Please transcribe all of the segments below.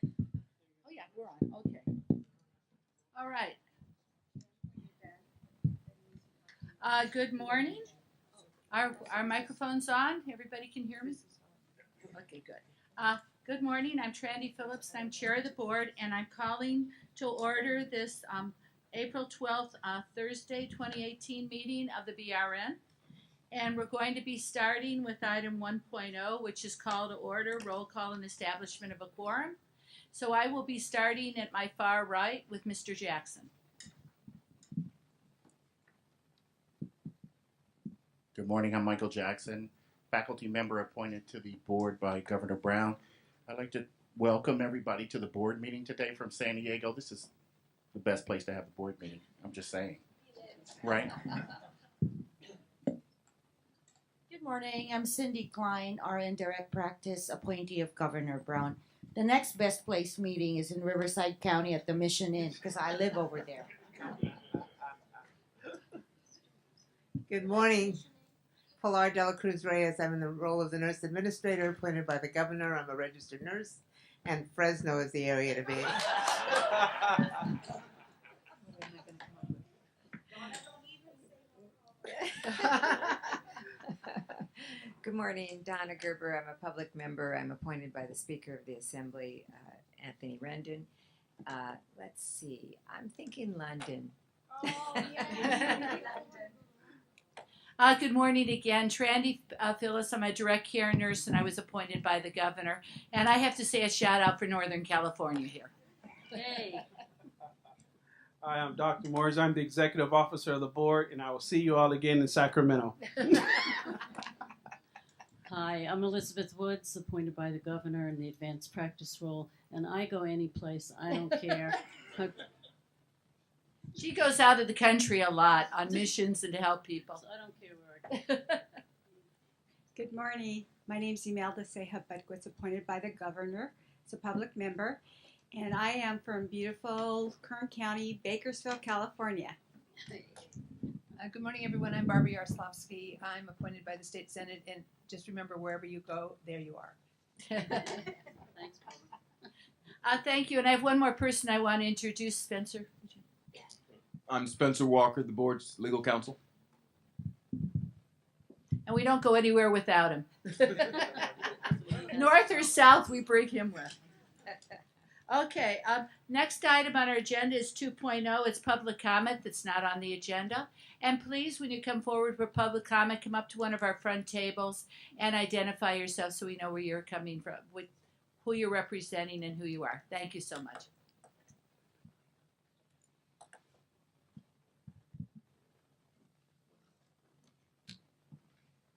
Oh yeah, we're on. Okay. All right. Good morning. Our microphone's on. Everybody can hear me? Okay, good. Good morning. I'm Trandy Phillips. I'm chair of the board, and I'm calling to order this April 12th, Thursday, 2018 meeting of the BRN. And we're going to be starting with item 1.0, which is call to order, roll call, and establishment of a quorum. So I will be starting at my far right with Mr. Jackson. Good morning, I'm Michael Jackson, faculty member appointed to the board by Governor Brown. I'd like to welcome everybody to the board meeting today from San Diego. This is the best place to have a board meeting, I'm just saying, right? Good morning, I'm Cindy Klein, RN Direct Practice appointee of Governor Brown. The next best place meeting is in Riverside County at the Mission Inn because I live over there. Good morning. Pilar de la Cruz Reyes. I'm in the role of the nurse administrator appointed by the governor. I'm a registered nurse, and Fresno is the area to be. Good morning, Donna Gerber. I'm a public member. I'm appointed by the Speaker of the Assembly, Anthony Rendon. Let's see. I'm thinking London. Oh, yeah. Good morning again. Trandy Phyllis, I'm a direct care nurse, and I was appointed by the governor. And I have to say a shout out for Northern California here. Hey. Hi, I'm Dr. Morris. I'm the executive officer of the board, and I will see you all again in Sacramento. Hi, I'm Elizabeth Woods, appointed by the governor in the advanced practice role, and I go any place. I don't care. She goes out of the country a lot on missions and to help people. I don't care where I go. Good morning. My name is Imelda Ceja Bedquist, appointed by the governor as a public member, and I am from beautiful Kern County, Bakersfield, California. Good morning, everyone. I'm Barbara Yaroslavsky. I'm appointed by the state senate, and just remember, wherever you go, there you are. Thanks, Thank you. And I have one more person I want to introduce, Spencer. I'm Spencer Walker, the board's legal counsel. And we don't go anywhere without him. North or south, we bring him with. Okay, next item on our agenda is 2.0. It's public comment that's not on the agenda. And please, when you come forward for public comment, come up to one of our front tables and identify yourself so we know where you're coming from, who you're representing, and who you are. Thank you so much.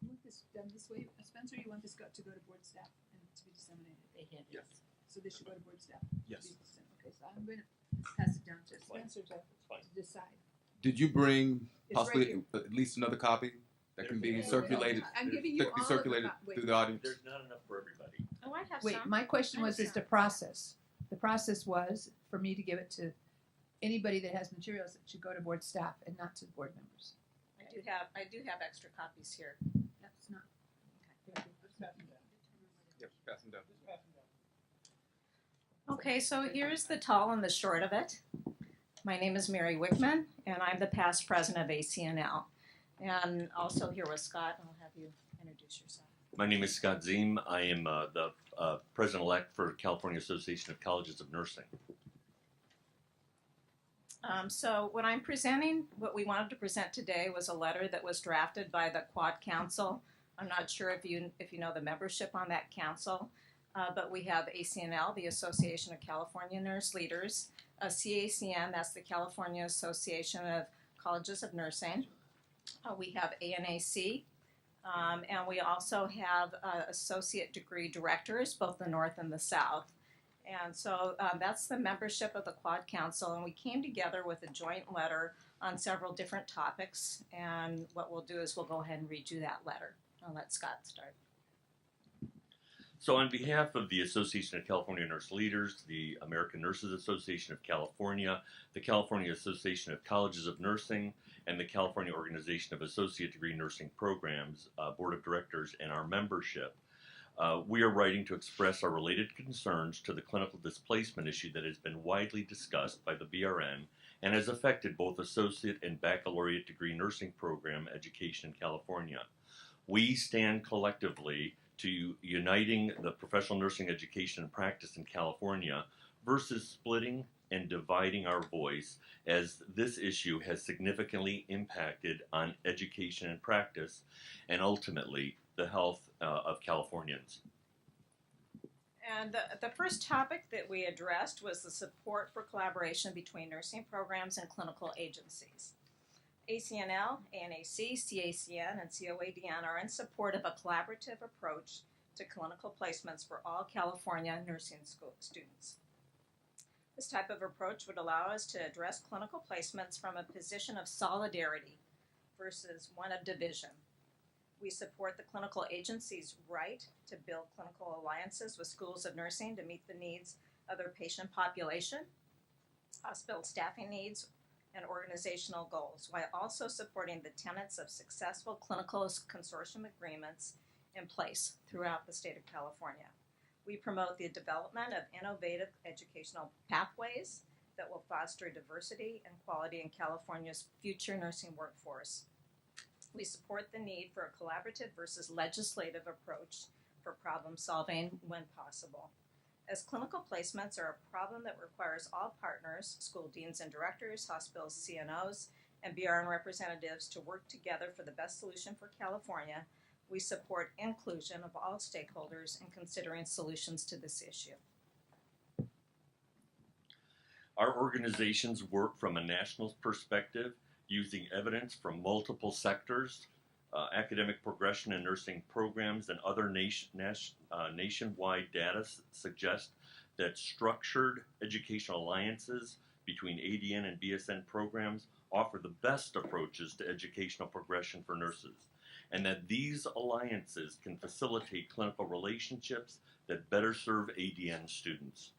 You want this done this way, Spencer? You want this to go to board staff and to be disseminated? Yes. So this should go to board staff? Yes. Okay, so I'm going to pass it down to Spencer to decide. Did you bring It's possibly right at least another copy that can be circulated? I'm giving you That can be all circulated of the, through the audience. There's not enough for everybody. Oh, I have Wait, some. my question was, is the process. The process was for me to give it to anybody that has materials that should go to board staff and not to board members. I do have extra copies here. That's not. Yep, pass them down. Okay, so here's the tall and the short of it. My name is Mary Wickman, and I'm the past president of ACNL. And also here with Scott, and I'll have you introduce yourself. My name is Scott Ziem. I am the president-elect for California Association of Colleges of Nursing. So what I'm presenting, what we wanted to present today was a letter that was drafted by the Quad Council. I'm not sure if you know the membership on that council, but we have ACNL, the Association of California Nurse Leaders, CACN, that's the California Association of Colleges of Nursing. We have ANAC, and we also have associate degree directors, both the North and the South. And so that's the membership of the Quad Council, and we came together with a joint letter on several different topics, and what we'll do is we'll go ahead and read you that letter. I'll let Scott start. So on behalf of the Association of California Nurse Leaders, the American Nurses Association of California, the California Association of Colleges of Nursing, and the California Organization of Associate Degree Nursing Programs, Board of Directors, and our membership, We are writing to express our related concerns to the clinical displacement issue that has been widely discussed by the BRN and has affected both associate and baccalaureate degree nursing program education in California. We stand collectively to uniting the professional nursing education and practice in California versus splitting and dividing our voice, as this issue has significantly impacted on education and practice and ultimately the health of Californians. And the first topic that we addressed was the support for collaboration between nursing programs and clinical agencies. ACNL, ANAC, CACN, and COADN are in support of a collaborative approach to clinical placements for all California nursing school students. This type of approach would allow us to address clinical placements from a position of solidarity versus one of division. We support the clinical agency's right to build clinical alliances with schools of nursing to meet the needs of their patient population, hospital staffing needs, and organizational goals, while also supporting the tenets of successful clinical consortium agreements in place throughout the state of California. We promote the development of innovative educational pathways that will foster diversity and quality in California's future nursing workforce. We support the need for a collaborative versus legislative approach for problem solving when possible. As clinical placements are a problem that requires all partners, school deans and directors, hospitals, CNOs, and BRN representatives to work together for the best solution for California, we support inclusion of all stakeholders in considering solutions to this issue. Our organizations work from a national perspective using evidence from multiple sectors, academic progression in nursing programs, and other nationwide data suggest that structured educational alliances between ADN and BSN programs offer the best approaches to educational progression for nurses, and that these alliances can facilitate clinical relationships that better serve ADN students.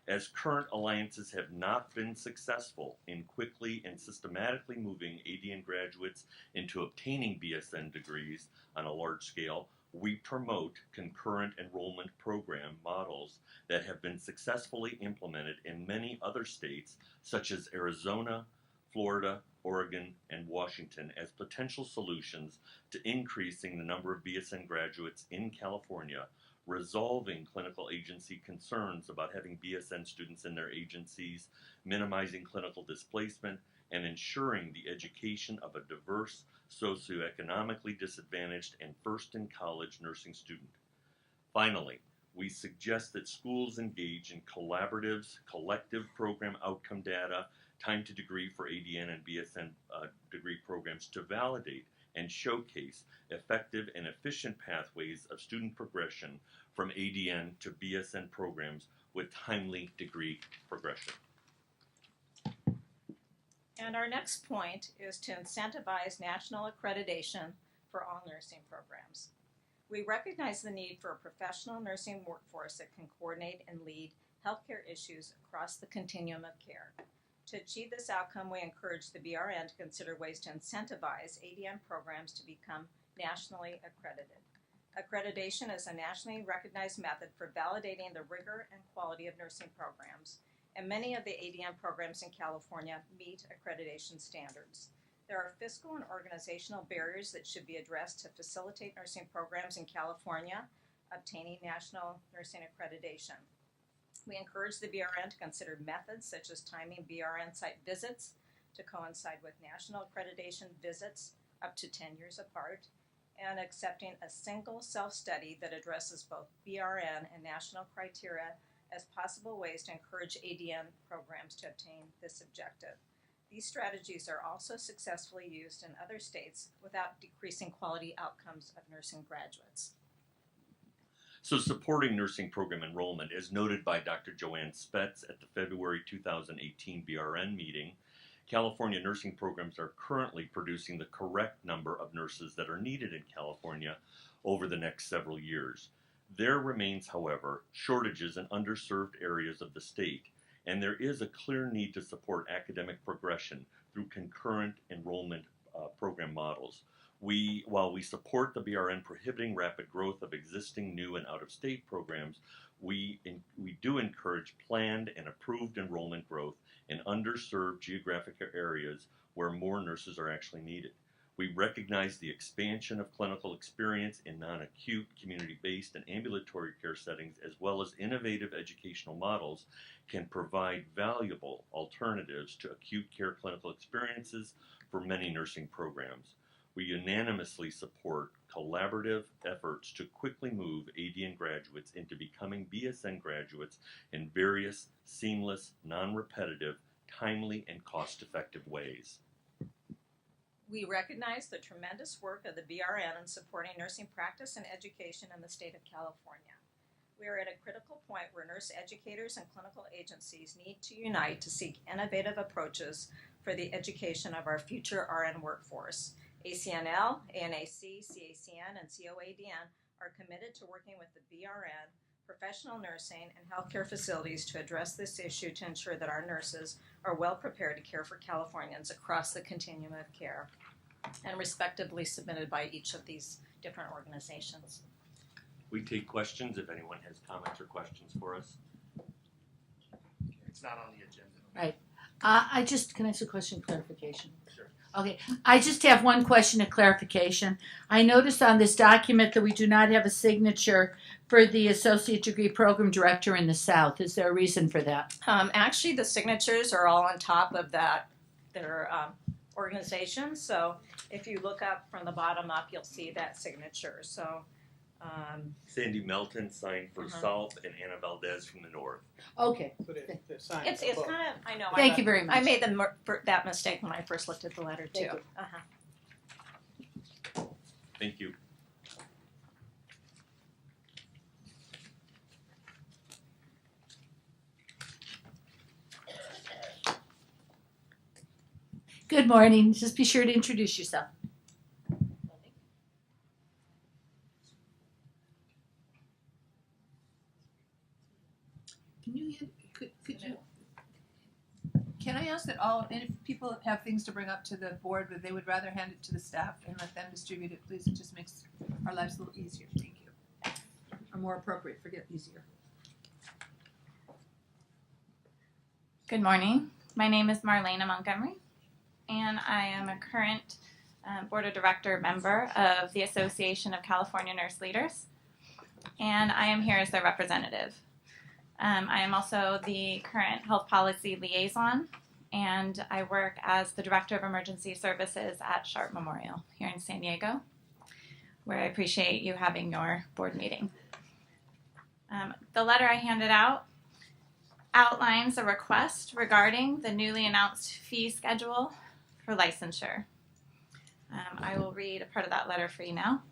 As current alliances have not been successful in quickly and systematically moving ADN graduates into obtaining BSN degrees on a large scale, we promote concurrent enrollment program models that have been successfully implemented in many other states such as Arizona, Florida, Oregon, and Washington as potential solutions to increasing the number of BSN graduates in California, resolving clinical agency concerns about having BSN students in their agencies, minimizing clinical displacement, and ensuring the education of a diverse, socioeconomically disadvantaged, and first-in-college nursing student. Finally, we suggest that schools engage in collaboratives, collective program outcome data, time to degree for ADN and BSN degree programs to validate and showcase effective and efficient pathways of student progression from ADN to BSN programs with timely degree progression. And our next point is to incentivize national accreditation for all nursing programs. We recognize the need for a professional nursing workforce that can coordinate and lead healthcare issues across the continuum of care. To achieve this outcome, we encourage the BRN to consider ways to incentivize ADN programs to become nationally accredited. Accreditation is a nationally recognized method for validating the rigor and quality of nursing programs, and many of the ADN programs in California meet accreditation standards. There are fiscal and organizational barriers that should be addressed to facilitate nursing programs in California obtaining national nursing accreditation. We encourage the BRN to consider methods such as timing BRN site visits to coincide with national accreditation visits up to 10 years apart, and accepting a single self-study that addresses both BRN and national criteria as possible ways to encourage ADN programs to obtain this objective. These strategies are also successfully used in other states without decreasing quality outcomes of nursing graduates. So supporting nursing program enrollment, as noted by Dr. Joanne Spetz at the February 2018 BRN meeting, California nursing programs are currently producing the correct number of nurses that are needed in California over the next several years. There remains, however, shortages in underserved areas of the state, and there is a clear need to support academic progression through concurrent enrollment program models. While we support the BRN prohibiting rapid growth of existing new and out-of-state programs, we do encourage planned and approved enrollment growth in underserved geographic areas where more nurses are actually needed. We recognize the expansion of clinical experience in non-acute, community-based, and ambulatory care settings, as well as innovative educational models, can provide valuable alternatives to acute care clinical experiences for many nursing programs. We unanimously support collaborative efforts to quickly move ADN graduates into becoming BSN graduates in various seamless, non-repetitive, timely, and cost-effective ways. We recognize the tremendous work of the BRN in supporting nursing practice and education in the state of California. We are at a critical point where nurse educators and clinical agencies need to unite to seek innovative approaches for the education of our future RN workforce. ACNL, ANAC, CACN, and COADN are committed to working with the BRN, professional nursing, and healthcare facilities to address this issue to ensure that our nurses are well prepared to care for Californians across the continuum of care, and respectively submitted by each of these different organizations. We take questions if anyone has comments or questions for us. It's not on the agenda. Right. Can I ask a question of clarification? Sure. Okay. I just have one question of clarification. I noticed on this document that we do not have a signature for the associate degree program director in the South. Is there a reason for that? Actually, the signatures are all on top of their organization. So if you look up from the bottom up, you'll see that signature. So. Sandy Melton signed for South and Anna Valdez from the North. Okay. So they're signed It's for both. kind of, I know. Thank you very much. I made that mistake when I first looked at the letter too. Thank you. Thank you. Good morning. Just be sure to introduce yourself. Could you? Can I ask that and if people have things to bring up to the board, but they would rather hand it to the staff and let them distribute it, please? It just makes our lives a little easier. Thank you. Or more appropriate. Forget easier. Good morning. My name is Marlena Montgomery, and I am a current Board of Director member of the Association of California Nurse Leaders, and I am here as their representative. I am also the current health policy liaison, and I work as the Director of Emergency Services at Sharp Memorial here in San Diego, where I appreciate you having your board meeting. The letter I handed out outlines a request regarding the newly announced fee schedule for licensure. I will read a part of that letter for you now.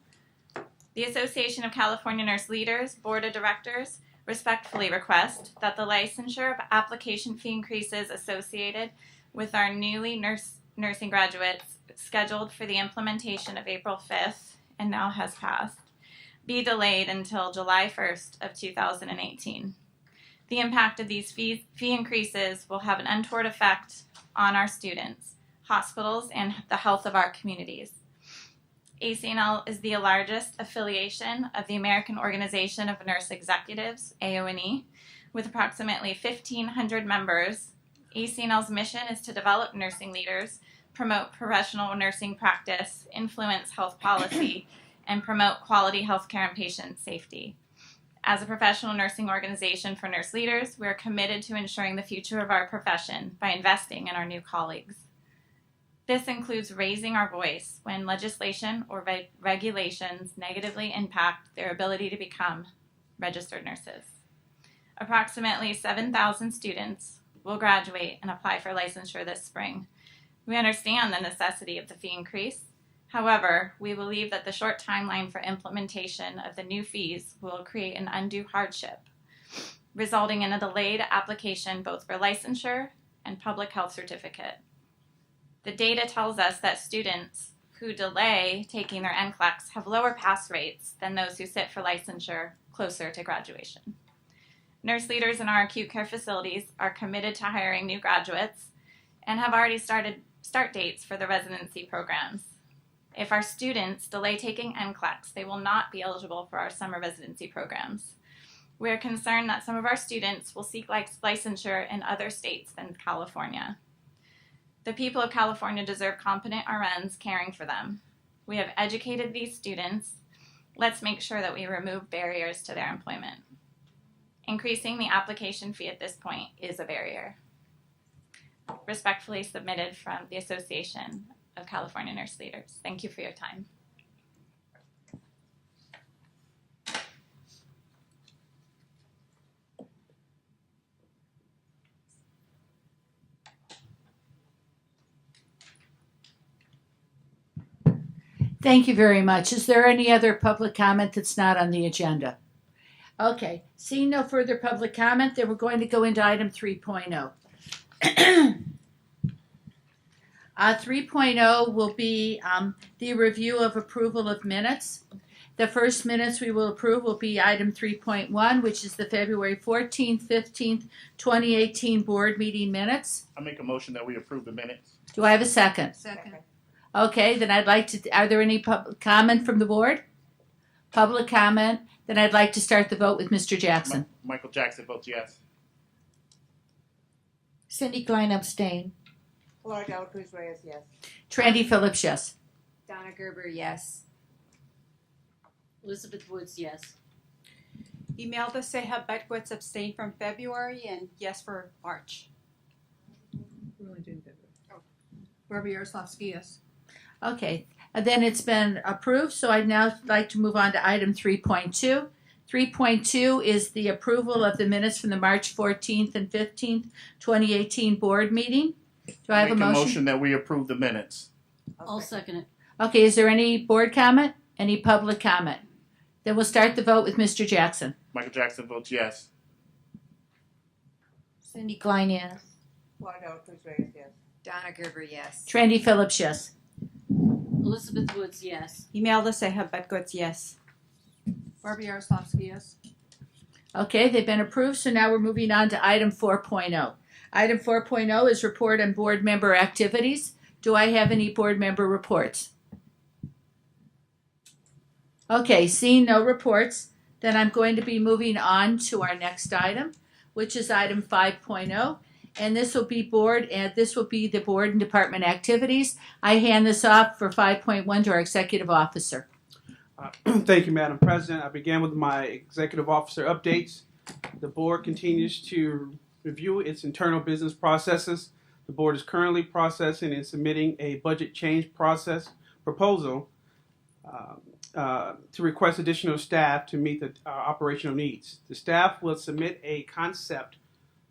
The Association of California Nurse Leaders Board of Directors respectfully request that the licensure application fee increases associated with our newly nursing graduates scheduled for the implementation of April 5th and now has passed be delayed until July 1st of 2018. The impact of these fee increases will have an untoward effect on our students, hospitals, and the health of our communities. ACNL is the largest affiliation of the American Organization of Nurse Executives, AONE, with approximately 1,500 members. ACNL's mission is to develop nursing leaders, promote professional nursing practice, influence health policy, and promote quality healthcare and patient safety. As a professional nursing organization for nurse leaders, we are committed to ensuring the future of our profession by investing in our new colleagues. This includes raising our voice when legislation or regulations negatively impact their ability to become registered nurses. Approximately 7,000 students will graduate and apply for licensure this spring. We understand the necessity of the fee increase. However, we believe that the short timeline for implementation of the new fees will create an undue hardship, resulting in a delayed application both for licensure and public health certificate. The data tells us that students who delay taking their NCLEX have lower pass rates than those who sit for licensure closer to graduation. Nurse leaders in our acute care facilities are committed to hiring new graduates and have already started start dates for the residency programs. If our students delay taking NCLEX, they will not be eligible for our summer residency programs. We are concerned that some of our students will seek licensure in other states than California. The people of California deserve competent RNs caring for them. We have educated these students. Let's make sure that we remove barriers to their employment. Increasing the application fee at this point is a barrier. Respectfully submitted from the Association of California Nurse Leaders. Thank you for your time. Thank you very much. Is there any other public comment that's not on the agenda? Okay, seeing no further public comment, then we're going to go into item 3.0. 3.0 will be the review of approval of minutes. The first minutes we will approve will be item 3.1, which is the February 14th, 15th, 2018 board meeting minutes. I make a motion that we approve the minutes. Do I have a second? Second. Okay, then I'd like to, are there any public comment from the board? Public comment, then I'd like to start the vote with Mr. Jackson. Michael Jackson votes yes. Cindy Klein abstain. Flora Dela Cruz Reyes, yes. Trandy Phillips, yes. Donna Gerber, yes. Elizabeth Woods, yes. Imelda Ceja Bedwitz abstained from February and yes for March. We're only doing February. Barbara Yaroslavsky, yes. Okay, and then it's been approved, so I'd now like to move on to item 3.2. 3.2 is the approval of the minutes from the March 14th and 15th, 2018 board meeting. Do I have a Make motion? that we approve the minutes. I'll second it. Okay, is there any board comment? Any public comment? Then we'll start the vote with Mr. Jackson. Michael Jackson votes yes. Cindy Klein, yes. Flora Dela Cruz Reyes, yes. Donna Gerber, yes. Trandy Phillips, yes. Elizabeth Woods, yes. Imelda Ceja Bedwitz, yes. Barbara Yaroslavsky, yes. Okay, they've been approved, so now we're moving on to item 4.0. Item 4.0 is report on board member activities. Do I have any board member reports? Okay, seeing no reports, then I'm going to be moving on to our next item, which is item 5.0. And this will be the board and department activities. I hand this off for 5.1 to our executive officer. Thank you, Madam President. I begin with my executive officer updates. The board continues to review its internal business processes. The board is currently processing and submitting a budget change process proposal to request additional staff to meet the operational needs. The staff will submit a concept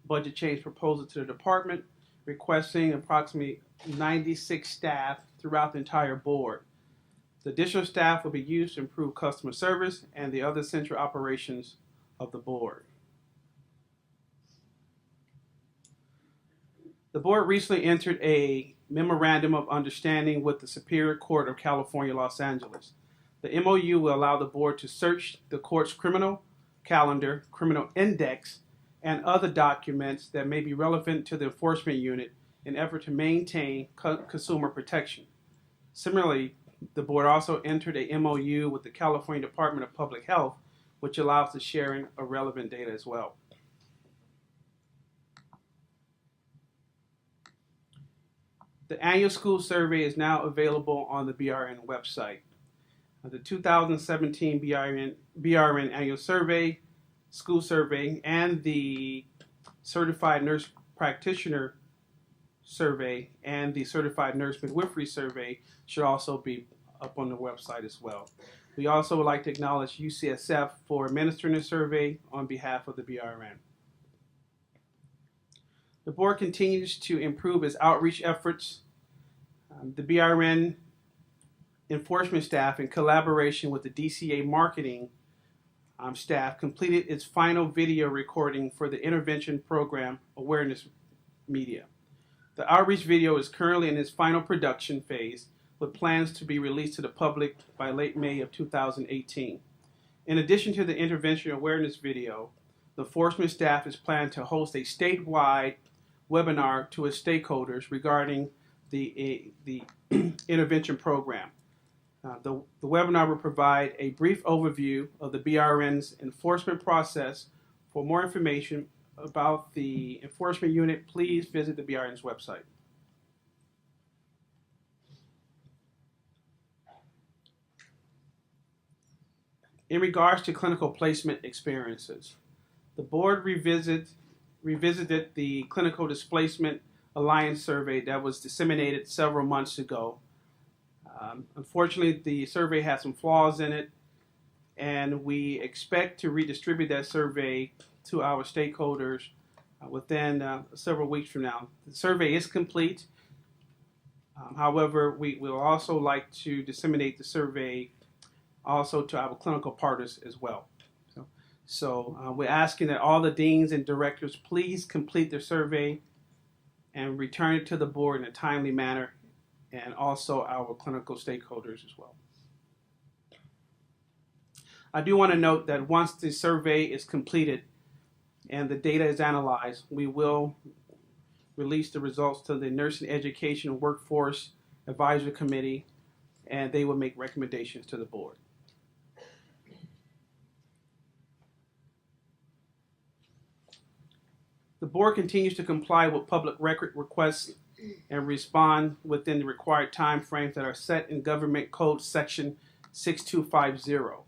budget change proposal to the department, requesting approximately 96 staff throughout the entire board. The additional staff will be used to improve customer service and the other central operations of the board. The board recently entered a memorandum of understanding with the Superior Court of California, Los Angeles. The MOU will allow the board to search the court's criminal calendar, criminal index, and other documents that may be relevant to the enforcement unit in effort to maintain consumer protection. Similarly, the board also entered a MOU with the California Department of Public Health, which allows the sharing of relevant data as well. The annual school survey is now available on the BRN website. The 2017 BRN annual survey, school survey, and the certified nurse practitioner survey and the certified nurse midwifery survey should also be up on the website as well. We also would like to acknowledge UCSF for administering the survey on behalf of the BRN. The board continues to improve its outreach efforts. The BRN enforcement staff, in collaboration with the DCA marketing staff, completed its final video recording for the intervention program awareness media. The outreach video is currently in its final production phase, with plans to be released to the public by late May of 2018. In addition to the intervention awareness video, the enforcement staff is planning to host a statewide webinar to its stakeholders regarding the intervention program. The webinar will provide a brief overview of the BRN's enforcement process. For more information about the enforcement unit, please visit the BRN's website. In regards to clinical placement experiences, the board revisited the Clinical Displacement Alliance survey that was disseminated several months ago. Unfortunately, the survey has some flaws in it, and we expect to redistribute that survey to our stakeholders within several weeks from now. The survey is complete. However, we will also like to disseminate the survey also to our clinical partners as well. So we're asking that all the deans and directors please complete their survey and return it to the board in a timely manner, and also our clinical stakeholders as well. I do want to note that once the survey is completed and the data is analyzed, we will release the results to the Nursing Education Workforce Advisory Committee, and they will make recommendations to the board. The board continues to comply with public record requests and respond within the required time frames that are set in Government Code Section 6250.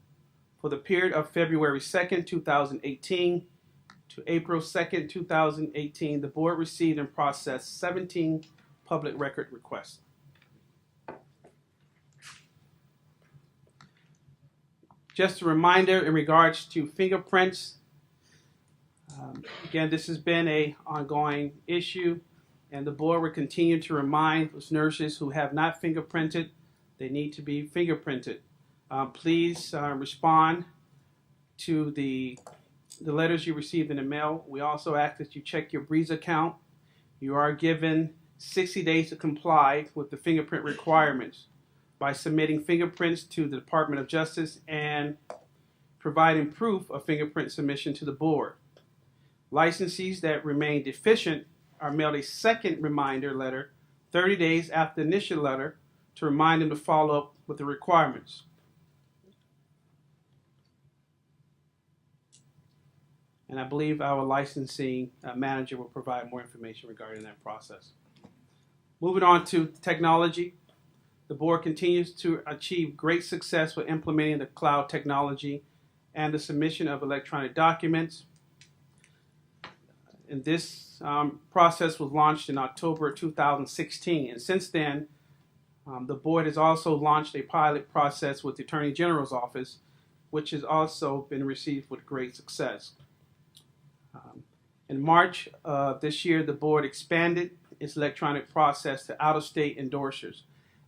For the period of February 2nd, 2018 to April 2nd, 2018, the board received and processed 17 public record requests. Just a reminder in regards to fingerprints. Again, this has been an ongoing issue, and the board will continue to remind those nurses who have not fingerprinted, they need to be fingerprinted. Please respond to the letters you received in the mail. We also ask that you check your Breeze account. You are given 60 days to comply with the fingerprint requirements by submitting fingerprints to the Department of Justice and providing proof of fingerprint submission to the board. Licensees that remain deficient are mailed a second reminder letter 30 days after the initial letter to remind them to follow up with the requirements. And I believe our licensing manager will provide more information regarding that process. Moving on to technology, the board continues to achieve great success with implementing the cloud technology and the submission of electronic documents. And this process was launched in October 2016. And since then, the board has also launched a pilot process with the Attorney General's office, which has also been received with great success. In March of this year, the board expanded its electronic process to out-of-state endorsers,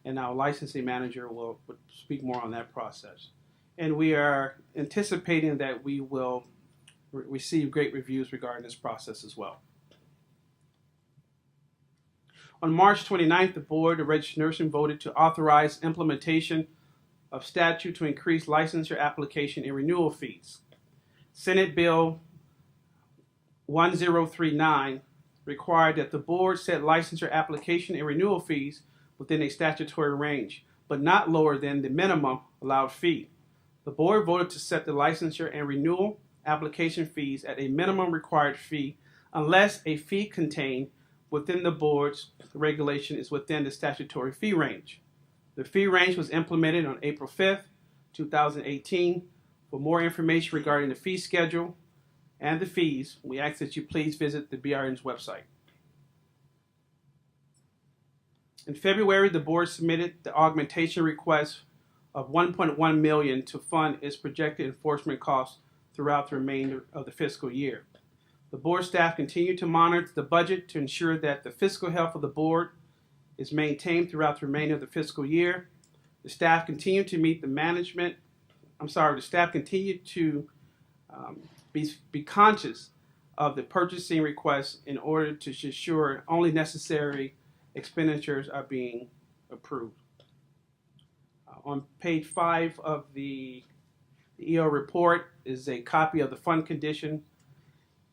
and our licensing manager will speak more on that process. And we are anticipating that we will receive great reviews regarding this process as well. On March 29th, the Board of Registered Nursing voted to authorize implementation of statute to increase licensure application and renewal fees. Senate Bill 1039 required that the board set licensure application and renewal fees within a statutory range, but not lower than the minimum allowed fee. The board voted to set the licensure and renewal application fees at a minimum required fee unless a fee contained within the board's regulation is within the statutory fee range. The fee range was implemented on April 5th, 2018. For more information regarding the fee schedule and the fees, we ask that you please visit the BRN's website. In February, the board submitted the augmentation request of $1.1 million to fund its projected enforcement costs throughout the remainder of the fiscal year. The board staff continue to monitor the budget to ensure that the fiscal health of the board is maintained throughout the remainder of the fiscal year. The staff continue to meet the staff continue to be conscious of the purchasing requests in order to ensure only necessary expenditures are being approved. On page 5 of the EO report is a copy of the fund condition.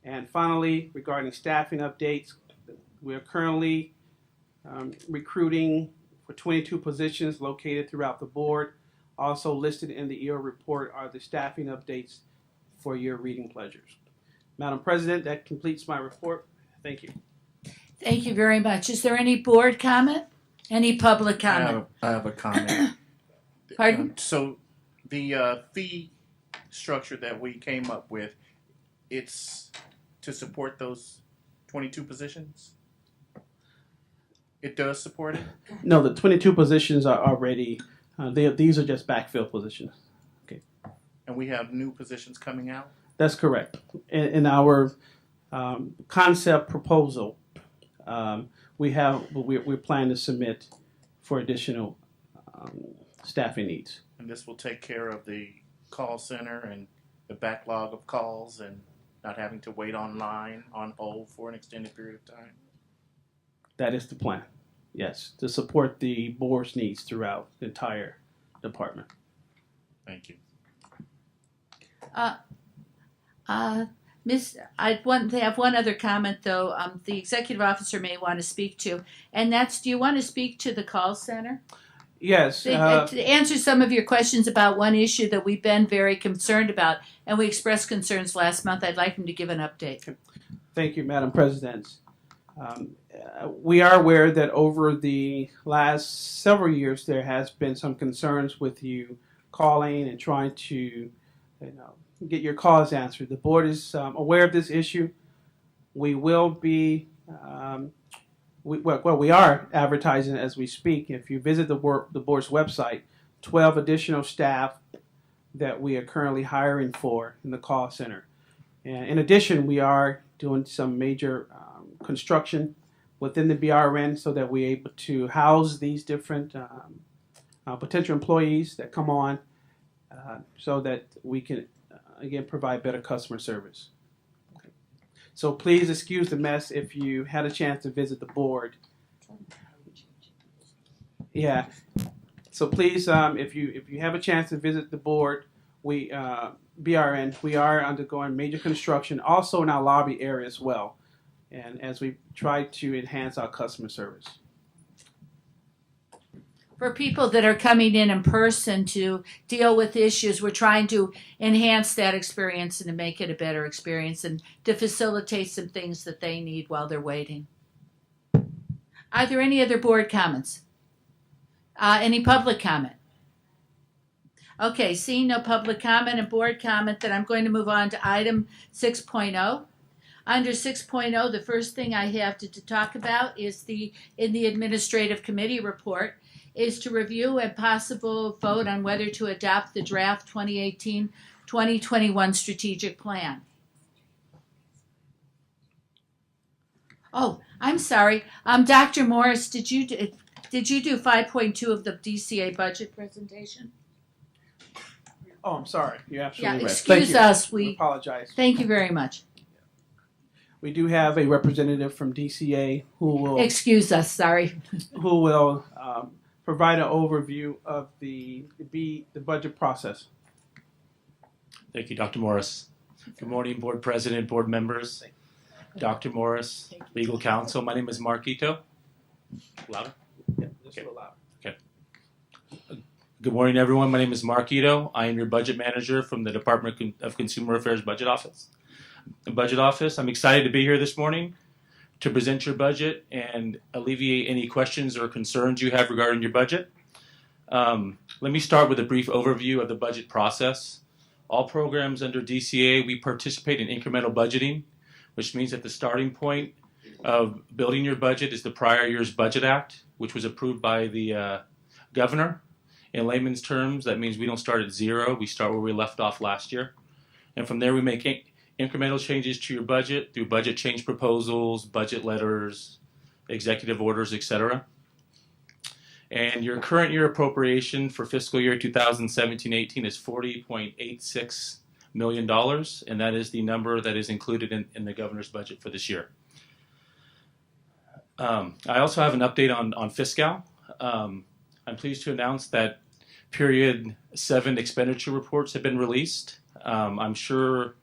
And finally, regarding staffing updates, we are currently recruiting for 22 positions located throughout the board. Also listed in the EO report are the staffing updates for your reading pleasures. Madam President, that completes my report. Thank you. Thank you very much. Is there any board comment? Any public comment? I have a comment. Pardon? So the fee structure that we came up with, it's to support those 22 positions? It does support it? No, the 22 positions are already, these are just backfill positions. And we have new positions coming out? That's correct. In our concept proposal, we're planning to submit for additional staffing needs. And this will take care of the call center and the backlog of calls and not having to wait online on hold for an extended period of time? That is the plan, yes, to support the board's needs throughout the entire department. Thank you. Miss, I want to have one other comment though. The executive officer may want to speak to, and that's, do you want to speak to the call center? Yes. To answer some of your questions about one issue that we've been very concerned about, and we expressed concerns last month. I'd like him to give an update. Thank you, Madam President. We are aware that over the last several years there has been some concerns with you calling and trying to get your calls answered. The board is aware of this issue. We will be, we are advertising as we speak. If you visit the board's website, 12 additional staff that we are currently hiring for in the call center. And in addition, we are doing some major construction within the BRN so that we're able to house these different potential employees that come on so that we can again provide better customer service. Okay. So please excuse the mess if you had a chance to visit the board. Yeah. So please, if you have a chance to visit the board, we BRN, we are undergoing major construction also in our lobby area as well, and as we try to enhance our customer service. For people that are coming in person to deal with issues, we're trying to enhance that experience and to make it a better experience and to facilitate some things that they need while they're waiting. Are there any other board comments? Any public comment? Okay, seeing no public comment and board comment, then I'm going to move on to item 6.0. Under 6.0, the first thing I have to talk about is in the administrative committee report is to review and possible vote on whether to adopt the draft 2018-2021 strategic plan. Oh, I'm sorry. Dr. Morris, did you do 5.2 of the DCA budget presentation? Oh, I'm sorry. You're absolutely right. Excuse us. We apologize. Thank you very much. We do have a representative from DCA who will excuse us. Sorry. Who will provide an overview of the budget process. Thank you, Dr. Morris. Good morning, board president, board members. Dr. Morris, legal counsel. My name is Mark Ito. Louder? Yeah, just a little louder. Okay. Good morning, everyone. My name is Mark Ito. I am your budget manager from the Department of Consumer Affairs Budget Office. I'm excited to be here this morning to present your budget and alleviate any questions or concerns you have regarding your budget. Let me start with a brief overview of the budget process. All programs under DCA, we participate in incremental budgeting, which means that the starting point of building your budget is the prior year's Budget Act, which was approved by the governor. In layman's terms, that means we don't start at zero. We start where we left off last year. And from there, we make incremental changes to your budget through budget change proposals, budget letters, executive orders, etc. And your current year appropriation for fiscal year 2017-18 is $40.86 million, and that is the number that is included in the governor's budget for this year. I also have an update on fiscal. I'm pleased to announce that period 7 expenditure reports have been released. I'm sure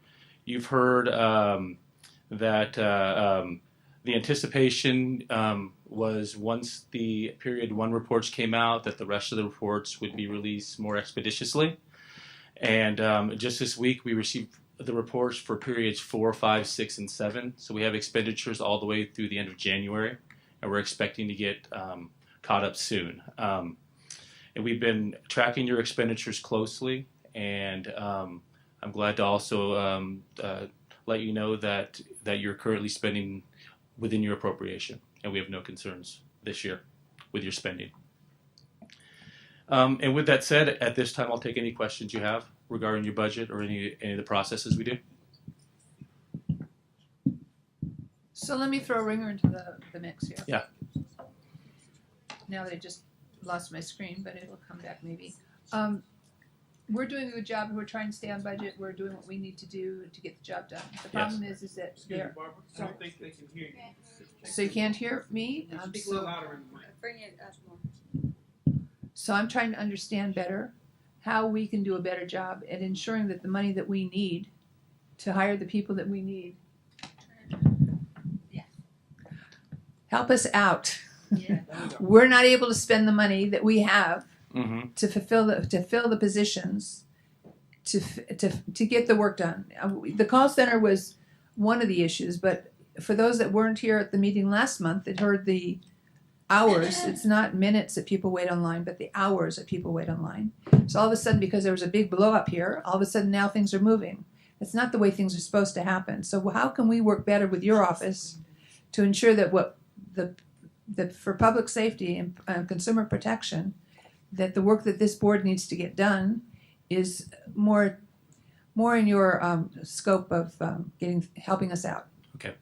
you've heard that The anticipation was once the period 1 reports came out that the rest of the reports would be released more expeditiously. And just this week we received the reports for periods 4, 5, 6, and 7. So we have expenditures all the way through the end of January, and we're expecting to get caught up soon. And we've been tracking your expenditures closely, and I'm glad to also let you know that you're currently spending within your appropriation, and we have no concerns this year with your spending. And with that said, at this time, I'll take any questions you have regarding your budget or any of the processes we do. So let me throw a ringer into the mix here. Yeah. Now that I just lost my screen, but it'll come back maybe. We're doing a good job. We're trying to stay on budget. We're doing what we need to do to get the job done. The problem is that they're. I don't think they can hear you. So you can't hear me? Speak a little louder in the mic. Bring it up more. So I'm trying to understand better how we can do a better job at ensuring that the money that we need to hire the people that we need help us out. Yeah. We're not able to spend the money that we have Mm-hmm. to fill the positions to get the work done. The call center was one of the issues, but for those that weren't here at the meeting last month that heard the hours, it's not minutes that people wait online, but the hours that people wait online. So all of a sudden, because there was a big blow up here, all of a sudden now things are moving. It's not the way things are supposed to happen. So how can we work better with your office to ensure that what for public safety and consumer protection, that the work that this board needs to get done is more in your scope of helping us out. Okay,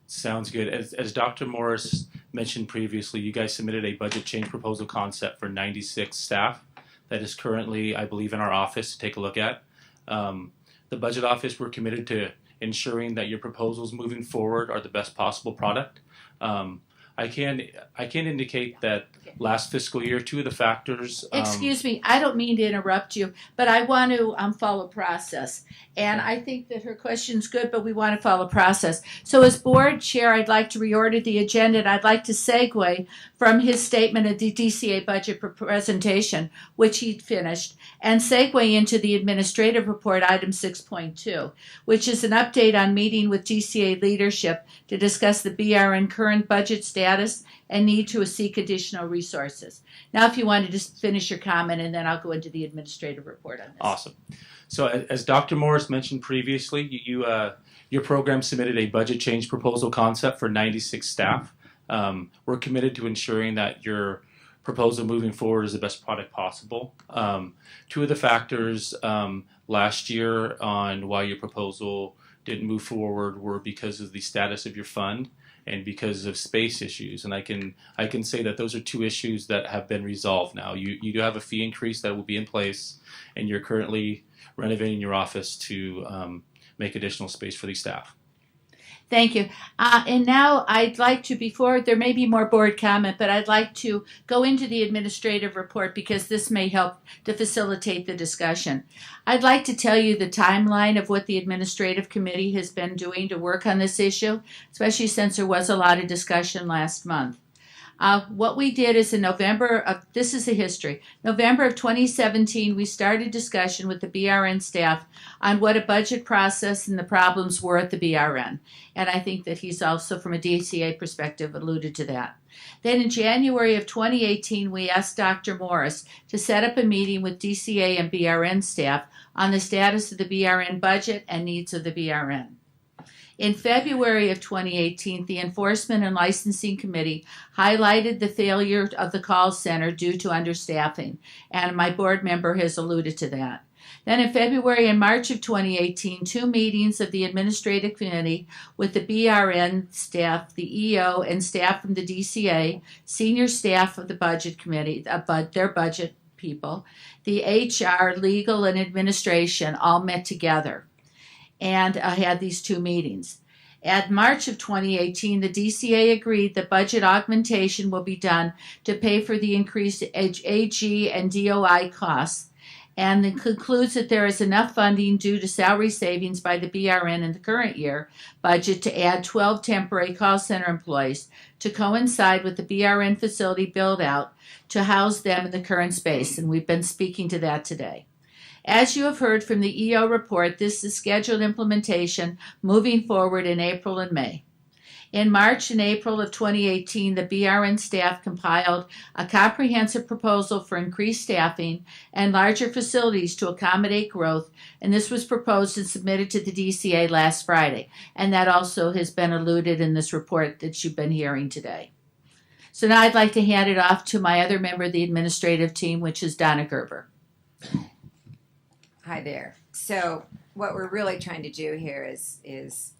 sounds good. As Dr. Morris mentioned previously, you guys submitted a budget change proposal concept for 96 staff that is currently, I believe, in our office to take a look at. The budget office, we're committed to ensuring that your proposals moving forward are the best possible product. I can indicate that last fiscal year, 2 of the factors. Excuse me, I don't mean to interrupt you, but I want to follow process. And I think that her question's good, but we want to follow process. So as board chair, I'd like to reorder the agenda, and I'd like to segue from his statement of the DCA budget presentation, which he finished, and segue into the administrative report, item 6.2, which is an update on meeting with DCA leadership to discuss the BRN current budget status and need to seek additional resources. Now, if you want to just finish your comment, and then I'll go into the administrative report on this. Awesome. So as Dr. Morris mentioned previously, your program submitted a budget change proposal concept for 96 staff. We're committed to ensuring that your proposal moving forward is the best product possible. 2 of the factors last year on why your proposal didn't move forward were because of the status of your fund and because of space issues. And I can say that those are 2 issues that have been resolved now. You do have a fee increase that will be in place, and you're currently renovating your office to make additional space for these staff. Thank you. And now I'd like to, before there may be more board comment, but I'd like to go into the administrative report because this may help to facilitate the discussion. I'd like to tell you the timeline of what the administrative committee has been doing to work on this issue, especially since there was a lot of discussion last month. What we did is in this is the history. November of 2017, we started discussion with the BRN staff on what a budget process and the problems were at the BRN. And I think that he's also, from a DCA perspective, alluded to that. Then in January of 2018, we asked Dr. Morris to set up a meeting with DCA and BRN staff on the status of the BRN budget and needs of the BRN. In February of 2018, the Enforcement and Licensing Committee highlighted the failure of the call center due to understaffing, and my board member has alluded to that. Then in February and March of 2018, 2 meetings of the Administrative Committee with the BRN staff, the EO, and staff from the DCA, senior staff of the Budget Committee, their budget people, the HR, legal, and administration all met together. And I had these 2 meetings. At March of 2018, the DCA agreed that budget augmentation will be done to pay for the increased AG and DOI costs, and then concludes that there is enough funding due to salary savings by the BRN in the current year budget to add 12 temporary call center employees to coincide with the BRN facility build out to house them in the current space, and we've been speaking to that today. As you have heard from the EO report, this is scheduled implementation moving forward in April and May. In March and April of 2018, the BRN staff compiled a comprehensive proposal for increased staffing and larger facilities to accommodate growth, and this was proposed and submitted to the DCA last Friday, and that also has been alluded in this report that you've been hearing today. So now I'd like to hand it off to my other member of the administrative team, which is Donna Gerber. Hi there. So what we're really trying to do here is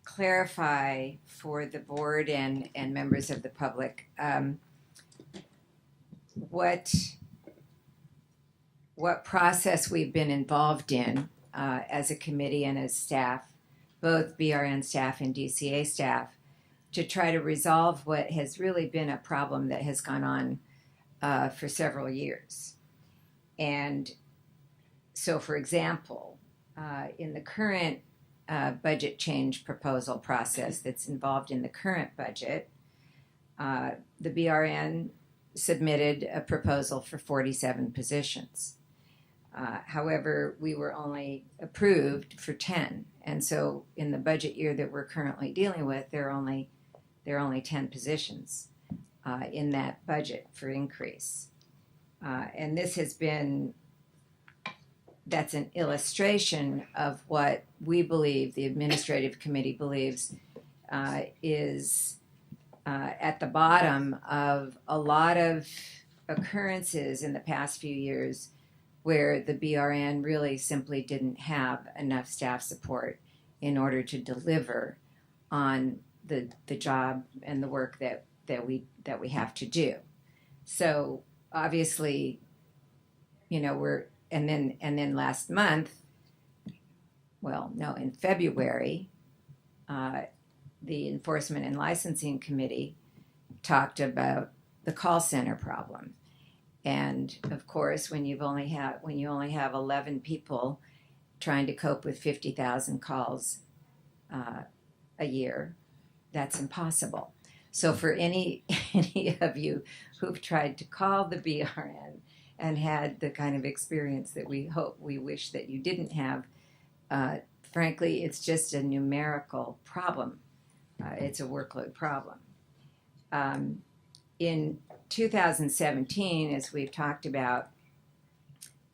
clarify for the board and members of the public what process we've been involved in as a committee and as staff, both BRN staff and DCA staff, to try to resolve what has really been a problem that has gone on for several years. And so, for example, in the current budget change proposal process that's involved in the current budget, the BRN submitted a proposal for 47 positions. However, we were only approved for 10, and so in the budget year that we're currently dealing with, there are only 10 positions in that budget for increase. And this has been, that's an illustration of what we believe, the administrative committee believes, is at the bottom of a lot of occurrences in the past few years where the BRN really simply didn't have enough staff support in order to deliver on the job and the work that we have to do. So obviously, you know, and then last month, in February, the Enforcement and Licensing Committee talked about the call center problem. And of course, when you only have 11 people trying to cope with 50,000 calls a year, that's impossible. So for any of you who've tried to call the BRN and had the kind of experience that we wish that you didn't have, frankly, it's just a numerical problem. It's a workload problem. In 2017, as we've talked about,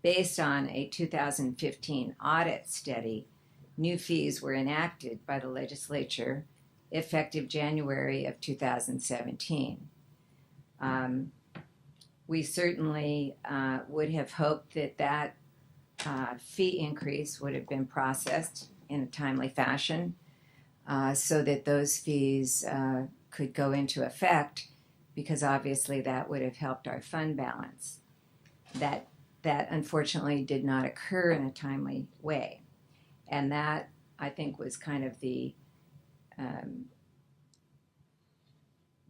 based on a 2015 audit study, new fees were enacted by the legislature effective January of 2017. We certainly would have hoped that fee increase would have been processed in a timely fashion so that those fees could go into effect, because obviously that would have helped our fund balance. That unfortunately did not occur in a timely way. And that, I think, was kind of the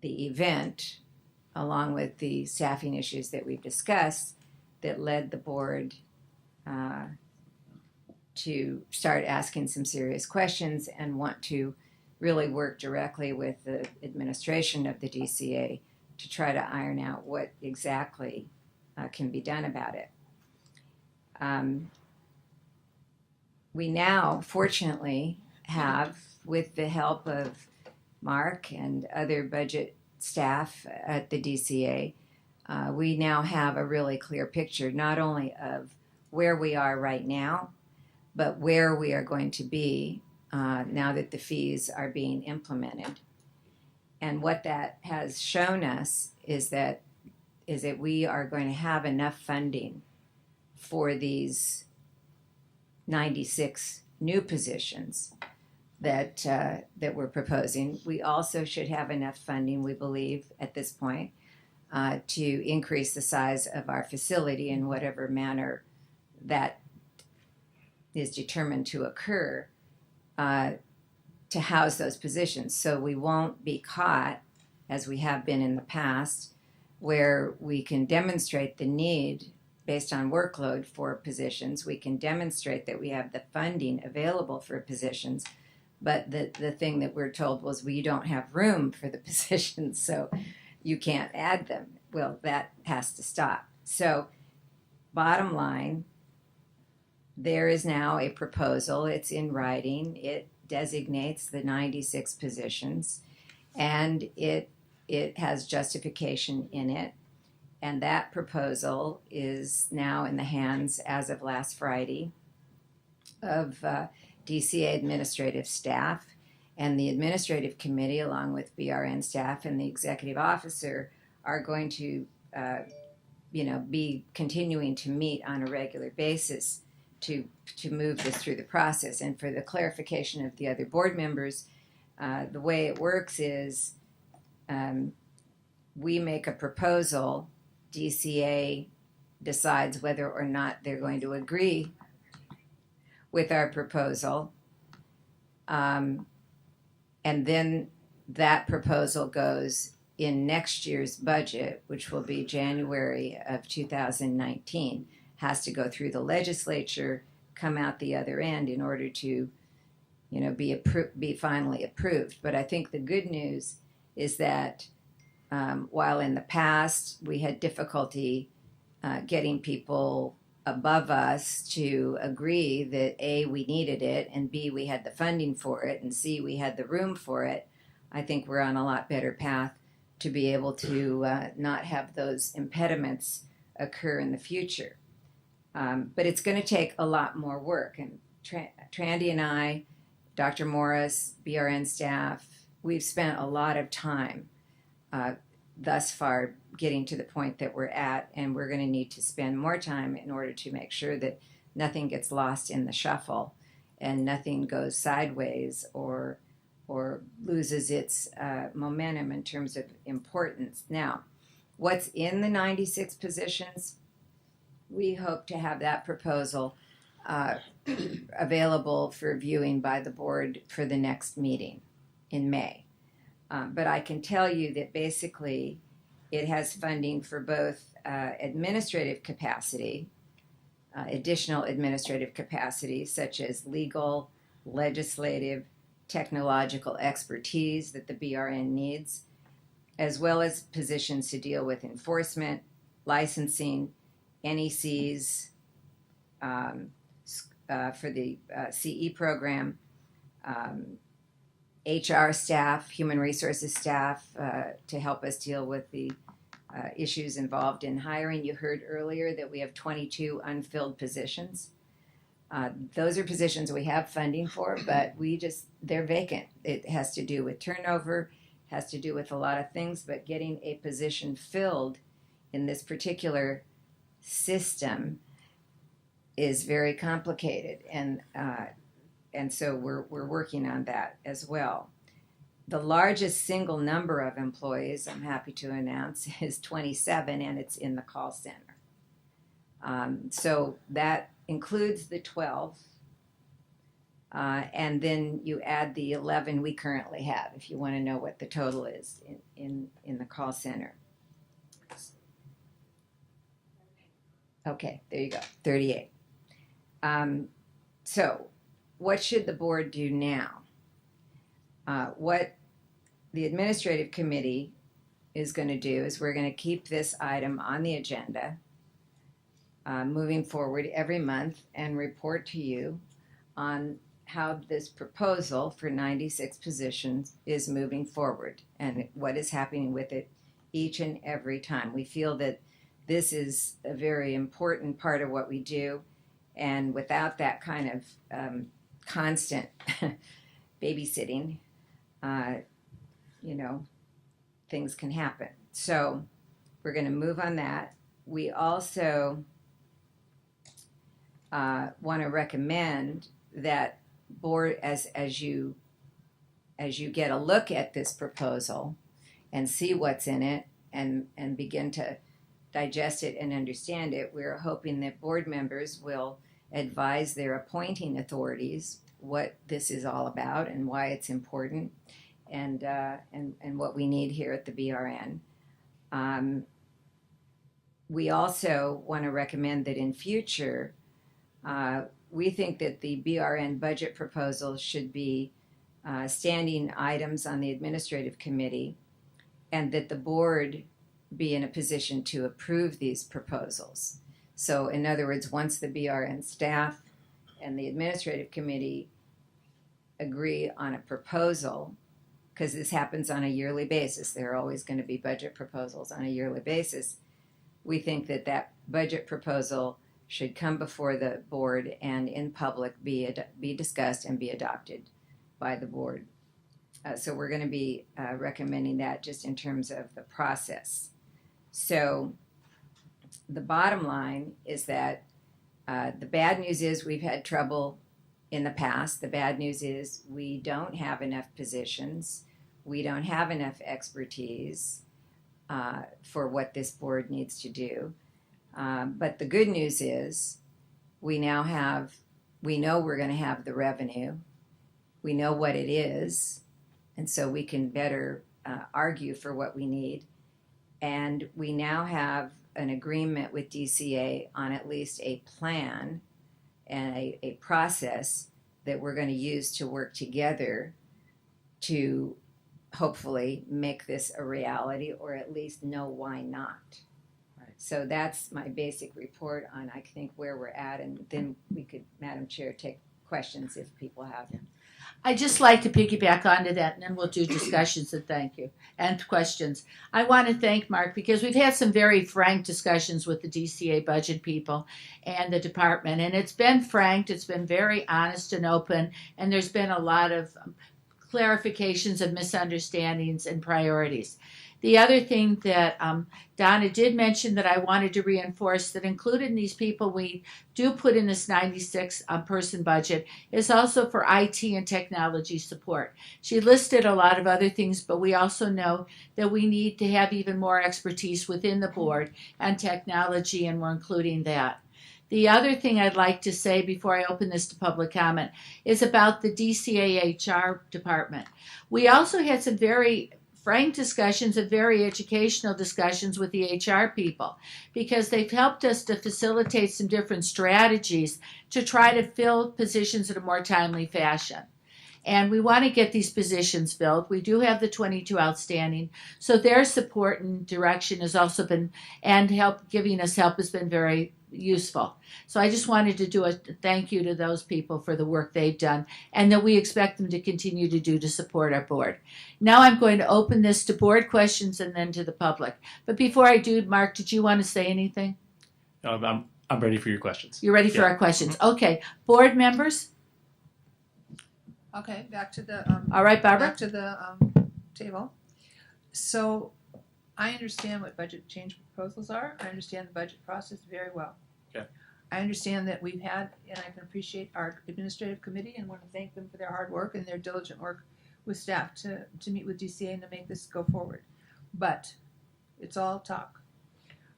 event, along with the staffing issues that we've discussed, that led the board to start asking some serious questions and want to really work directly with the administration of the DCA to try to iron out what exactly can be done about it. We now, fortunately, have, with the help of Mark and other budget staff at the DCA, we now have a really clear picture, not only of where we are right now, but where we are going to be now that the fees are being implemented. And what that has shown us is that we are going to have enough funding for these 96 new positions that we're proposing. We also should have enough funding, we believe, at this point, to increase the size of our facility in whatever manner that is determined to occur, to house those positions. So we won't be caught, as we have been in the past, where we can demonstrate the need based on workload for positions. We can demonstrate that we have the funding available for positions, but the thing that we're told was, well, you don't have room for the positions, so you can't add them. Well, that has to stop. So bottom line, there is now a proposal. It's in writing. It designates the 96 positions, and it has justification in it. And that proposal is now in the hands, as of last Friday, of DCA administrative staff. And the administrative committee, along with BRN staff and the executive officer, are going to be continuing to meet on a regular basis to move this through the process. And for the clarification of the other board members, the way it works is we make a proposal, DCA decides whether or not they're going to agree with our proposal, and then that proposal goes in next year's budget, which will be January of 2019, has to go through the legislature, come out the other end in order to, be finally approved. But I think the good news is that while in the past we had difficulty getting people above us to agree that A, we needed it, and B, we had the funding for it, and C, we had the room for it, I think we're on a lot better path to be able to not have those impediments occur in the future. But it's going to take a lot more work. And Trandy and I, Dr. Morris, BRN staff, we've spent a lot of time thus far getting to the point that we're at, and we're going to need to spend more time in order to make sure that nothing gets lost in the shuffle and nothing goes sideways or loses its momentum in terms of importance. Now, what's in the 96 positions? We hope to have that proposal available for viewing by the board for the next meeting in May. But I can tell you that basically it has funding for both administrative capacity, additional administrative capacity, such as legal, legislative, technological expertise that the BRN needs, as well as positions to deal with enforcement, licensing, NECs for the CE program, HR staff, human resources staff to help us deal with the issues involved in hiring. You heard earlier that we have 22 unfilled positions. Those are positions we have funding for, but they're vacant. It has to do with turnover, has to do with a lot of things, but getting a position filled in this particular system is very complicated, and so we're working on that as well. The largest single number of employees, I'm happy to announce, is 27, and it's in the call center. So that includes the 12, and then you add the 11 we currently have, if you want to know what the total is in the call center. Okay, there you go, 38. So what should the board do now? What the administrative committee is going to do is we're going to keep this item on the agenda moving forward every month and report to you on how this proposal for 96 positions is moving forward and what is happening with it each and every time. We feel that this is a very important part of what we do, and without that kind of constant babysitting, things can happen. So we're going to move on that. We also want to recommend that board, as you get a look at this proposal and see what's in it and begin to digest it and understand it, we're hoping that board members will advise their appointing authorities what this is all about and why it's important, and what we need here at the BRN. we also want to recommend that in future, we think that the BRN budget proposals should be standing items on the administrative committee, and that the board be in a position to approve these proposals. So in other words, once the BRN staff and the administrative committee agree on a proposal, because this happens on a yearly basis, there are always going to be budget proposals on a yearly basis, we think that that budget proposal should come before the board and in public be discussed and be adopted by the board. So we're going to be recommending that just in terms of the process. So the bottom line is that the bad news is we've had trouble in the past. The bad news is we don't have enough positions. We don't have enough expertise for what this board needs to do. But the good news is we know we're going to have the revenue. We know what it is, and so we can better argue for what we need. And we now have an agreement with DCA on at least a plan and a process that we're going to use to work together to hopefully make this a reality, or at least know why not. Right. So that's my basic report on, I think, where we're at, and then we could, Madam Chair, take questions if people have them. I'd just like to piggyback onto that, and then we'll do discussions and thank you and questions. I want to thank Mark because we've had some very frank discussions with the DCA budget people and the department, and it's been frank, it's been very honest and open, and there's been a lot of clarifications of misunderstandings and priorities. The other thing that Donna did mention that I wanted to reinforce, that included in these people we do put in this 96 person budget, is also for IT and technology support. She listed a lot of other things, but we also know that we need to have even more expertise within the board and technology, and we're including that. The other thing I'd like to say before I open this to public comment is about the DCA HR department. We also had some very frank discussions and very educational discussions with the HR people, because they've helped us to facilitate some different strategies to try to fill positions in a more timely fashion. And we want to get these positions filled. We do have the 22 outstanding, so their support and direction has also been, and giving us help has been very useful. So I just wanted to do a thank you to those people for the work they've done, and that we expect them to continue to do to support our board. Now I'm going to open this to board questions and then to the public. But before I do, Mark, did you want to say anything? I'm ready for your questions. You're ready for our questions. Okay, board members. Okay, back to the all right, Barbara. Back to the table. So I understand what budget change proposals are. I understand the budget process very well. Okay. I understand that we've had, and I can appreciate our administrative committee and want to thank them for their hard work and their diligent work with staff to meet with DCA and to make this go forward. But it's all talk.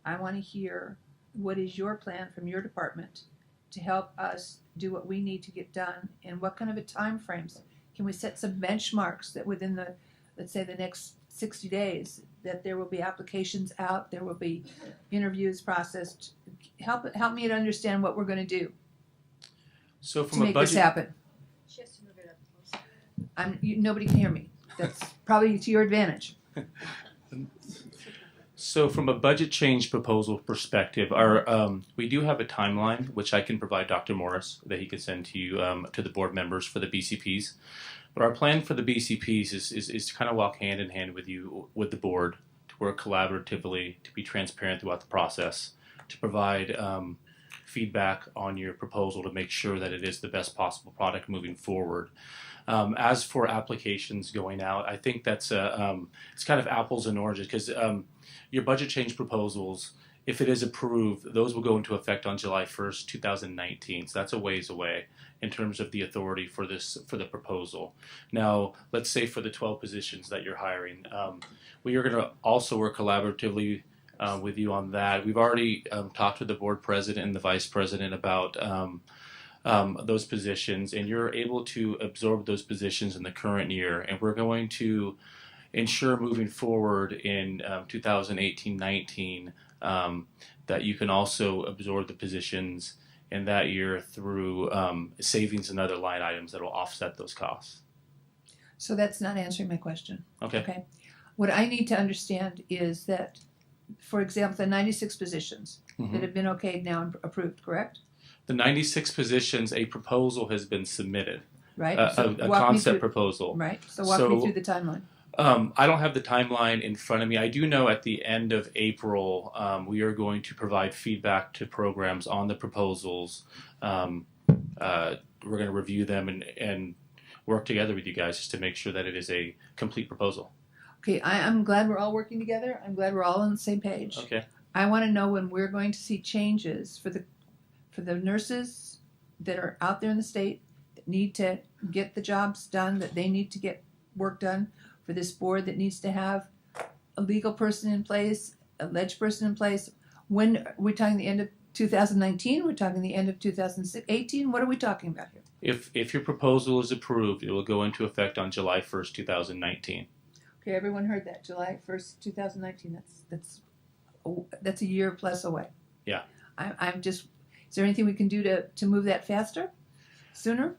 I want to hear what is your plan from your department to help us do what we need to get done, and what kind of a time frames can we set some benchmarks that within the, let's say, the next 60 days that there will be applications out, there will be interviews processed. Help me to understand what we're going to do So to from a make this budget, happen. Nobody can hear me. That's probably to your advantage. so from a budget change proposal perspective, our we do have a timeline which I can provide Dr. Morris that he could send to you to the board members for the BCPs. But our plan for the BCPs is to kind of walk hand in hand with you, with the board, to work collaboratively, to be transparent throughout the process, to provide feedback on your proposal to make sure that it is the best possible product moving forward. As for applications going out, I think that's it's kind of apples and oranges, because your budget change proposals, if it is approved, those will go into effect on July 1st, 2019. So that's a ways away in terms of the authority for the proposal. Now, let's say for the 12 positions that you're hiring, we are going to also work collaboratively with you on that. We've already talked to the board president and the vice president about those positions, and you're able to absorb those positions in the current year, and we're going to ensure moving forward in 2018-19 that you can also absorb the positions in that year through savings and other line items that will offset those costs. So that's not answering my question. Okay. What I need to understand is that, for example, the 96 positions that have been okayed now and approved, correct? The 96 positions, a proposal has been submitted, Right. a walk me concept through- proposal. Right. So walk me through the timeline. I don't have the timeline in front of me. I do know at the end of April, we are going to provide feedback to programs on the proposals. We're going to review them and work together with you guys just to make sure that it is a complete proposal. Okay, I'm glad we're all working together. I'm glad we're all on the same page. Okay. I want to know when we're going to see changes for the nurses that are out there in the state that need to get the jobs done, that they need to get work done, for this board that needs to have a legal person in place, a ledge person in place. When we're talking the end of 2019, we're talking the end of 2018. What are we talking about here? If your proposal is approved, it will go into effect on July 1st, 2019. Okay, everyone heard that. July 1st, 2019. That's a year plus away. Yeah. I'm just. Is there anything we can do to move that faster, sooner?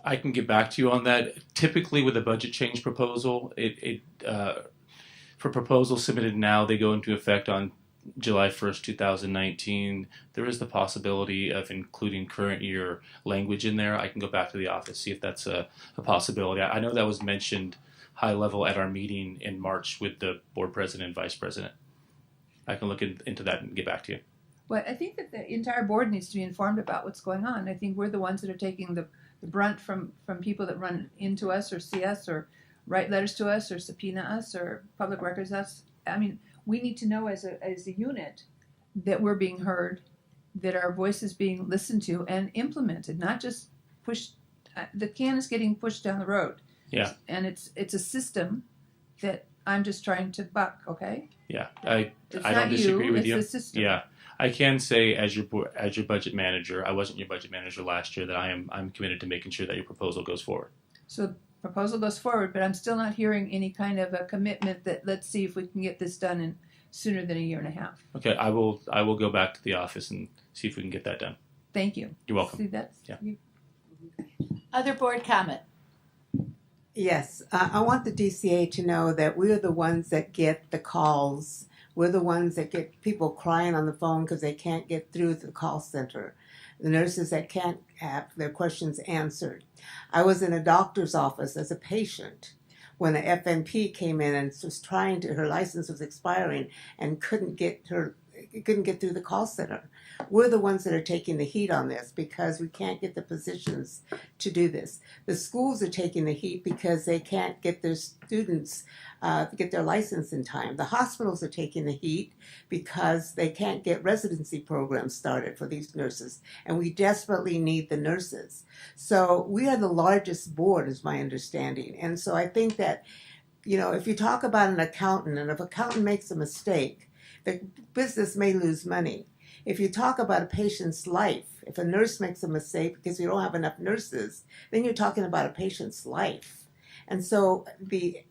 I can get back to you on that. Typically, with a budget change proposal, for proposals submitted now, they go into effect on July 1st, 2019. There is the possibility of including current year language in there. I can go back to the office, see if that's a possibility. I know that was mentioned high level at our meeting in March with the board president and vice president. I can look into that and get back to you. Well, I think that the entire board needs to be informed about what's going on. I think we're the ones that are taking the brunt from people that run into us or see us or write letters to us or subpoena us or public records us. I mean, we need to know as a unit that we're being heard, that our voice is being listened to and implemented, not just pushed. The can is getting pushed down the road. Yeah. And it's a system that I'm just trying to buck, okay? Yeah, I It's don't not disagree with it's you. the system. Yeah, I can say as your budget manager, I wasn't your budget manager last year, that I'm committed to making sure that your proposal goes forward. So the proposal goes forward, but I'm still not hearing any kind of a commitment that let's see if we can get this done in sooner than a year and a half. Okay, I will go back to the office and see if we can get that done. Thank you. You're welcome. See that? Yeah. Other board comment? Yes, I want the DCA to know that we're the ones that get the calls. We're the ones that get people crying on the phone because they can't get through the call center. The nurses that can't have their questions answered. I was in a doctor's office as a patient when the FNP came in and was trying to, her license was expiring and couldn't get through the call center. We're the ones that are taking the heat on this because we can't get the physicians to do this. The schools are taking the heat because they can't get their students get their license in time. The hospitals are taking the heat because they can't get residency programs started for these nurses, and we desperately need the nurses. So we are the largest board, is my understanding. And so I think that, if you talk about an accountant, and if an accountant makes a mistake, the business may lose money. If you talk about a patient's life, if a nurse makes a mistake because we don't have enough nurses, then you're talking about a patient's life. And so the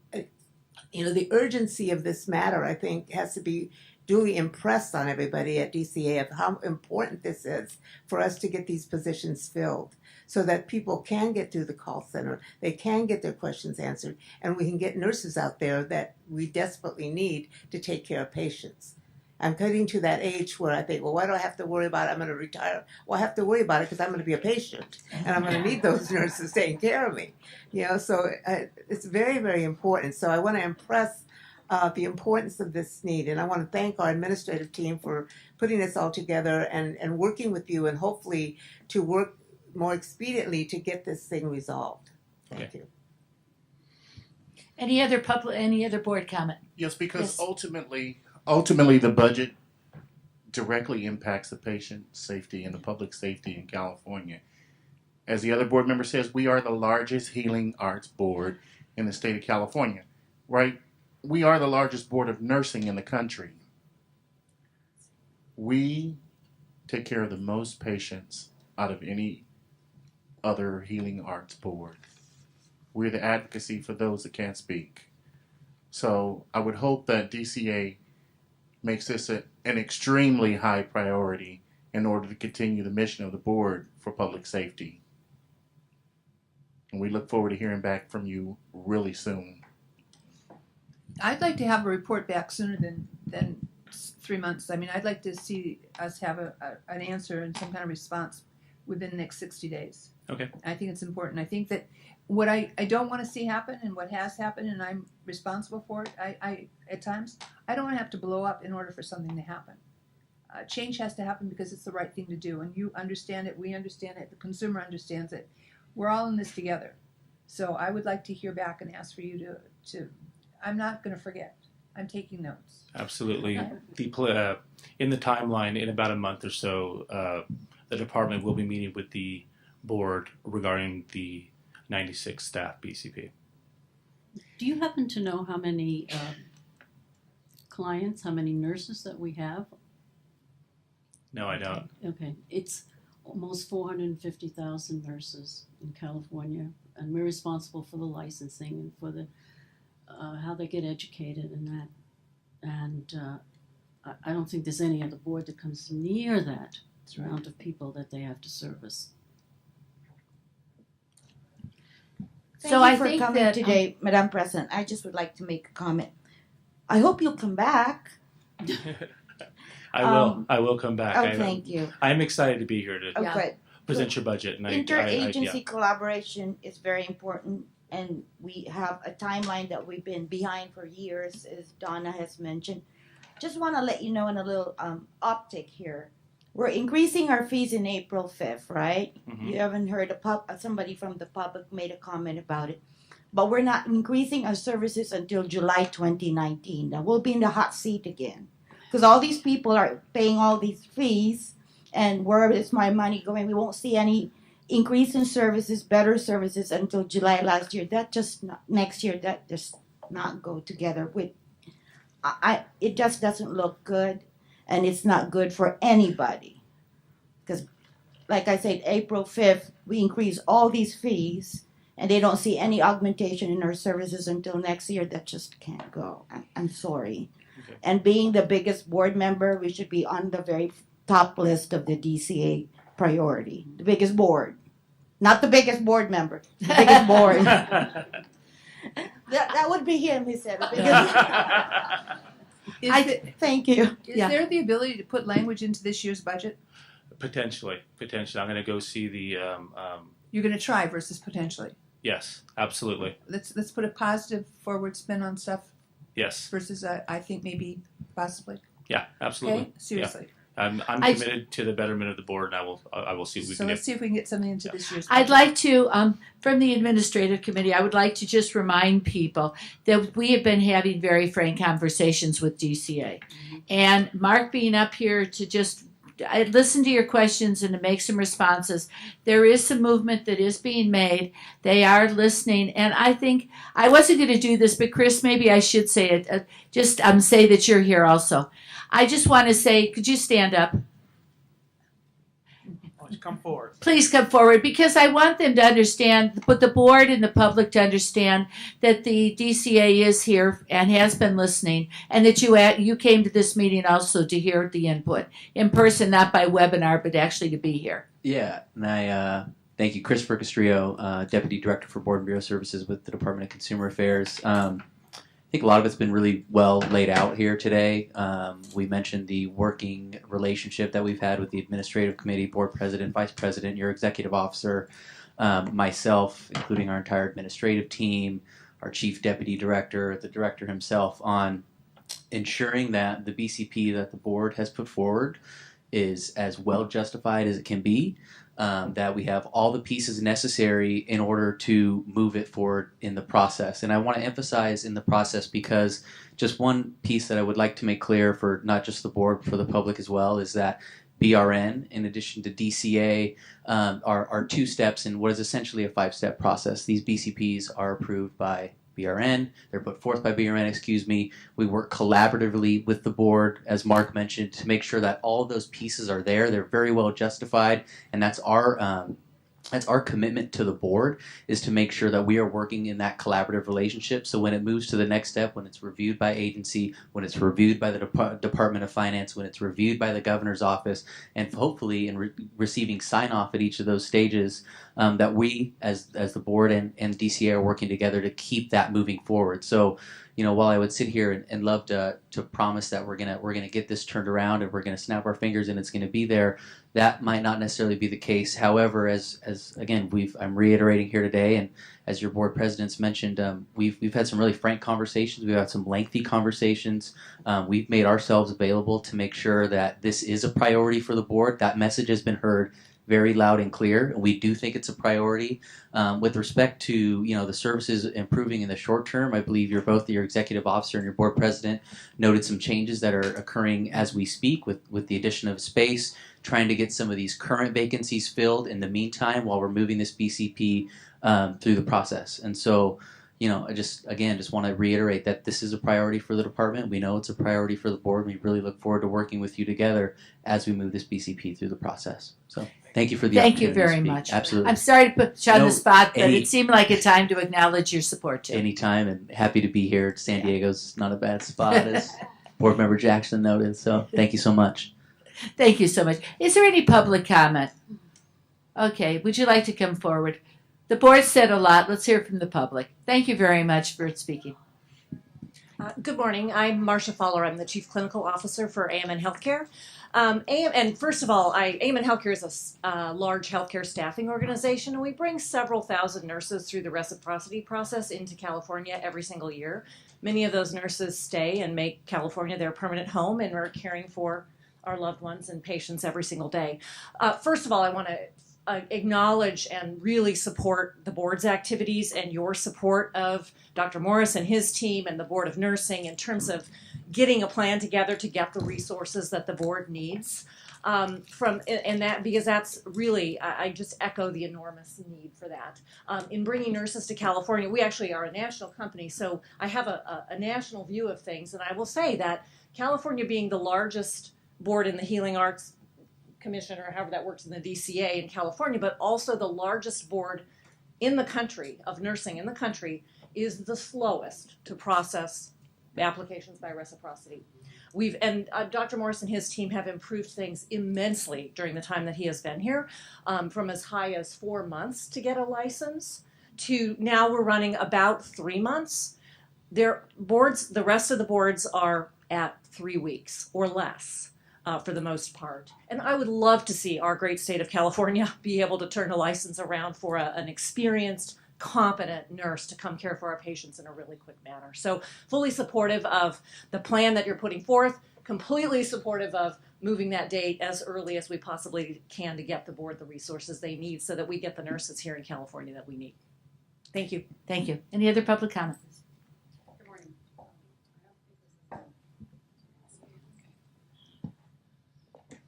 urgency of this matter, I think, has to be duly impressed on everybody at DCA of how important this is for us to get these positions filled so that people can get through the call center, they can get their questions answered, and we can get nurses out there that we desperately need to take care of patients. I'm getting to that age where I think, well, why do I have to worry about it? I'm going to retire. Well, I have to worry about it because I'm going to be a patient, and I'm going to need those nurses taking care of me. So it's very, very important. So I want to impress the importance of this need, and I want to thank our administrative team for putting this all together and working with you, and hopefully to work more expediently to get this thing resolved. Thank you. Any other board comment? Yes, because Yes. ultimately the budget directly impacts the patient safety and the public safety in California. As the other board member says, we are the largest healing arts board in the state of California, right? We are the largest board of nursing in the country. We take care of the most patients out of any other healing arts board. We're the advocacy for those that can't speak. So I would hope that DCA makes this an extremely high priority in order to continue the mission of the board for public safety. And we look forward to hearing back from you really soon. I'd like to have a report back sooner than 3 months. I mean, I'd like to see us have an answer and some kind of response within the next 60 days. Okay. I think it's important. I think that what I don't want to see happen, and what has happened, and I'm responsible for it, I at times, I don't want to have to blow up in order for something to happen. Change has to happen because it's the right thing to do, and you understand it, we understand it, the consumer understands it. We're all in this together. So I would like to hear back and ask for you to I'm not going to forget. I'm taking notes. Absolutely. In the timeline, in about a month or so, the department will be meeting with the board regarding the 96 staff BCP. Do you happen to know how many clients, how many nurses that we have? No, I don't. Okay, it's almost 450,000 nurses in California, and we're responsible for the licensing and for the how they get educated and that. And I don't think there's any other board that comes near that amount of people that they have to service. Thank So you I for think coming that, today, Madam President. I just would like to make a comment. I hope you'll come back. I will come back. Oh, thank you. I'm excited to be here to Oh, good. present your budget. And Interagency collaboration is very important, and we have a timeline that we've been behind for years, as Donna has mentioned. Just want to let you know in a little optic here. We're increasing our fees in April 5th, right? Mhm. You haven't heard somebody from the public made a comment about it. But we're not increasing our services until July 2019. Now we'll be in the hot seat again. Because all these people are paying all these fees, and where is my money going? We won't see any increase in services, better services until July last year. Next year, that just not go together with. It just doesn't look good, and it's not good for anybody. Because, like I said, April 5th, we increase all these fees, and they don't see any augmentation in our services until next year. That just can't go. I'm sorry. Okay. And being the biggest board member, we should be on the very top list of the DCA priority. The biggest board. Not the biggest board member. The biggest board. That would be him, he said. The biggest. Thank you. Is there the ability to put language into this year's budget? Potentially. I'm going to go see the. You're going to try versus potentially. Yes, absolutely. Let's put a positive forward spin on stuff. Yes. Versus I think maybe possibly. Yeah, absolutely. Okay, seriously. Yeah. I'm committed to the betterment of the board, and I will see what we So can let's do. see if we can get something into this year's I'd budget. like to, from the administrative committee, I would like to just remind people that we have been having very frank conversations with DCA. And Mark being up here to just listen to your questions and to make some responses. There is some movement that is being made. They are listening. And I think, I wasn't going to do this, but Chris, maybe I should say it. Just say that you're here also. I just want to say, could you stand up? Come forward. Please come forward, because I want them to understand, but the board and the public to understand that the DCA is here and has been listening, and that you came to this meeting also to hear the input in person, not by webinar, but actually to be here. Yeah, and I thank you, Christopher Castrillo, Deputy Director for Board and Bureau Services with the Department of Consumer Affairs. I think a lot of it's been really well laid out here today. We mentioned the working relationship that we've had with the Administrative Committee, Board President, Vice President, your Executive Officer, myself, including our entire administrative team, our Chief Deputy Director, the Director himself, on ensuring that the BCP that the Board has put forward is as well justified as it can be. That we have all the pieces necessary in order to move it forward in the process. And I want to emphasize in the process, because just one piece that I would like to make clear for not just the board, but for the public as well, is that BRN, in addition to DCA, are 2 steps in what is essentially a 5-step process. These BCPs are approved by BRN. They're put forth by BRN, We work collaboratively with the board, as Mark mentioned, to make sure that all of those pieces are there. They're very well justified, and that's our that's our commitment to the board, is to make sure that we are working in that collaborative relationship. So when it moves to the next step, when it's reviewed by agency, when it's reviewed by the Department of Finance, when it's reviewed by the governor's office, and hopefully in receiving sign off at each of those stages, that we as the board and DCA are working together to keep that moving forward. So, while I would sit here and love to promise that we're gonna get this turned around and we're gonna snap our fingers and it's gonna be there, that might not necessarily be the case. However, as again I'm reiterating here today, and as your board presidents mentioned, we've had some really frank conversations. We've had some lengthy conversations. We've made ourselves available to make sure that this is a priority for the board. That message has been heard very loud and clear, and we do think it's a priority. With respect to the services improving in the short term, I believe your executive officer and your board president noted some changes that are occurring as we speak with the addition of space, trying to get some of these current vacancies filled in the meantime while we're moving this BCP through the process. And so, I just want to reiterate that this is a priority for the department. We know it's a priority for the board. We really look forward to working with you together as we move this BCP through the process. So thank you for the Thank you opportunity to very speak. much. Absolutely. I'm sorry to put you on No, the spot, but any- it seemed like a time to acknowledge your support too. Anytime, and happy to be here. San Diego's not a bad spot, as board member Jackson noted. So thank you so much. Thank you so much. Is there any public comment? Okay, would you like to come forward? The board said a lot. Let's hear from the public. Thank you very much for speaking. Good morning. I'm Marcia Fowler. I'm the Chief Clinical Officer for AMN Healthcare. And first of all, AMN Healthcare is a large healthcare staffing organization, and we bring several thousand nurses through the reciprocity process into California every single year. Many of those nurses stay and make California their permanent home, and are caring for our loved ones and patients every single day. First of all, I want to acknowledge and really support the board's activities and your support of Dr. Morris and his team and the Board of Nursing in terms of getting a plan together to get the resources that the board needs. Because that's really, I just echo the enormous need for that. In bringing nurses to California, we actually are a national company, so I have a national view of things, and I will say that California being the largest board in the Healing Arts Commission, or however that works in the DCA in California, but also the largest board in the country of nursing in the country, is the slowest to process applications by reciprocity. Dr. Morris and his team have improved things immensely during the time that he has been here, from as high as 4 months to get a license to now we're running about 3 months. The rest of the boards are at 3 weeks or less. For the most part. And I would love to see our great state of California be able to turn a license around for an experienced, competent nurse to come care for our patients in a really quick manner. So fully supportive of the plan that you're putting forth, completely supportive of moving that date as early as we possibly can to get the board the resources they need so that we get the nurses here in California that we need. Thank you. Thank you. Any other public comments?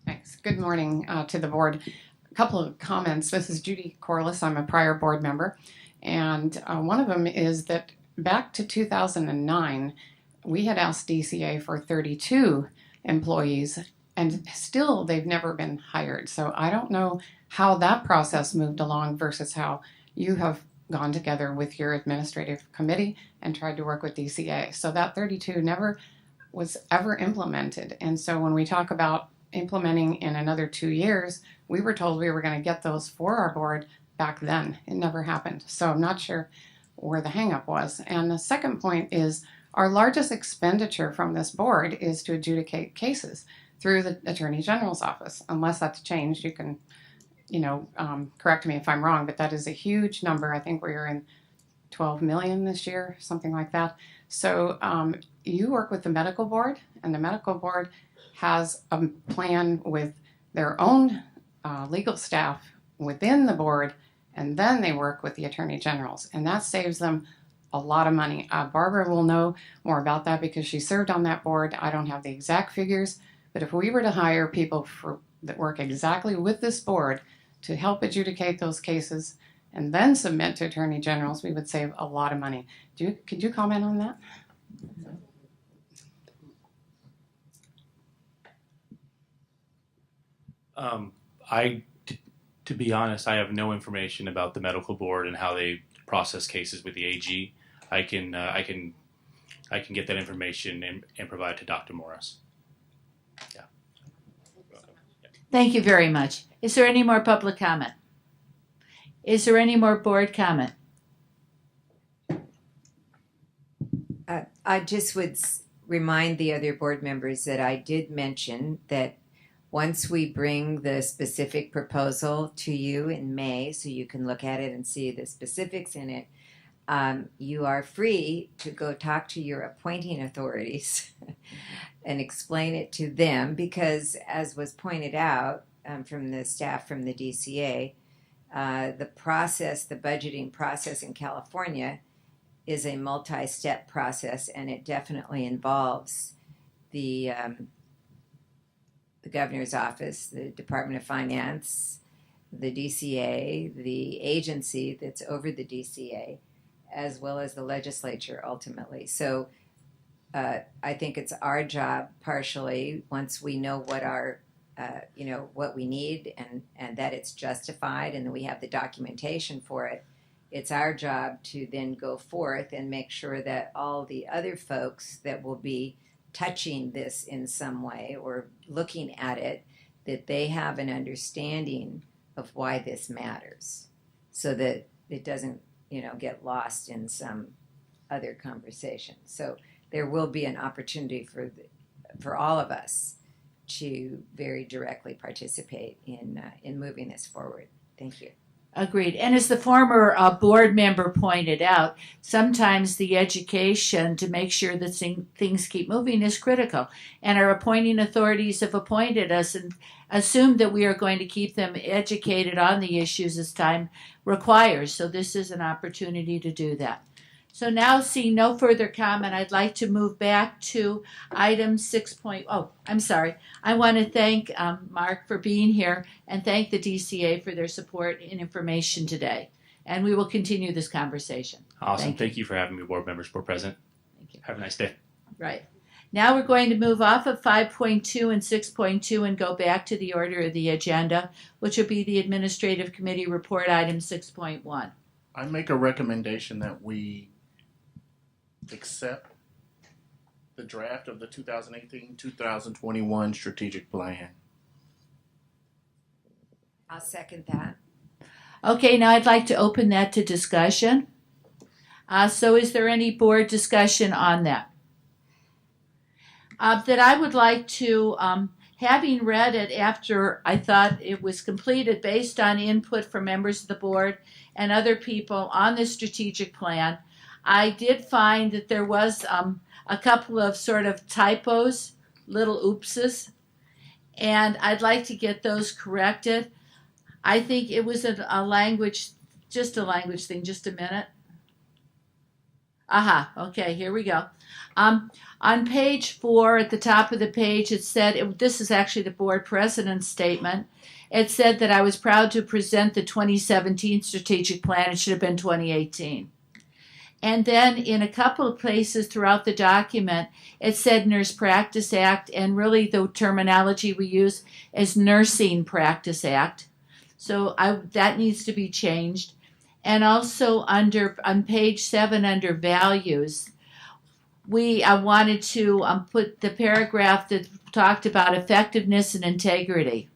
Thanks. Good morning to the board. A couple of comments. This is Judy Corliss. I'm a prior board member. And one of them is that back to 2009, we had asked DCA for 32 employees, and still they've never been hired. So I don't know how that process moved along versus how you have gone together with your administrative committee and tried to work with DCA. So that 32 never was ever implemented. And so when we talk about implementing in another 2 years, we were told we were going to get those for our board back then. It never happened. So I'm not sure where the hang up was. And the second point is our largest expenditure from this board is to adjudicate cases through the Attorney General's office. Unless that's changed, you can, correct me if I'm wrong, but that is a huge number. I think we are in 12 million this year, something like that. So you work with the medical board, and the medical board has a plan with their own legal staff within the board, and then they work with the attorney generals, and that saves them a lot of money. Barbara will know more about that because she served on that board. I don't have the exact figures, but if we were to hire people that work exactly with this board to help adjudicate those cases and then submit to attorney generals, we would save a lot of money. Could you comment on that? I To be honest, I have no information about the medical board and how they process cases with the AG. I can get that information and provide it to Dr. Morris. Yeah. Thank you very much. Is there any more public comment? Is there any more board comment? I just would remind the other board members that I did mention that once we bring the specific proposal to you in May, so you can look at it and see the specifics in it, you are free to go talk to your appointing authorities and explain it to them because, as was pointed out from the staff from the DCA, the budgeting process in California is a multi-step process, and it definitely involves the governor's office, the Department of Finance, the DCA, the agency that's over the DCA, as well as the legislature ultimately. So I think it's our job partially, once we know what our what we need and that it's justified and that we have the documentation for it, it's our job to then go forth and make sure that all the other folks that will be touching this in some way or looking at it, that they have an understanding of why this matters so that it doesn't, get lost in some other conversation. So there will be an opportunity for all of us to very directly participate in moving this forward. Thank you. Agreed. And as the former board member pointed out, sometimes the education to make sure that things keep moving is critical. And our appointing authorities have appointed us and assumed that we are going to keep them educated on the issues as time requires. So this is an opportunity to do that. So now, seeing no further comment, I'd like to move back to item 6. I'm sorry. I want to thank Mark for being here and thank the DCA for their support and information today. And we will continue this conversation. Awesome. Thank you for having me, board members, board president. Thank you. Have a nice day. Right. Now we're going to move off of 5.2 and 6.2 and go back to the order of the agenda, which will be the Administrative Committee Report, item 6.1. I make a recommendation that we accept the draft of the 2018-2021 strategic plan. I'll second that. Okay, now I'd like to open that to discussion. So is there any board discussion on that? That I would like to, having read it after I thought it was completed based on input from members of the board and other people on the strategic plan, I did find that there was a couple of sort of typos, little oopses, and I'd like to get those corrected. I think it was a language, just a language thing. Just a minute. Aha, okay, here we go. On page 4 at the top of the page, it said, this is actually the board president's statement. It said that I was proud to present the 2017 strategic plan. It should have been 2018. And then in a couple of places throughout the document, it said Nurse Practice Act, and really the terminology we use is Nursing Practice Act. So that needs to be changed. And also on page 7 under values, I wanted to put the paragraph that talked about effectiveness and integrity.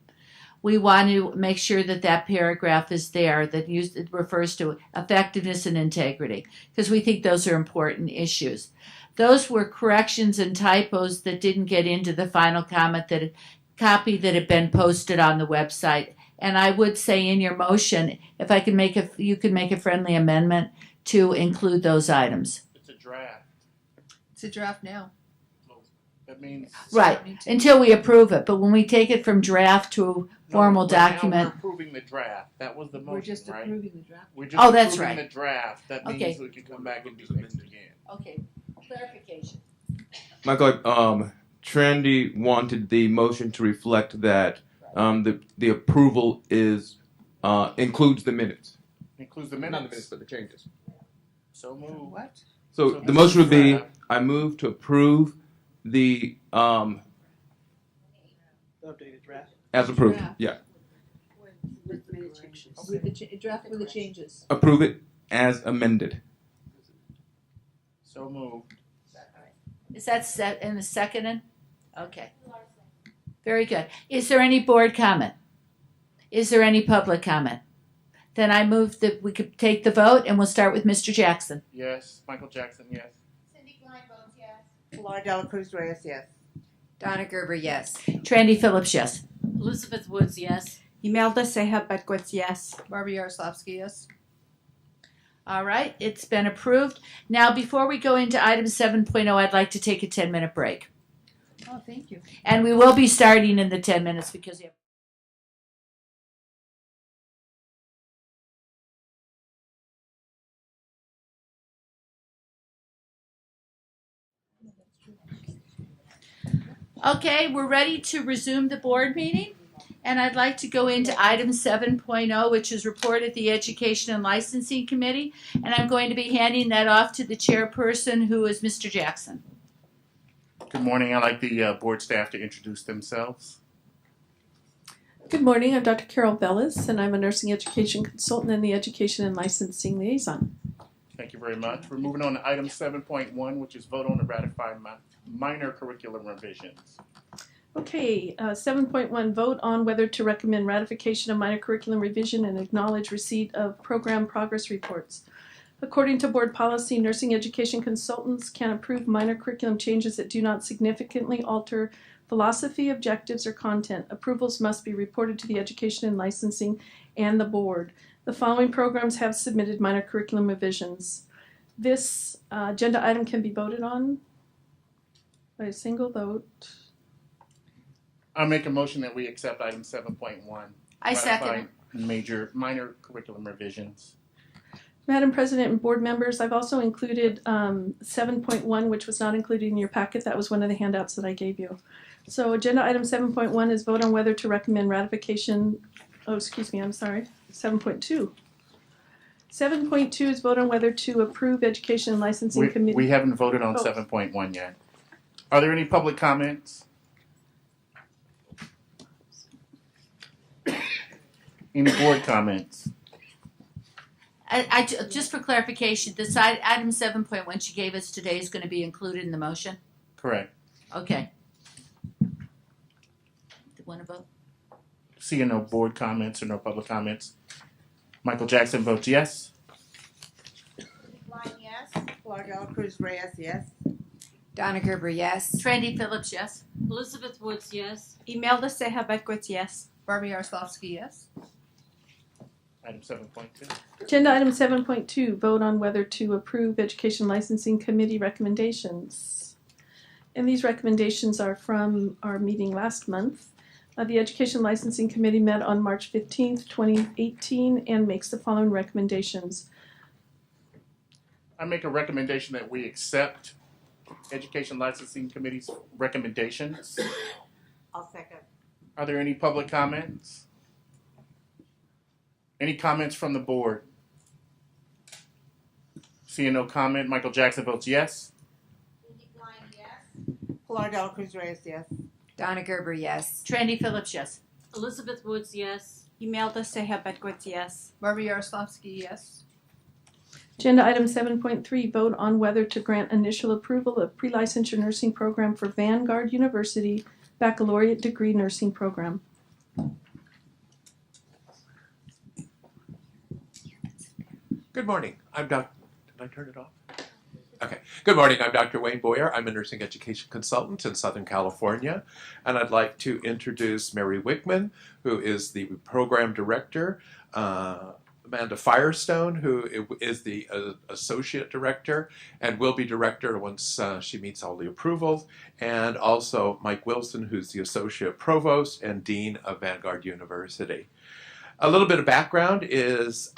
We want to make sure that paragraph is there that refers to effectiveness and integrity because we think those are important issues. Those were corrections and typos that didn't get into the final copy that had been posted on the website. And I would say in your motion, if I can you could make a friendly amendment to include those items. It's a draft. It's a draft now. That means right until we approve it. But when we take it from draft to formal document, now we're approving the draft. That was the motion, We're just right? approving the draft. We're just that's approving right. the draft. That means Okay. we can come back and do things again. Okay, clarification. Michael, Trendy wanted the motion to reflect that the approval is includes the minutes. Includes the minutes. Not the minutes, but the changes. So move. What? So the motion would be, I move to approve the Updated draft. as approved. Draft. Yeah. With the draft with the changes. Approve it as amended. So moved. Is that set in the second? Okay. Very good. Is there any board comment? Is there any public comment? Then I move that we could take the vote, and we'll start with Mr. Jackson. Yes. Michael Jackson, yes. Cindy Klein votes yes. Pilar Dela Cruz Reyes, yes. Donna Gerber, yes. Trandy Phillips, yes. Elizabeth Woods, yes. Imelda Seha Bedquitz, yes. Barbie Yaroslavsky, yes. All right, it's been approved. Now, before we go into item 7.0, I'd like to take a 10-minute break. Oh, thank you. And we will be starting in the 10 minutes because we have Okay, we're ready to resume the board meeting, and I'd like to go into item 7.0, which is report of the Education and Licensing Committee, and I'm going to be handing that off to the chairperson, who is Mr. Jackson. Good morning. I'd like the board staff to introduce themselves. Good morning. I'm Dr. Carol Bellis, and I'm a nursing education consultant and the Education and Licensing Liaison. Thank you very much. We're moving on to item 7.1, which is vote on the ratified minor curriculum revisions. Okay, 7.1, vote on whether to recommend ratification of minor curriculum revision and acknowledge receipt of program progress reports. According to board policy, nursing education consultants can approve minor curriculum changes that do not significantly alter philosophy, objectives, or content. Approvals must be reported to the Education and Licensing and the board. The following programs have submitted minor curriculum revisions. This agenda item can be voted on by a single vote. I make a motion that we accept item 7.1. I second it. Minor curriculum revisions. Madam President and board members, I've also included 7.1, which was not included in your packet. That was one of the handouts that I gave you. So agenda item 7.1 is vote on whether to recommend ratification. Oh, excuse me, I'm sorry. 7.2. 7.2 is vote on whether to approve Education and Licensing Committee. We haven't voted on 7.1 yet. Are there any public comments? Any board comments? I just for clarification, this item 7.1 she gave us today is going to be included in the motion? Correct. Okay. Want to vote? Seeing no board comments or no public comments, Michael Jackson votes yes. Klein, yes. Pilar Dela Cruz Reyes, yes. Donna Gerber, yes. Trandy Phillips, yes. Elizabeth Woods, yes. Imelda Seha Bedquitz, yes. Barbie Yaroslavsky, yes. Item 7.2. Agenda item 7.2, vote on whether to approve Education Licensing Committee recommendations. And these recommendations are from our meeting last month. The Education Licensing Committee met on March 15th, 2018, and makes the following recommendations. I make a recommendation that we accept Education Licensing Committee's recommendations. I'll second. Are there any public comments? Any comments from the board? Seeing no comment, Michael Jackson votes yes. Pilar Dela Cruz Reyes, yes. Donna Gerber, yes. Trandy Phillips, yes. Elizabeth Woods, yes. Imelda Seha Bedquitz, yes. Barbie Yaroslavsky, yes. Agenda item 7.3, vote on whether to grant initial approval of pre-licensure nursing program for Vanguard University baccalaureate degree nursing program. Good morning. Did I turn it off? Okay. Good morning. I'm Dr. Wayne Boyer. I'm a nursing education consultant in Southern California, and I'd like to introduce Mary Wickman, who is the program director, Amanda Firestone, who is the associate director and will be director once she meets all the approvals, and also Mike Wilson, who's the associate provost and dean of Vanguard University. A little bit of background is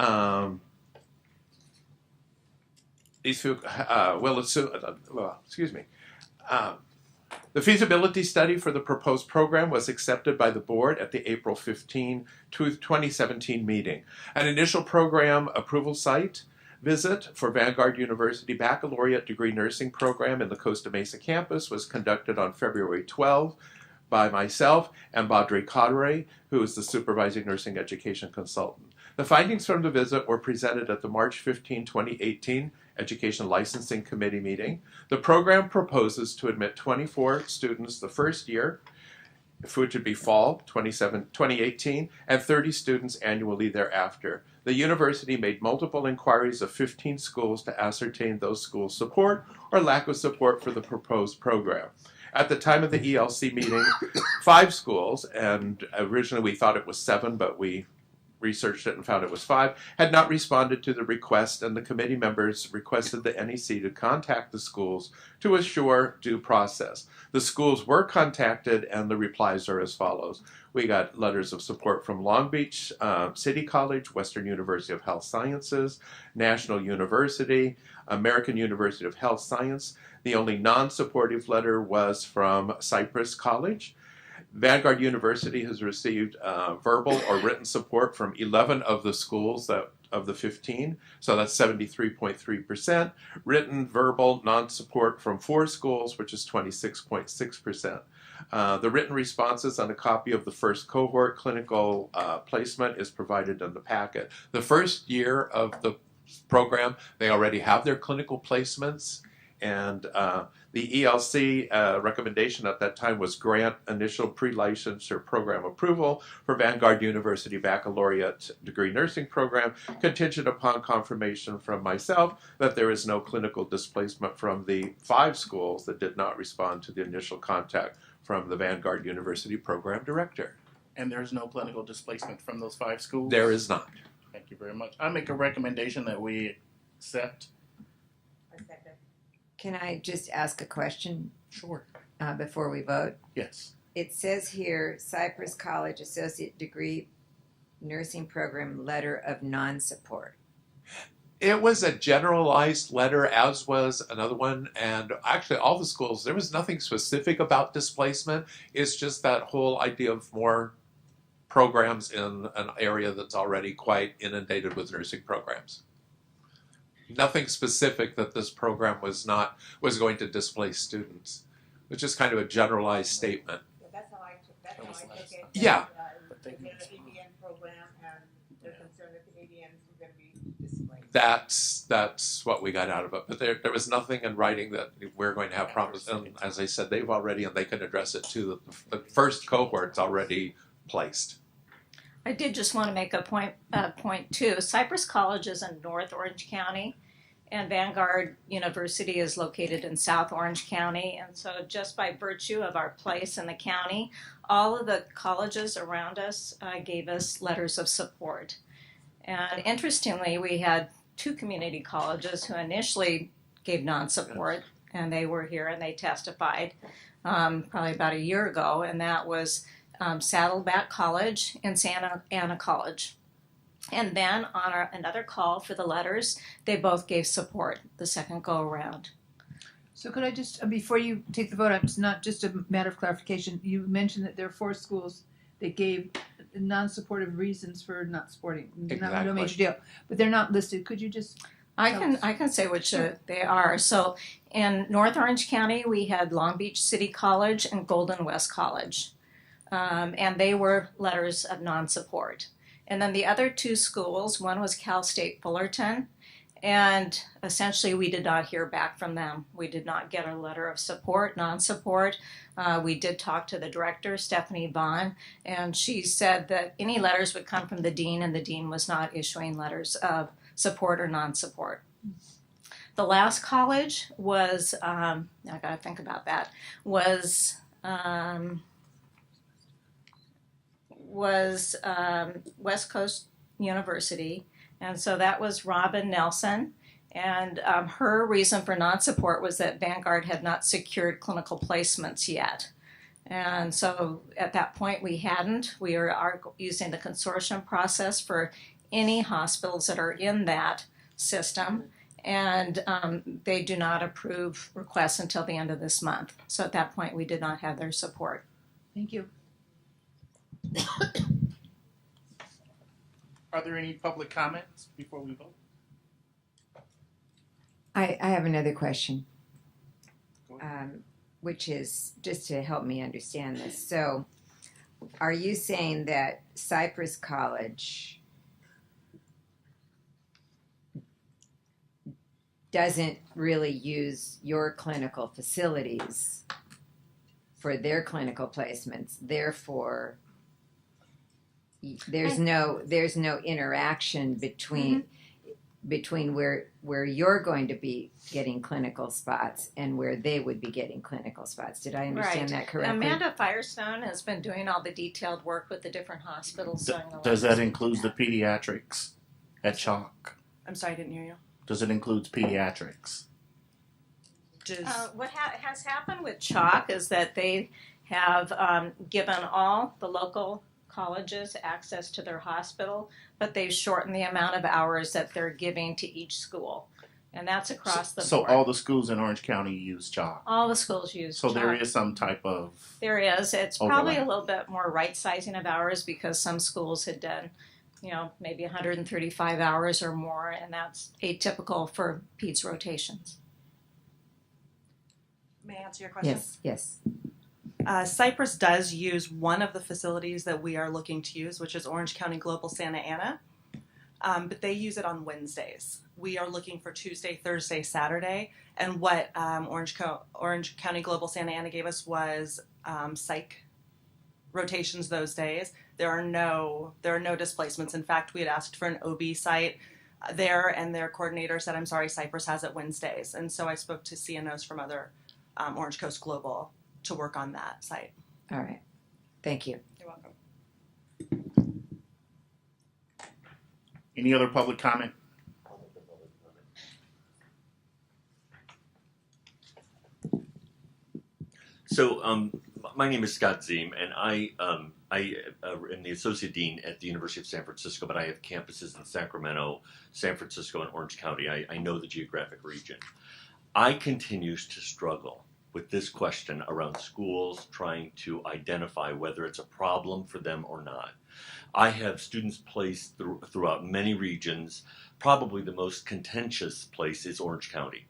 the feasibility study for the proposed program was accepted by the board at the April 15, 2017 meeting. An initial program approval site visit for Vanguard University Baccalaureate Degree Nursing Program in the Costa Mesa campus was conducted on February 12, by myself and Baudry Cadre, who is the supervising nursing education consultant. The findings from the visit were presented at the March 15, 2018 Education Licensing Committee meeting. The program proposes to admit 24 students the first year, which would be fall 2018, and 30 students annually thereafter. The university made multiple inquiries of 15 schools to ascertain those schools' support or lack of support for the proposed program. At the time of the ELC meeting, 5 schools, and originally we thought it was 7, but we researched it and found it was 5, had not responded to the request, and the committee members requested the NEC to contact the schools to assure due process. The schools were contacted, and the replies are as follows. We got letters of support from Long Beach City College, Western University of Health Sciences, National University, American University of Health Science. The only non-supportive letter was from Cypress College. Vanguard University has received verbal or written support from 11 of the schools of the 15, so that's 73.3%. Written, verbal, non-support from 4 schools, which is 26.6%. The written responses on a copy of the first cohort clinical placement is provided in the packet. The first year of the program, they already have their clinical placements, and the ELC recommendation at that time was grant initial pre-licensure program approval for Vanguard University Baccalaureate Degree Nursing Program, contingent upon confirmation from myself that there is no clinical displacement from the 5 schools that did not respond to the initial contact from the Vanguard University Program Director. And there's no clinical displacement from those 5 schools? There is not. Thank you very much. I make a recommendation that we accept. Can I just ask a question? Sure. Before we vote? Yes. It says here, Cypress College Associate Degree Nursing Program Letter of Non-Support. It was a generalized letter, as was another one, and actually all the schools, there was nothing specific about displacement. It's just that whole idea of more programs in an area that's already quite inundated with nursing programs. Nothing specific that this program was going to displace students, which is kind of a generalized statement. That's how I took it. Yeah. It's an ABN program, and they're concerned that the ABNs were going to be displaced. That's what we got out of it. But there was nothing in writing that we're going to have problems. And as I said, they've already, and they can address it too, the first cohort's already placed. I did just want to make a point too. Cypress College is in North Orange County, and Vanguard University is located in South Orange County. And so just by virtue of our place in the county, all of the colleges around us gave us letters of support. And interestingly, we had 2 community colleges who initially gave non-support, and they were here and they testified probably about a year ago, and that was Saddleback College and Santa Ana College. And then on another call for the letters, they both gave support the second go around. So could I just, before you take the vote, it's not just a matter of clarification. You mentioned that there are 4 schools that gave non-supportive reasons for not supporting. Exactly. No major deal, but they're not listed. Could you just? I can say which they are. So in North Orange County, we had Long Beach City College and Golden West College. And they were letters of non-support. And then the other 2 schools, one was Cal State Fullerton, and essentially we did not hear back from them. We did not get a letter of support, non-support. We did talk to the director, Stephanie Vaughn, and she said that any letters would come from the dean, and the dean was not issuing letters of support or non-support. The last college was, I gotta think about that, was West Coast University, and so that was Robin Nelson, and her reason for non-support was that Vanguard had not secured clinical placements yet, and so at that point we hadn't. We are using the consortium process for any hospitals that are in that system, and they do not approve requests until the end of this month. So at that point we did not have their support. Thank you. Are there any public comments before we vote? I have another question. which is just to help me understand this. So, are you saying that Cypress College doesn't really use your clinical facilities for their clinical placements? Therefore, there's no interaction between where you're going to be getting clinical spots and where they would be getting clinical spots. Did I understand that correctly? Amanda Firestone has been doing all the detailed work with the different hospitals. Does that include the pediatrics at Chalk? I'm sorry, I didn't hear you. Does it include pediatrics? What has happened with Chalk is that they have given all the local colleges access to their hospital, but they've shortened the amount of hours that they're giving to each school. And that's across the board. So all the schools in Orange County use Chalk? All the schools use So Chalk. there is some type of There is. It's overlap. probably a little bit more right sizing of hours because some schools had done, maybe 135 hours or more, and that's atypical for PEDS rotations. May I answer your question? Yes. Cypress does use one of the facilities that we are looking to use, which is Orange County Global Santa Ana, but they use it on Wednesdays. We are looking for Tuesday, Thursday, Saturday, and what Orange County Global Santa Ana gave us was psych rotations those days. There are no displacements. In fact, we had asked for an OB site there, and their coordinator said, "I'm sorry, Cypress has it Wednesdays." And so I spoke to CNOs from other Orange Coast Global to work on that site. All right. Thank you. You're welcome. Any other public comment? So, my name is Scott Ziem, and I am the Associate Dean at the University of San Francisco, but I have campuses in Sacramento, San Francisco, and Orange County. I know the geographic region. I continue to struggle with this question around schools trying to identify whether it's a problem for them or not. I have students placed throughout many regions. Probably the most contentious place is Orange County.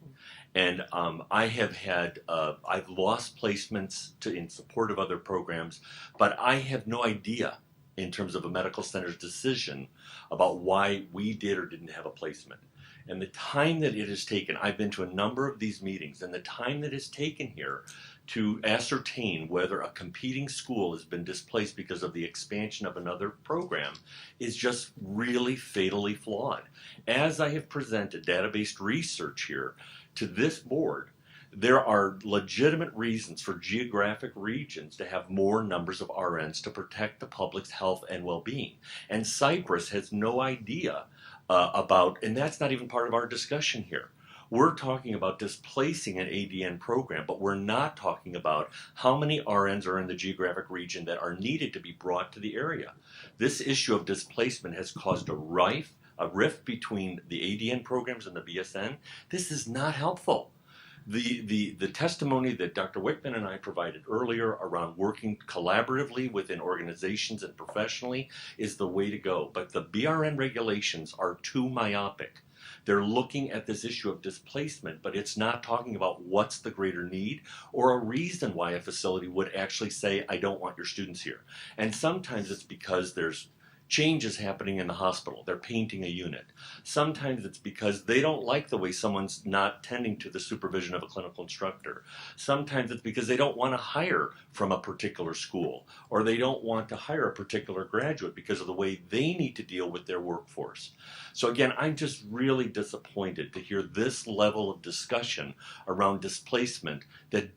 And I have had, I've lost placements in support of other programs, but I have no idea in terms of a medical center's decision about why we did or didn't have a placement. And the time that it has taken, I've been to a number of these meetings, and the time that it's taken here to ascertain whether a competing school has been displaced because of the expansion of another program is just really fatally flawed. As I have presented data-based research here to this board, there are legitimate reasons for geographic regions to have more numbers of RNs to protect the public's health and well-being. And Cypress has no idea about, and that's not even part of our discussion here. We're talking about displacing an ADN program, but we're not talking about how many RNs are in the geographic region that are needed to be brought to the area. This issue of displacement has caused a rift between the ADN programs and the BSN. This is not helpful. The testimony that Dr. Wickman and I provided earlier around working collaboratively within organizations and professionally is the way to go. But the BRN regulations are too myopic. They're looking at this issue of displacement, but it's not talking about what's the greater need or a reason why a facility would actually say, I don't want your students here. And sometimes it's because there's changes happening in the hospital. They're painting a unit. Sometimes it's because they don't like the way someone's not tending to the supervision of a clinical instructor. Sometimes it's because they don't want to hire from a particular school, or they don't want to hire a particular graduate because of the way they need to deal with their workforce. So again, I'm just really disappointed to hear this level of discussion around displacement that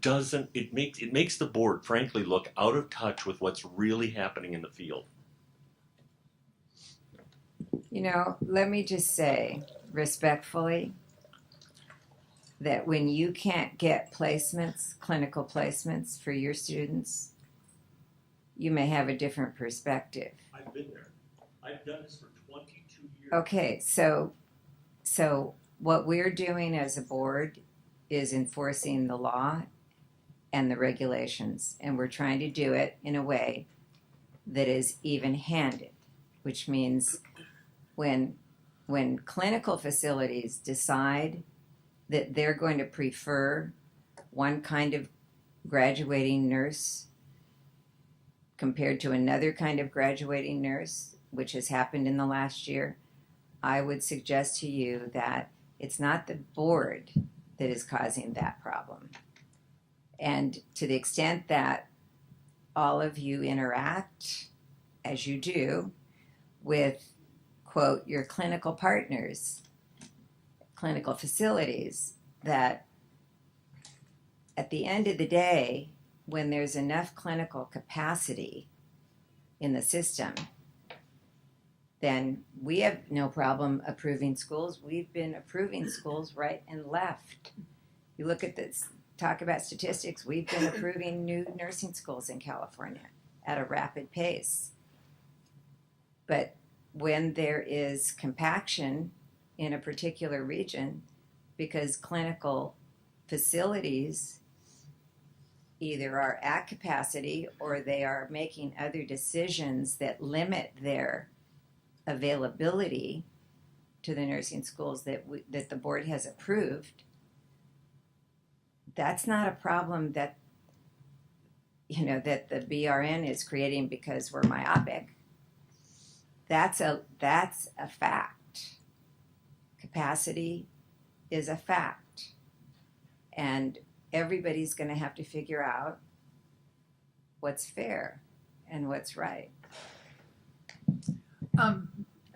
it makes the board frankly look out of touch with what's really happening in the field. You know, let me just say respectfully that when you can't get placements, clinical placements for your students, you may have a different perspective. I've been there. I've done this for 22 years. Okay, so what we're doing as a board is enforcing the law and the regulations, and we're trying to do it in a way that is even-handed, which means when clinical facilities decide that they're going to prefer one kind of graduating nurse compared to another kind of graduating nurse, which has happened in the last year, I would suggest to you that it's not the board that is causing that problem. And to the extent that all of you interact, as you do, with, quote, your clinical partners, clinical facilities, that at the end of the day, when there's enough clinical capacity in the system, then we have no problem approving schools. We've been approving schools right and left. You look at this, talk about statistics, we've been approving new nursing schools in California at a rapid pace. But when there is compaction in a particular region, because clinical facilities either are at capacity or they are making other decisions that limit their availability to the nursing schools that the board has approved, that's not a problem that that the BRN is creating because we're myopic. That's a fact. Capacity is a fact, and everybody's going to have to figure out what's fair and what's right.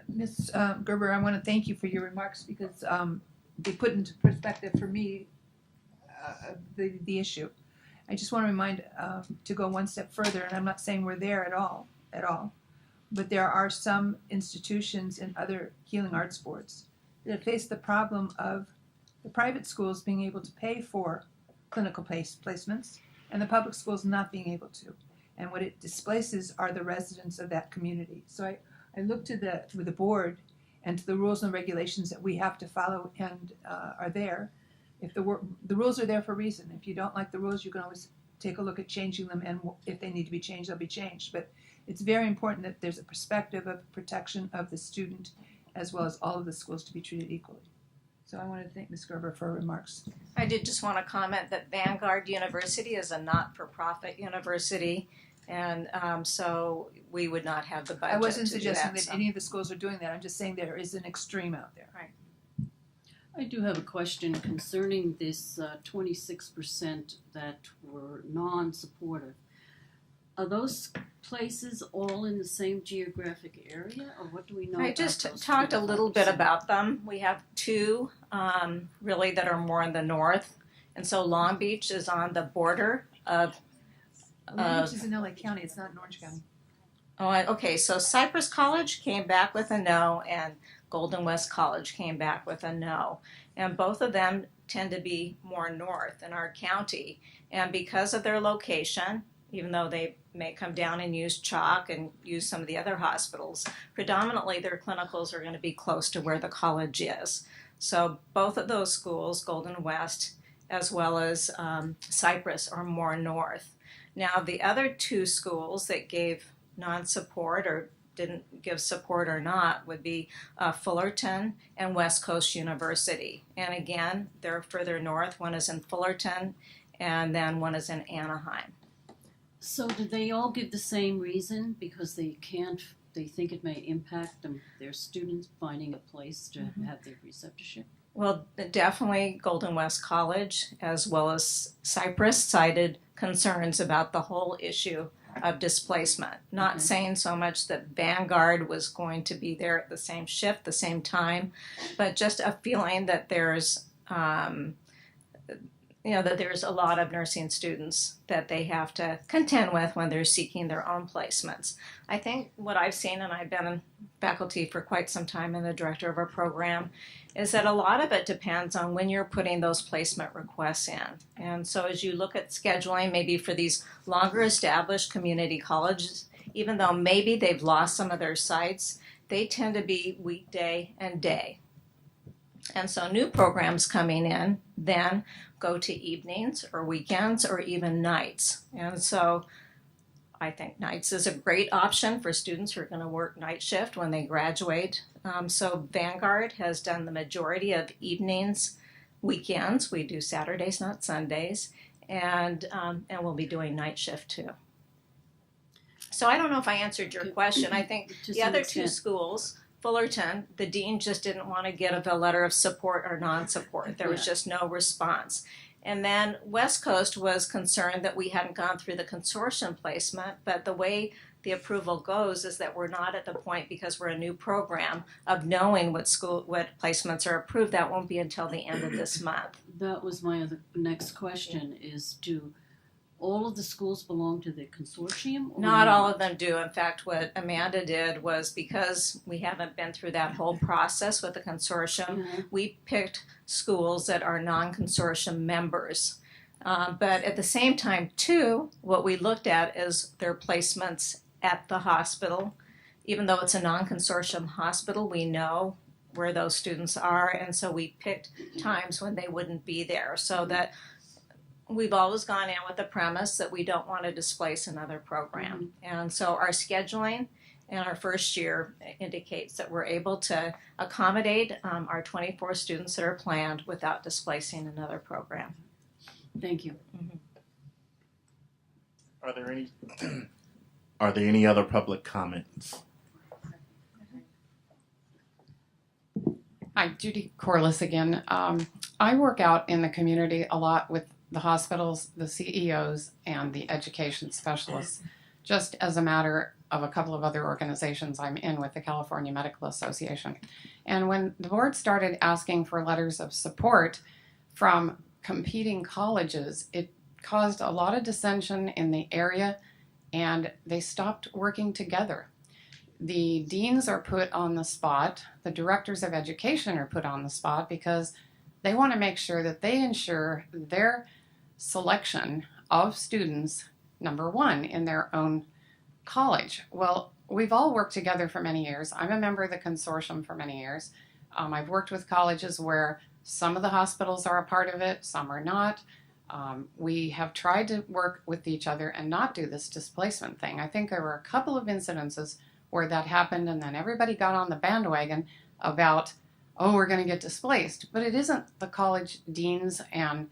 Ms. Gerber, I want to thank you for your remarks because they put into perspective for me the issue. I just want to remind to go one step further, and I'm not saying we're there at all, but there are some institutions and other healing arts boards that face the problem of the private schools being able to pay for clinical placements and the public schools not being able to. And what it displaces are the residents of that community. So I look to the board and to the rules and regulations that we have to follow and are there. If the rules are there for a reason. If you don't like the rules, you can always take a look at changing them, and if they need to be changed, they'll be changed. But it's very important that there's a perspective of protection of the student as well as all of the schools to be treated equally. So I want to thank Ms. Gerber for her remarks. I did just want to comment that Vanguard University is a not-for-profit university, and so we would not have the budget. I wasn't to do suggesting that so. any of the schools are doing that. I'm just saying there is an extreme out there. Right. I do have a question concerning this 26% that were non-supportive. Are those places all in the same geographic area, or what do we know I about just those talked a little bit 25%? about them. We have two really that are more in the north, and so Long Beach is on the border of. Long Beach is in LA County. It's not in Orange County. Okay, so Cypress College came back with a no, and Golden West College came back with a no. And both of them tend to be more north in our county. And because of their location, even though they may come down and use Chalk and use some of the other hospitals, predominantly their clinicals are going to be close to where the college is. So both of those schools, Golden West as well as Cypress, are more north. Now the other two schools that gave non-support or didn't give support or not would be Fullerton and West Coast University. And again, they're further north. One is in Fullerton and then one is in Anaheim. So did they all give the same reason? Because they think it may impact their students finding a place to have their preceptorship? Well, definitely Golden West College as well as Cypress cited concerns about the whole issue of displacement. Not saying so much that Vanguard was going to be there at the same shift, the same time, but just a feeling that there's that there's a lot of nursing students that they have to contend with when they're seeking their own placements. I think what I've seen, and I've been in faculty for quite some time and the director of a program, is that a lot of it depends on when you're putting those placement requests in. And so as you look at scheduling, maybe for these longer established community colleges, even though maybe they've lost some of their sites, they tend to be weekday and day. And so new programs coming in then go to evenings or weekends or even nights. And so I think nights is a great option for students who are going to work night shift when they graduate. So Vanguard has done the majority of evenings, weekends. We do Saturdays, not Sundays. and we'll be doing night shift too. So I don't know if I answered your question. I think To the some other extent. 2 schools, Fullerton, the dean just didn't want to give a letter of support or non-support. There was Yeah. just no response. And then West Coast was concerned that we hadn't gone through the consortium placement, but the way the approval goes is that we're not at the point, because we're a new program, of knowing what placements are approved. That won't be until the end of this month. That was my next question is, do all of the schools belong to the consortium? Or Not all of them do. In fact, what Amanda did was, because we haven't been through that whole process with the consortium, we picked schools that are non-consortium members. But at the same time, too, what we looked at is their placements at the hospital. Even though it's a non-consortium hospital, we know where those students are, and so we picked times when they wouldn't be there, so that we've always gone in with the premise that we don't want to displace another program. And so our scheduling in our first year indicates that we're able to accommodate our 24 students that are planned without displacing another program. Thank you. Are there any other public comments? Hi, Judy Corliss again. I work out in the community a lot with the hospitals, the CEOs, and the education specialists, just as a matter of a couple of other organizations I'm in with the California Medical Association. And when the board started asking for letters of support from competing colleges, it caused a lot of dissension in the area, and they stopped working together. The deans are put on the spot, the directors of education are put on the spot, because they want to make sure that they ensure their selection of students, number one, in their own college. Well, we've all worked together for many years. I'm a member of the consortium for many years. I've worked with colleges where some of the hospitals are a part of it, some are not. We have tried to work with each other and not do this displacement thing. I think there were a couple of incidences where that happened, and then everybody got on the bandwagon about, oh, we're going to get displaced. But it isn't the college deans and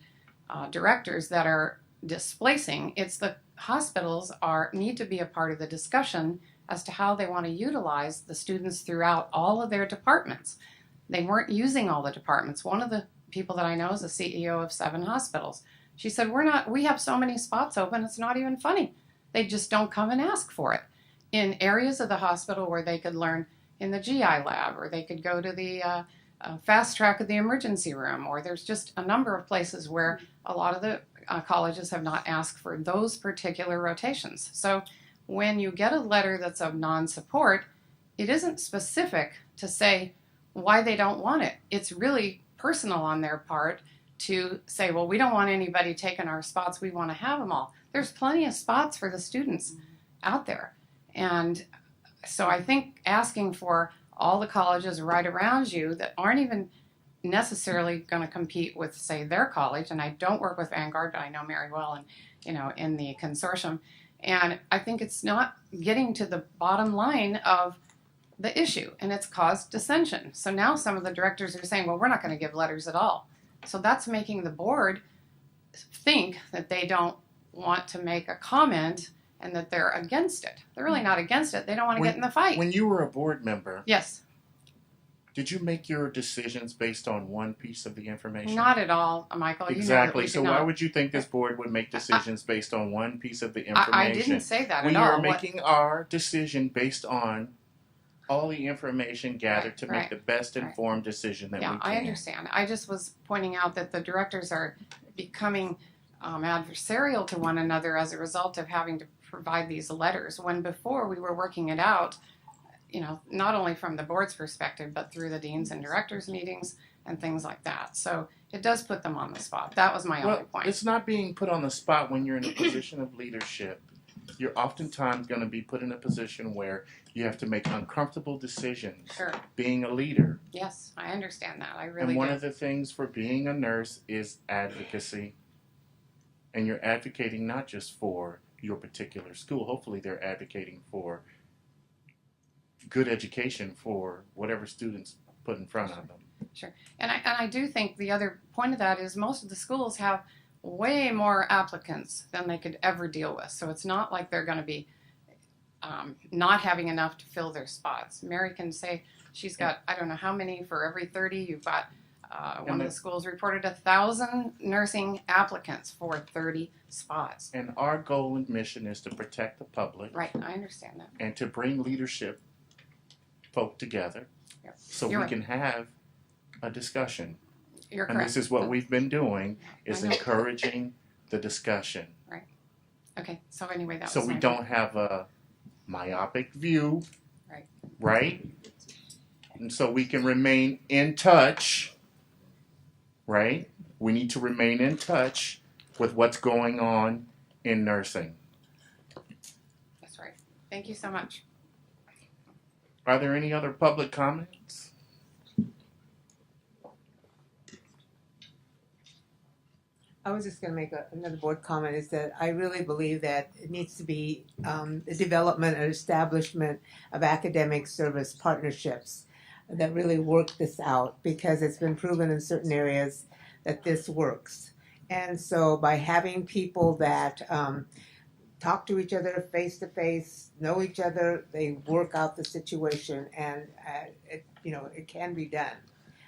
directors that are displacing. It's the hospitals need to be a part of the discussion as to how they want to utilize the students throughout all of their departments. They weren't using all the departments. One of the people that I know is a CEO of 7 hospitals. She said, we have so many spots open, it's not even funny. They just don't come and ask for it. In areas of the hospital where they could learn in the GI lab, or they could go to the fast track of the emergency room, or there's just a number of places where a lot of the colleges have not asked for those particular rotations. So when you get a letter that's of non-support, it isn't specific to say why they don't want it. It's really personal on their part to say, well, we don't want anybody taking our spots, we want to have them all. There's plenty of spots for the students out there. And so I think asking for all the colleges right around you that aren't even necessarily going to compete with, say, their college, and I don't work with Vanguard, but I know Mary well, and in the consortium, and I think it's not getting to the bottom line of the issue, and it's caused dissension. So now some of the directors are saying, well, we're not going to give letters at all. So that's making the board think that they don't want to make a comment and that they're against it. They're really not against it. They don't want to get in the fight. When you were a board member, yes. Did you make your decisions based on one piece of the information? Not at all, Michael. Exactly. So why not. would you think this board would make decisions based on one piece of the information? I didn't say that we at all. are making our decision based on all the information gathered to make the best informed decision that we can. I understand. I just was pointing out that the directors are becoming adversarial to one another as a result of having to provide these letters, when before we were working it out, not only from the board's perspective, but through the deans and directors meetings and things like that. So it does put them on the spot. That was my only point. It's not being put on the spot when you're in a position of leadership. You're oftentimes going to be put in a position where you have to make uncomfortable decisions. Sure. Being a leader. Yes, I understand that. I really And one do. of the things for being a nurse is advocacy. And you're advocating not just for your particular school. Hopefully they're advocating for good education for whatever students put in front of them. Sure. And I do think the other point of that is most of the schools have way more applicants than they could ever deal with. So it's not like they're going to be not having enough to fill their spots. Mary can say she's got, I don't know how many for every 30. You've got one of the schools reported 1,000 nursing applicants for 30 spots. And our goal and mission is to protect the public. Right, I understand that. And to bring leadership folk together. Yep. So You're we right. can have a discussion. You're and correct. this is what we've been doing, is I know. encouraging the discussion. Right. Okay, so anyway, that So was we my don't have a myopic view. Right. Right? And so we can remain in touch. Right? We need to remain in touch with what's going on in nursing. That's right. Thank you so much. Are there any other public comments? I was just going to make another board comment, is that I really believe that it needs to be the development and establishment of academic service partnerships that really work this out, because it's been proven in certain areas that this works. And so by having people that talk to each other face to face, know each other, they work out the situation, and it can be done.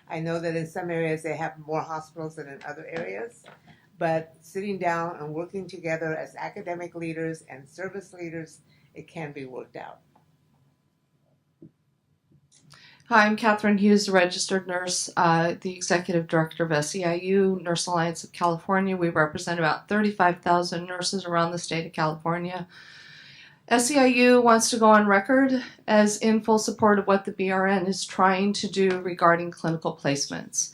I know that in some areas they have more hospitals than in other areas, but sitting down and working together as academic leaders and service leaders, it can be worked out. Hi, I'm Catherine Hughes, a registered nurse, the executive director of SEIU, Nurse Alliance of California. We represent about 35,000 nurses around the state of California. SEIU wants to go on record as in full support of what the BRN is trying to do regarding clinical placements.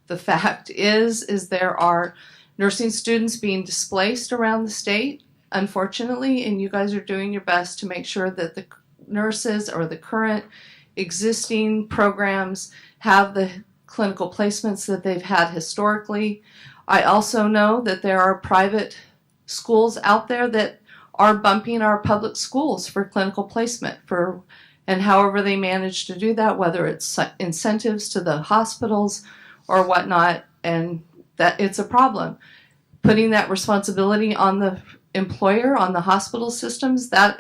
The fact is there are nursing students being displaced around the state, unfortunately, and you guys are doing your best to make sure that the nurses or the current existing programs have the clinical placements that they've had historically. I also know that there are private schools out there that are bumping our public schools for clinical placement, and however they manage to do that, whether it's incentives to the hospitals or whatnot, and that it's a problem. Putting that responsibility on the employer, on the hospital systems, that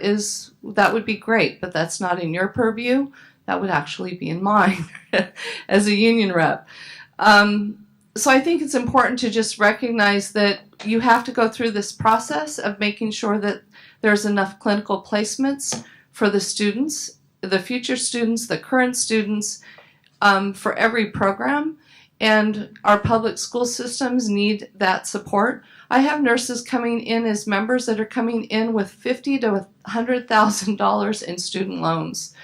would be great, but that's not in your purview. That would actually be in mine as a union rep. So I think it's important to just recognize that you have to go through this process of making sure that there's enough clinical placements for the students, the future students, the current students, for every program. And our public school systems need that support. I have nurses coming in as members that are coming in with $50,000 to $100,000 in student loans,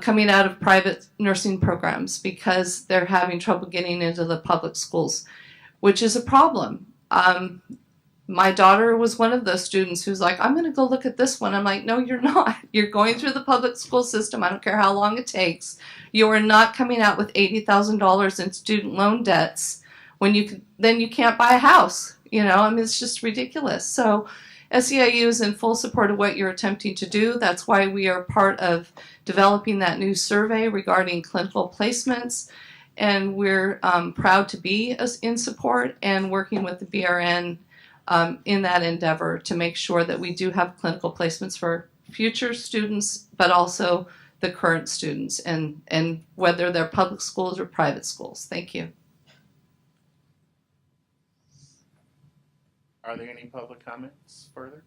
coming out of private nursing programs because they're having trouble getting into the public schools, which is a problem. My daughter was one of those students who's like, I'm going to go look at this one. I'm like, no, you're not. You're going through the public school system. I don't care how long it takes. You are not coming out with $80,000 in student loan debts when then you can't buy a house. It's just ridiculous. So SEIU is in full support of what you're attempting to do. That's why we are part of developing that new survey regarding clinical placements. And we're proud to be in support and working with the BRN in that endeavor to make sure that we do have clinical placements for future students, but also the current students, and whether they're public schools or private schools. Thank you. Are there any public comments further?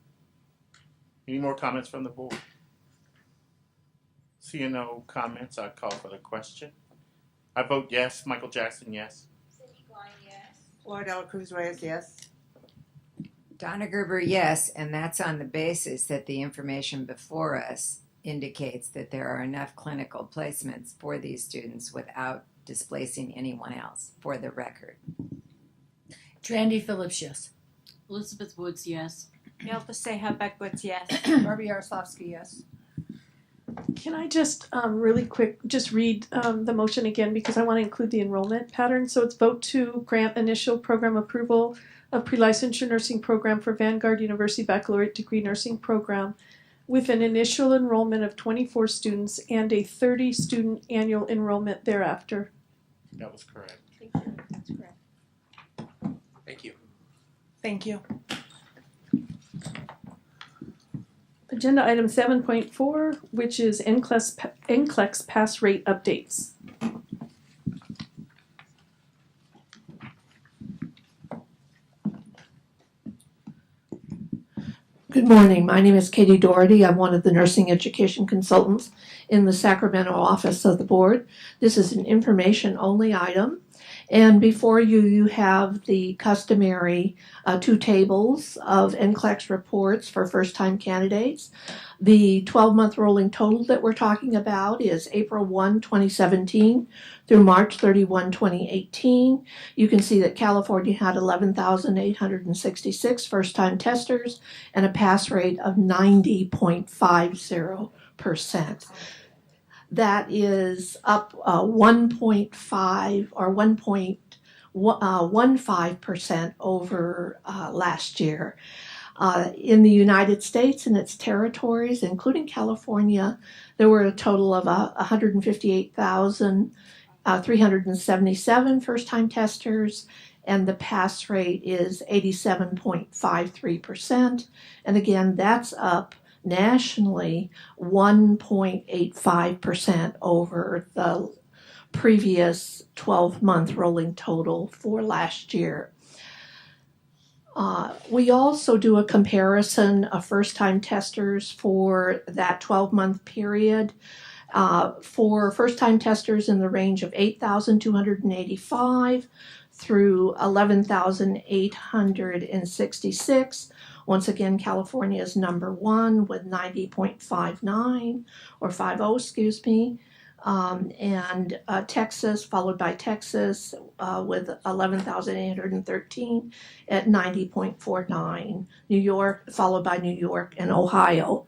Any more comments from the board? Seeing no comments, I call for the question. I vote yes. Michael Jackson, yes. Florida Cruz Reyes, yes. Donna Gerber, yes, and that's on the basis that the information before us indicates that there are enough clinical placements for these students without displacing anyone else, for the record. Trandy Phillips, yes. Elizabeth Woods, yes. Imelda Seja Beckwith, yes. Barbie Yaroslavsky, yes. Can I just really quick just read the motion again, because I want to include the enrollment pattern. So it's vote to grant initial program approval of pre-licensure nursing program for Vanguard University Baccalaureate Degree Nursing Program with an initial enrollment of 24 students and a 30 student annual enrollment thereafter. That was correct. Thank you. That's correct. Thank you. Thank you. Agenda item 7.4, which is NCLEX pass rate updates. Good morning. My name is Katie Doherty. I'm one of the nursing education consultants in the Sacramento office of the board. This is an information-only item. And before you, you have the customary 2 tables of NCLEX reports for first-time candidates. The 12-month rolling total that we're talking about is April 1, 2017 through March 31, 2018. You can see that California had 11,866 first-time testers and a pass rate of 90.50%. That is up 1.5 or 1.15% over last year. In the United States and its territories, including California, there were a total of 158,377 first-time testers, and the pass rate is 87.53%. And again, that's up nationally 1.85% over the previous 12-month rolling total for last year. We also do a comparison of first-time testers for that 12-month period. For first-time testers in the range of 8,285 through 11,866. Once again, California is number 1 with 90.59 or 50, excuse me. And Texas, followed by Texas with 11,813 at 90.49. New York, followed by New York and Ohio.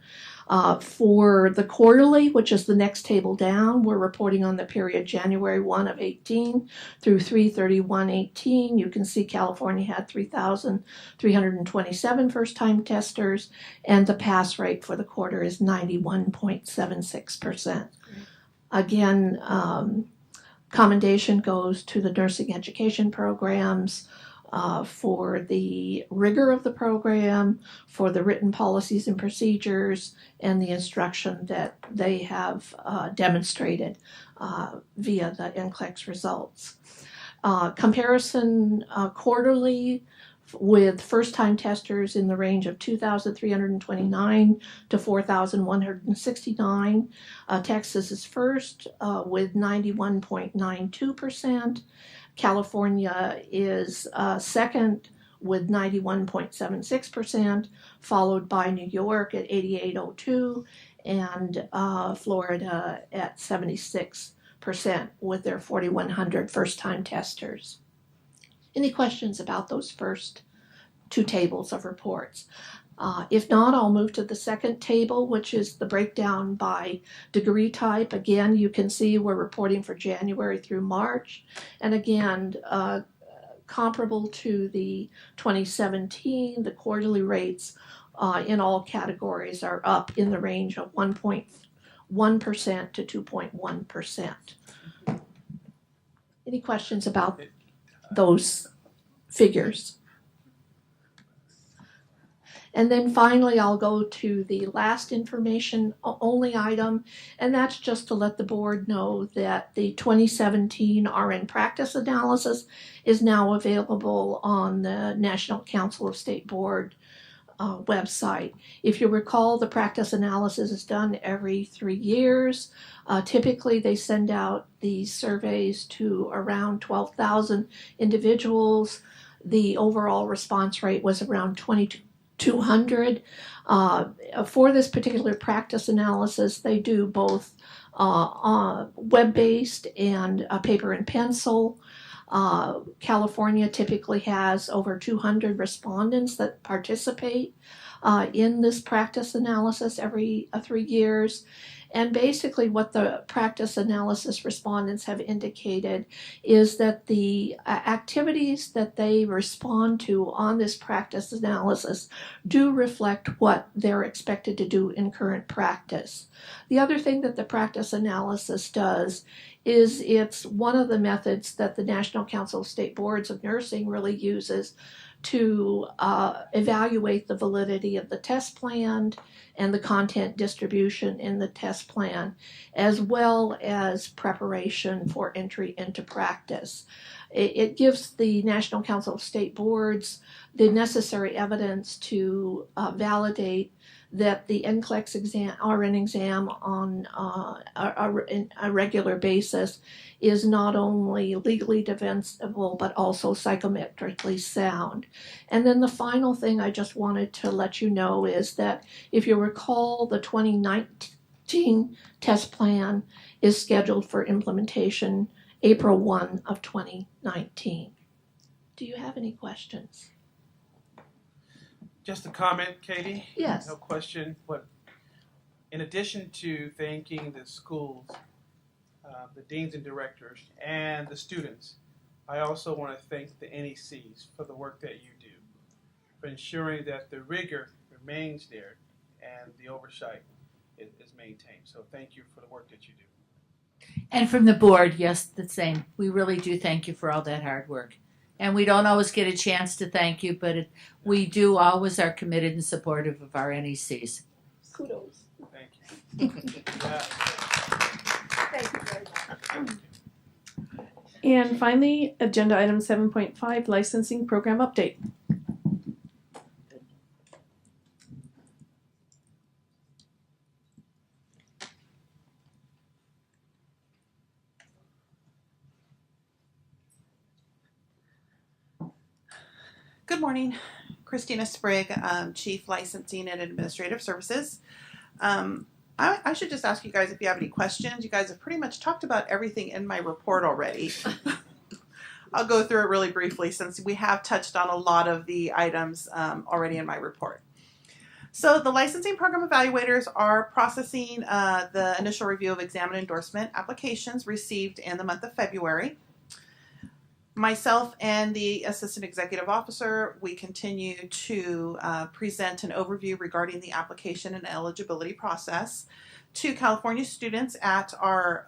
For the quarterly, which is the next table down, we're reporting on the period January 1 of 18 through 3/31/18. You can see California had 3,327 first-time testers, and the pass rate for the quarter is 91.76%. Again, commendation goes to the nursing education programs for the rigor of the program, for the written policies and procedures, and the instruction that they have demonstrated via the NCLEX results. Comparison quarterly with first-time testers in the range of 2,329 to 4,169. Texas is first with 91.92%. California is second with 91.76%, followed by New York at 88.02 and Florida at 76% with their 4,100 first-time testers. Any questions about those first 2 tables of reports? If not, I'll move to the second table, which is the breakdown by degree type. Again, you can see we're reporting for January through March. And again, comparable to the 2017, the quarterly rates in all categories are up in the range of 1.1% to 2.1%. Any questions about those figures? And then finally, I'll go to the last information only item, and that's just to let the board know that the 2017 RN practice analysis is now available on the National Council of State Board website. If you recall, the practice analysis is done every 3 years. Typically, they send out these surveys to around 12,000 individuals. The overall response rate was around 2,200. For this particular practice analysis, they do both web-based and paper and pencil. California typically has over 200 respondents that participate in this practice analysis every 3 years. And basically what the practice analysis respondents have indicated is that the activities that they respond to on this practice analysis do reflect what they're expected to do in current practice. The other thing that the practice analysis does is it's one of the methods that the National Council of State Boards of Nursing really uses to evaluate the validity of the test plan and the content distribution in the test plan, as well as preparation for entry into practice. It gives the National Council of State Boards the necessary evidence to validate that the NCLEX exam, RN exam on a regular basis is not only legally defensible but also psychometrically sound. And then the final thing I just wanted to let you know is that if you recall, the 2019 test plan is scheduled for implementation April 1 of 2019. Do you have any questions? Just a comment, Katie. Yes. No question. But in addition to thanking the schools, the deans and directors, and the students, I also want to thank the NECs for the work that you do, for ensuring that the rigor remains there and the oversight is maintained. So thank you for the work that you do. And from the board, yes, the same. We really do thank you for all that hard work. And we don't always get a chance to thank you, but we do always are committed and supportive of our NECs. Kudos. Thank you. Thank you very much. And finally, agenda item 7.5, licensing program update. Good morning, Christina Sprigg, Chief Licensing and Administrative Services. I should just ask you guys if you have any questions. You guys have pretty much talked about everything in my report already. I'll go through it really briefly since we have touched on a lot of the items already in my report. So the licensing program evaluators are processing the initial review of exam and endorsement applications received in the month of February. Myself and the Assistant Executive Officer, we continue to present an overview regarding the application and eligibility process to California students at our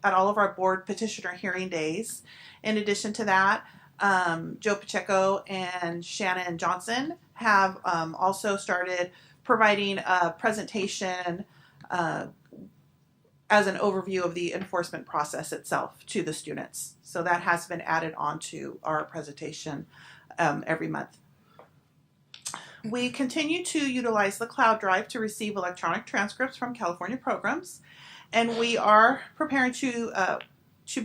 at all of our board petitioner hearing days. In addition to that, Joe Pacheco and Shannon Johnson have also started providing a presentation as an overview of the enforcement process itself to the students. So that has been added onto our presentation every month. We continue to utilize the cloud drive to receive electronic transcripts from California programs, and we are preparing to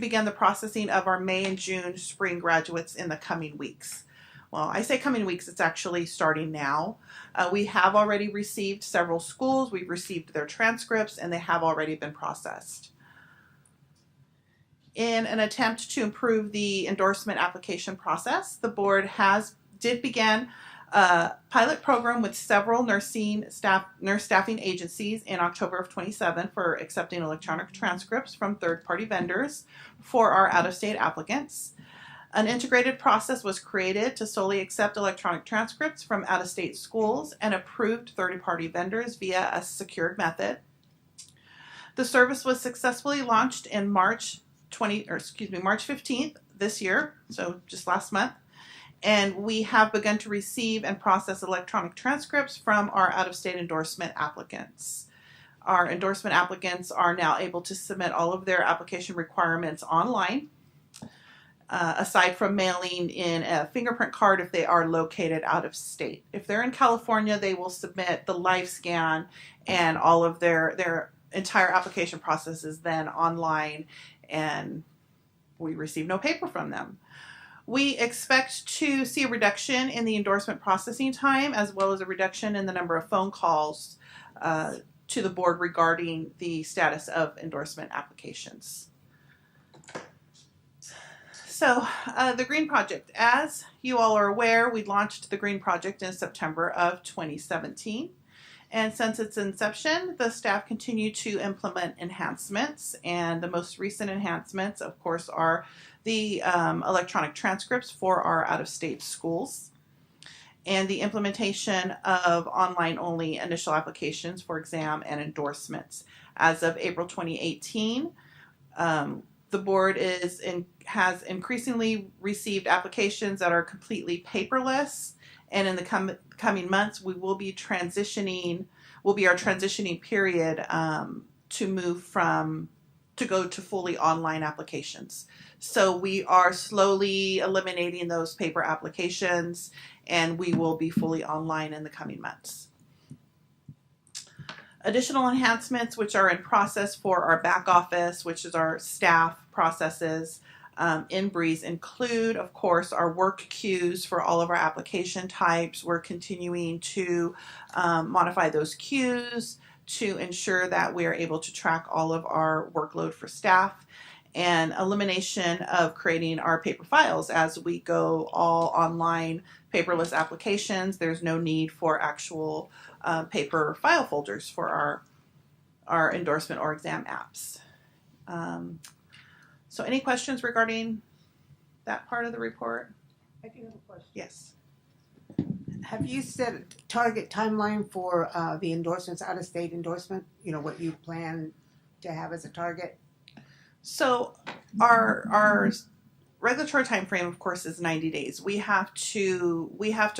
begin the processing of our May and June spring graduates in the coming weeks. Well, I say coming weeks, it's actually starting now. We have already received several schools. We've received their transcripts, and they have already been processed. In an attempt to improve the endorsement application process, the board did begin a pilot program with several nurse staffing agencies in October of 2017 for accepting electronic transcripts from third-party vendors for our out-of-state applicants. An integrated process was created to solely accept electronic transcripts from out-of-state schools and approved third-party vendors via a secured method. The service was successfully launched in March 15th this year, so just last month, and we have begun to receive and process electronic transcripts from our out-of-state endorsement applicants. Our endorsement applicants are now able to submit all of their application requirements online, aside from mailing in a fingerprint card if they are located out of state. If they're in California, they will submit the live scan, and all of their entire application process is then online, and we receive no paper from them. We expect to see a reduction in the endorsement processing time, as well as a reduction in the number of phone calls to the board regarding the status of endorsement applications. So the Green Project, as you all are aware, we launched the Green Project in September of 2017. And since its inception, the staff continue to implement enhancements. And the most recent enhancements, of course, are the electronic transcripts for our out-of-state schools and the implementation of online-only initial applications for exam and endorsements. As of April 2018, The board has increasingly received applications that are completely paperless, and in the coming months, we will be transitioning. Will be our transitioning period to go to fully online applications. So we are slowly eliminating those paper applications, and we will be fully online in the coming months. Additional enhancements which are in process for our back office, which is our staff processes in Breeze, include, of course, our work queues for all of our application types. We're continuing to modify those queues to ensure that we are able to track all of our workload for staff, and elimination of creating our paper files as we go all online paperless applications. There's no need for actual paper file folders for our endorsement or exam apps. So any questions regarding that part of the report? I do have a question. Yes. Have you set a target timeline for the endorsements, out-of-state endorsement? You know, what you plan to have as a target? So our regulatory time frame, of course, is 90 days. We have to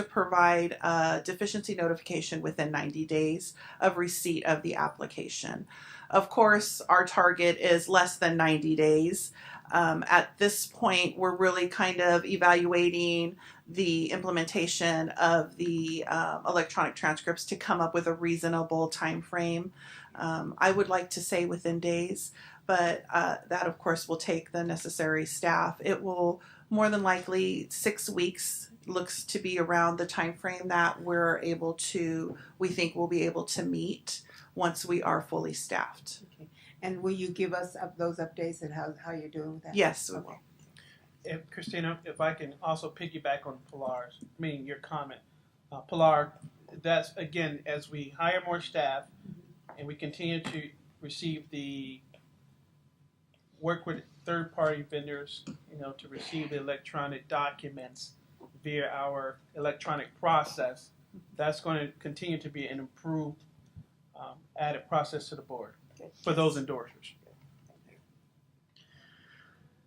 provide a deficiency notification within 90 days of receipt of the application. Of course, our target is less than 90 days. At this point, we're really kind of evaluating the implementation of the electronic transcripts to come up with a reasonable time frame. I would like to say within days, but that, of course, will take the necessary staff. It will more than likely 6 weeks looks to be around the time frame that we think we'll be able to meet once we are fully staffed. Okay. And will you give us those updates and how you're doing with that? Yes, we will. If, Christina, if I can also piggyback on your comment. Pilar, that's again, as we hire more staff and we continue to work with third-party vendors, to receive the electronic documents via our electronic process, that's going to continue to be an improved added process to the board for those endorsers.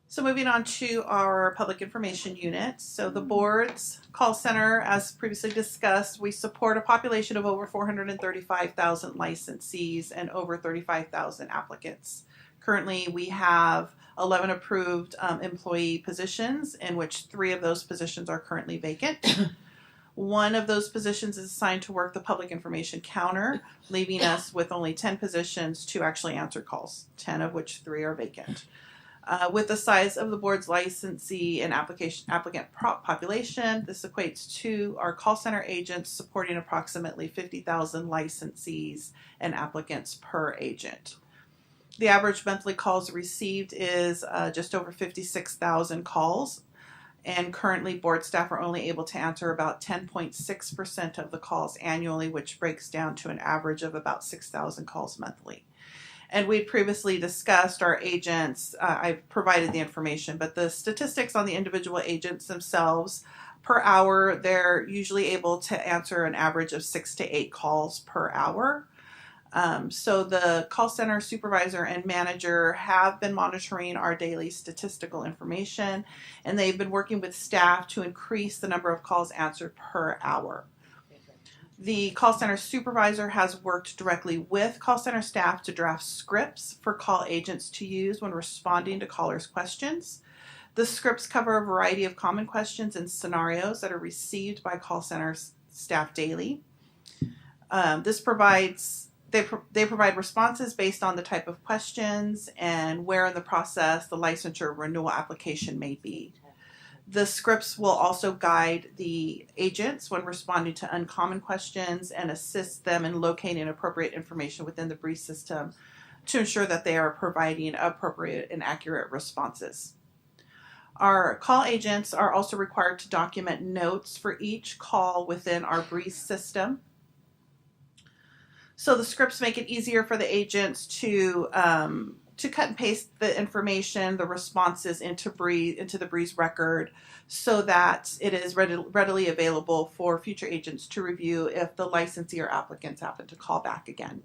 So moving on to our public information unit. So the board's call center, as previously discussed, we support a population of over 435,000 licensees and over 35,000 applicants. Currently, we have 11 approved employee positions, in which 3 of those positions are currently vacant. One of those positions is assigned to work the public information counter, leaving us with only 10 positions to actually answer calls, 10 of which 3 are vacant. With the size of the board's licensee and applicant population, this equates to our call center agents supporting approximately 50,000 licensees and applicants per agent. The average monthly calls received is just over 56,000 calls, and currently board staff are only able to answer about 10.6% of the calls annually, which breaks down to an average of about 6,000 calls monthly. And we previously discussed our agents. I've provided the information, but the statistics on the individual agents themselves per hour, they're usually able to answer an average of 6 to 8 calls per hour. So the call center supervisor and manager have been monitoring our daily statistical information, and they've been working with staff to increase the number of calls answered per hour. The call center supervisor has worked directly with call center staff to draft scripts for call agents to use when responding to callers' questions. The scripts cover a variety of common questions and scenarios that are received by call center staff daily. They provide responses based on the type of questions and where in the process the licensure renewal application may be. The scripts will also guide the agents when responding to uncommon questions and assist them in locating appropriate information within the Breeze system to ensure that they are providing appropriate and accurate responses. Our call agents are also required to document notes for each call within our Breeze system. So the scripts make it easier for the agents to cut and paste the information, the responses into the Breeze record, so that it is readily available for future agents to review if the licensee or applicants happen to call back again.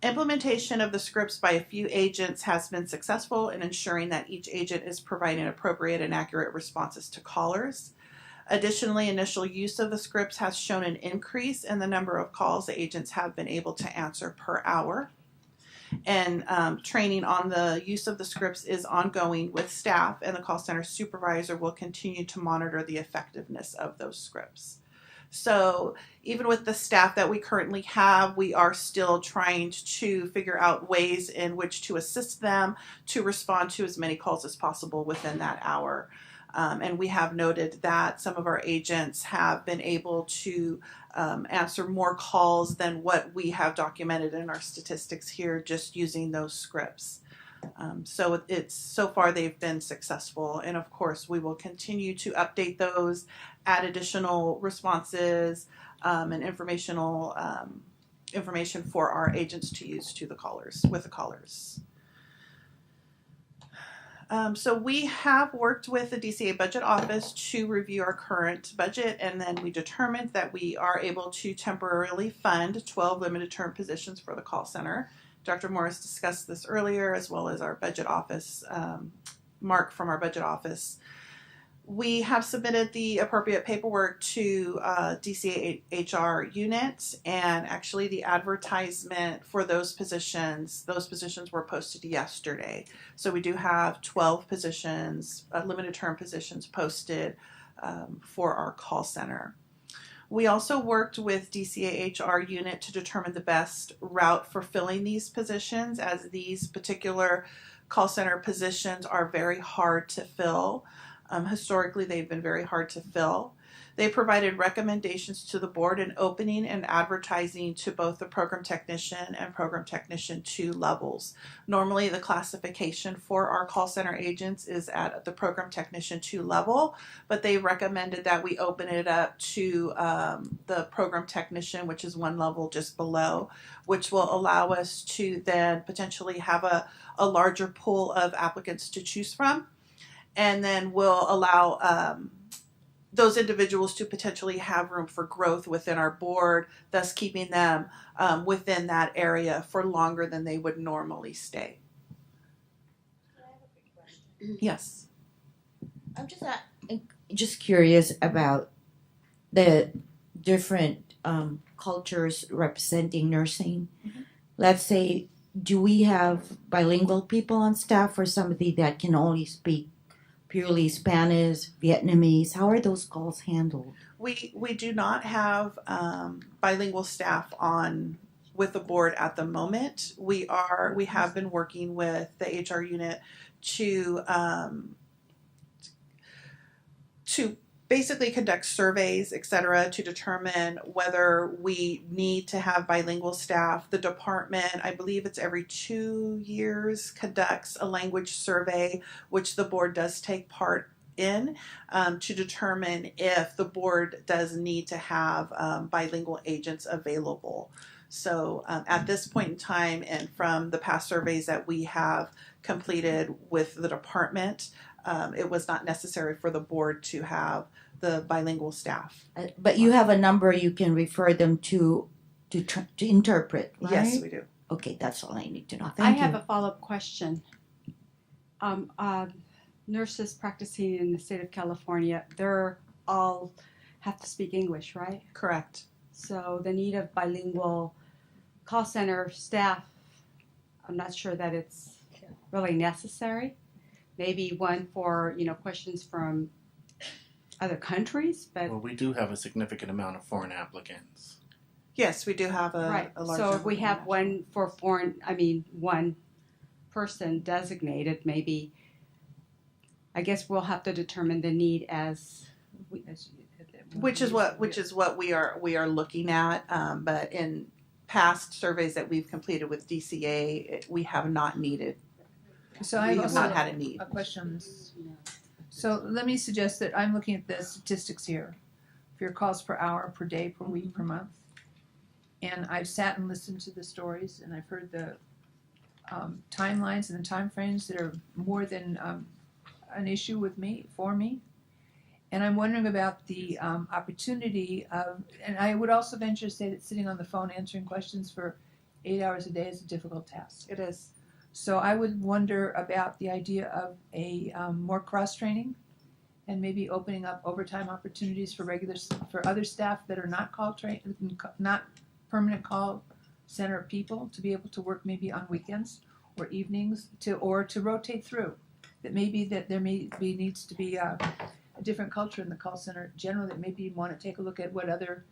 Implementation of the scripts by a few agents has been successful in ensuring that each agent is providing appropriate and accurate responses to callers. Additionally, initial use of the scripts has shown an increase in the number of calls the agents have been able to answer per hour. And training on the use of the scripts is ongoing with staff, and the call center supervisor will continue to monitor the effectiveness of those scripts. So even with the staff that we currently have, we are still trying to figure out ways in which to assist them to respond to as many calls as possible within that hour. And we have noted that some of our agents have been able to answer more calls than what we have documented in our statistics here just using those scripts. So far they've been successful, and of course we will continue to update those, add additional responses and information for our agents to use to the callers with the callers. So we have worked with the DCA budget office to review our current budget, and then we determined that we are able to temporarily fund 12 limited term positions for the call center. Dr. Morris discussed this earlier, as well as our budget office, Mark from our budget office. We have submitted the appropriate paperwork to DCA HR unit, and actually the advertisement for those positions were posted yesterday. So we do have 12 positions, limited term positions posted for our call center. We also worked with DCA HR unit to determine the best route for filling these positions, as these particular call center positions are very hard to fill. Historically, they've been very hard to fill. They provided recommendations to the board in opening and advertising to both the program technician and program technician 2 levels. Normally, the classification for our call center agents is at the program technician 2 level, but they recommended that we open it up to the program technician, which is 1 level just below, which will allow us to then potentially have a larger pool of applicants to choose from, and then will allow those individuals to potentially have room for growth within our board, thus keeping them within that area for longer than they would normally stay. Yes. I'm just curious about the different cultures representing nursing. Mm-hmm. Let's say, do we have bilingual people on staff, or somebody that can only speak purely Spanish, Vietnamese? How are those calls handled? We do not have bilingual staff on with the board at the moment. We have been working with the HR unit to basically conduct surveys, etc., to determine whether we need to have bilingual staff. The department, I believe it's every 2 years, conducts a language survey, which the board does take part in, to determine if the board does need to have bilingual agents available. So at this point in time, and from the past surveys that we have completed with the department, it was not necessary for the board to have the bilingual staff. But you have a number you can refer them to interpret, right? Yes, we do. Okay, that's all I need to know. I Thank have you. a follow-up question. Nurses practicing in the state of California, they're all have to speak English, right? Correct. So the need of bilingual call center staff, I'm not sure that it's really necessary. Maybe one for, questions from other countries, but Well, we do have a significant amount of foreign applicants. Yes, we do have right. a large So if number we of have one for one person designated, maybe I guess we'll have to determine the need which is what we are looking at. But in past surveys that we've completed with DCA, we have not needed. So we I've have also not had a need. a question on this. So let me suggest that I'm looking at the statistics here for your calls per hour, per day, per week, per month. And I've sat and listened to the stories, and I've heard the timelines and the time frames that are more than an issue for me. And I'm wondering about the opportunity of, and I would also venture to say that sitting on the phone answering questions for 8 hours a day is a difficult task. It is. So I would wonder about the idea of a more cross-training and maybe opening up overtime opportunities for for other staff that are not not permanent call center people to be able to work maybe on weekends or evenings to rotate through. That maybe that there needs to be a different culture in the call center generally. That maybe you want to take a look at what other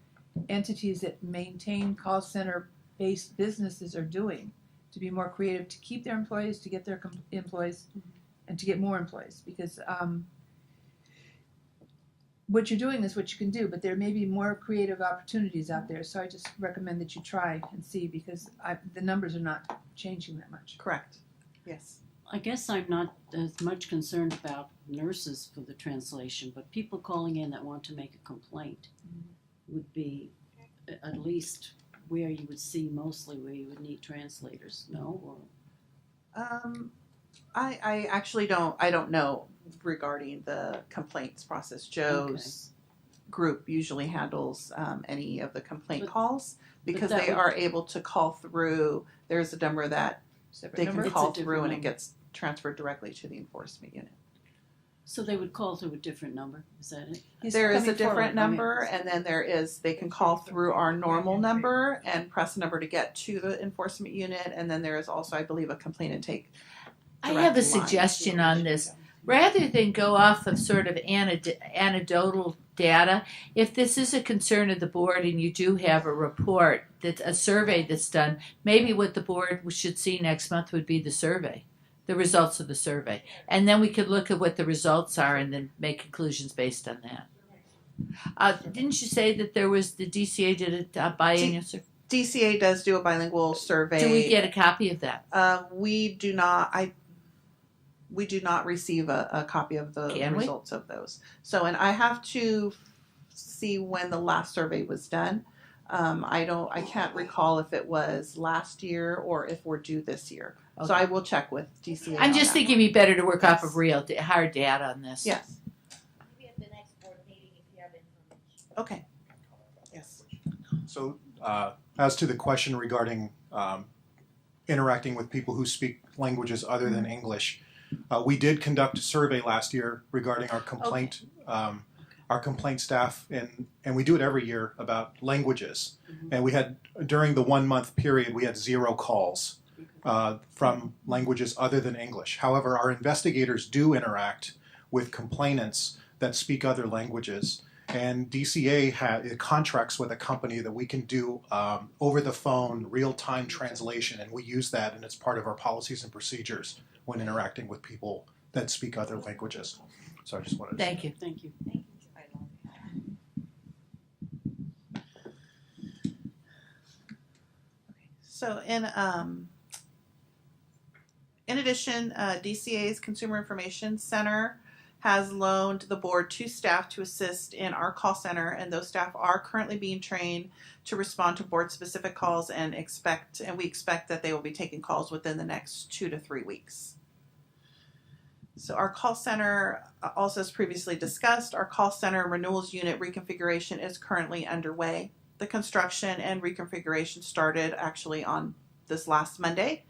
entities that maintain call center based businesses are doing to be more creative, to keep their employees, to get their employees, and to get more employees. Because what you're doing is what you can do, but there may be more creative opportunities out there. So I just recommend that you try and see, because the numbers are not changing that much. Correct. Yes. I guess I'm not as much concerned about nurses for the translation, but people calling in that want to make a complaint would be at least where you would see mostly where you would need translators. No? Or I actually don't know regarding the complaints process. Joe's group usually handles any of the complaint calls because they are able to call through. There's a number that they can call through and it gets transferred directly to the enforcement unit. So they would call through a different number, is that it? There is a different number, and then they can call through our normal number and press a number to get to the enforcement unit, and then there is also, I believe, a complaint intake. I have a suggestion on this. Rather than go off of sort of anecdotal data, if this is a concern of the board and you do have a report, that's a survey that's done, maybe what the board should see next month would be the survey. The results of the survey. And then we could look at what the results are and then make conclusions based on that. Didn't you say that there was the DCA did a biennial survey? DCA does do a bilingual survey. Do we get a copy of that? We do not. We do not receive a copy of the results of those. So, and I have to see when the last survey was done. I can't recall if it was last year or if we're due this year. Okay. So I will check with DCA. I'm just thinking it'd be better to work off of real hard data on this. Yes. Maybe at the next board meeting if you have information. Okay. Yes. So as to the question regarding interacting with people who speak languages other than English, we did conduct a survey last year regarding our complaint staff, and we do it every year about languages. And we had, during the 1 month period, we had 0 calls from languages other than English. However, our investigators do interact with complainants that speak other languages. And DCA contracts with a company that we can do over the phone, real-time translation, and we use that, and it's part of our policies and procedures when interacting with people that speak other languages. So I just wanted to Thank you. Thank you. So in addition, DCA's Consumer Information Center has loaned the board 2 staff to assist in our call center, and those staff are currently being trained to respond to board-specific calls, and we expect that they will be taking calls within the next 2 to 3 weeks. So our call center, also as previously discussed, our call center renewals unit reconfiguration is currently underway. The construction and reconfiguration started actually on this last Monday,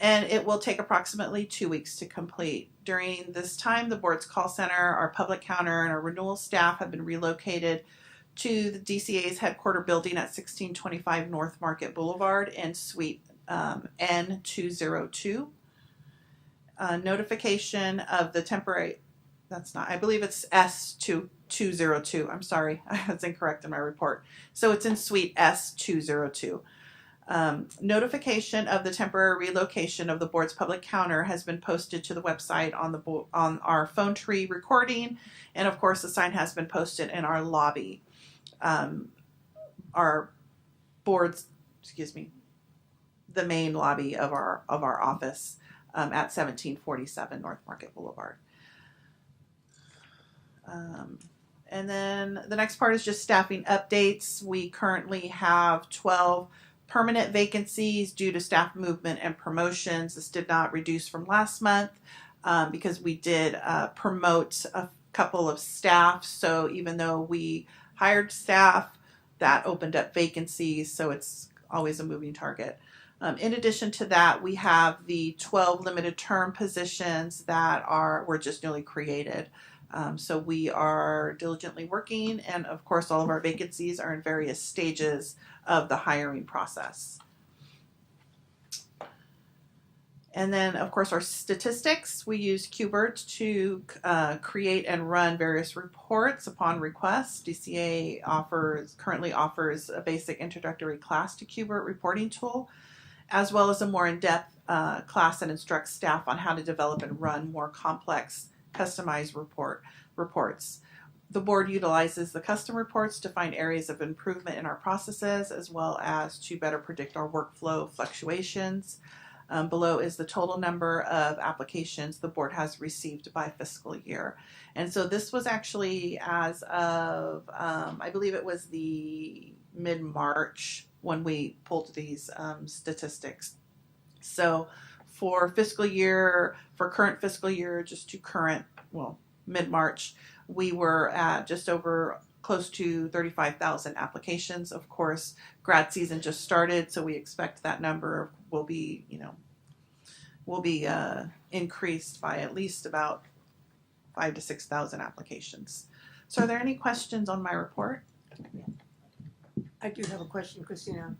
and it will take approximately 2 weeks to complete. During this time, the board's call center, our public counter, and our renewal staff have been relocated to the DCA's headquarter building at 1625 North Market Boulevard in Suite N202. Notification of the temporary, I believe it's S202. I'm sorry, that's incorrect in my report. So it's in Suite S202. Notification of the temporary relocation of the board's public counter has been posted to the website on our phone tree recording, and of course the sign has been posted in our lobby. Our board's, the main lobby of our office at 1747 North Market Boulevard. And then the next part is just staffing updates. We currently have 12 permanent vacancies due to staff movement and promotions. This did not reduce from last month because we did promote a couple of staff. So even though we hired staff, that opened up vacancies. So it's always a moving target. In addition to that, we have the 12 limited term positions that were just newly created. So we are diligently working, and of course all of our vacancies are in various stages of the hiring process. And then, of course, our statistics. We use QBERT to create and run various reports upon request. DCA currently offers a basic introductory class to QBERT reporting tool, as well as a more in-depth class that instructs staff on how to develop and run more complex, customized reports. The board utilizes the custom reports to find areas of improvement in our processes, as well as to better predict our workflow fluctuations. Below is the total number of applications the board has received by fiscal year. And so this was actually as of, I believe it was the mid-March when we pulled these statistics. So for current fiscal year, just to mid-March, we were at just over close to 35,000 applications. Of course, grad season just started, so we expect that number will be, increased by at least about 5,000 to 6,000 applications. So are there any questions on my report? I do have a question, Christina.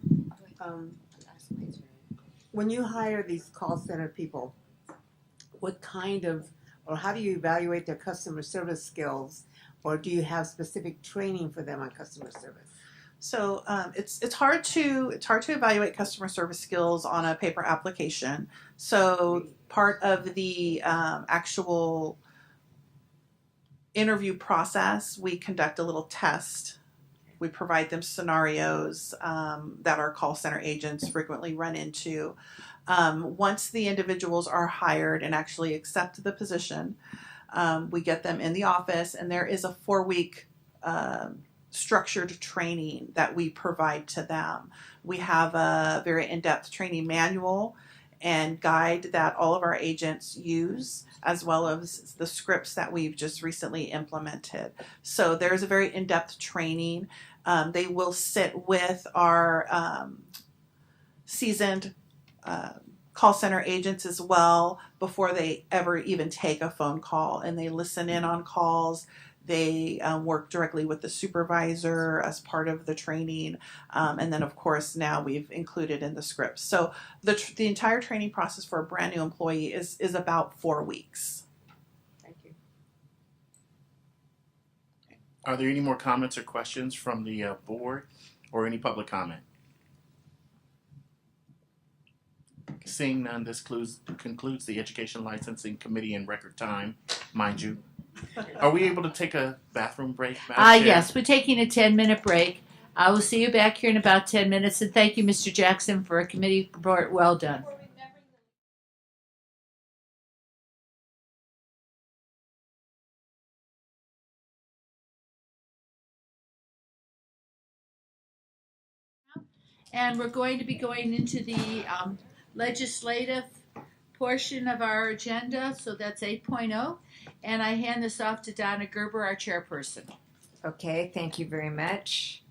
When you hire these call center people, how do you evaluate their customer service skills, or do you have specific training for them on customer service? So it's hard to evaluate customer service skills on a paper application. So part of the actual interview process, we conduct a little test. We provide them scenarios that our call center agents frequently run into. Once the individuals are hired and actually accept the position, we get them in the office, and there is a 4-week structured training that we provide to them. We have a very in-depth training manual and guide that all of our agents use, as well as the scripts that we've just recently implemented. So there's a very in-depth training. They will sit with our seasoned call center agents as well before they ever even take a phone call, and they listen in on calls. They work directly with the supervisor as part of the training, and then of course now we've included in the scripts. So the entire training process for a brand new employee is about 4 weeks. Thank you. Are there any more comments or questions from the board, or any public comment? Seeing none, this concludes the Education Licensing Committee in record time, mind you. Are we able to take a bathroom break, Madam Chair? Yes, we're taking a 10-minute break. I will see you back here in about 10 minutes, and thank you, Mr. Jackson, for a committee report well done. And we're going to be going into the legislative portion of our agenda, so that's 8.0. And I hand this off to Donna Gerber, our chairperson. Okay, thank you very much.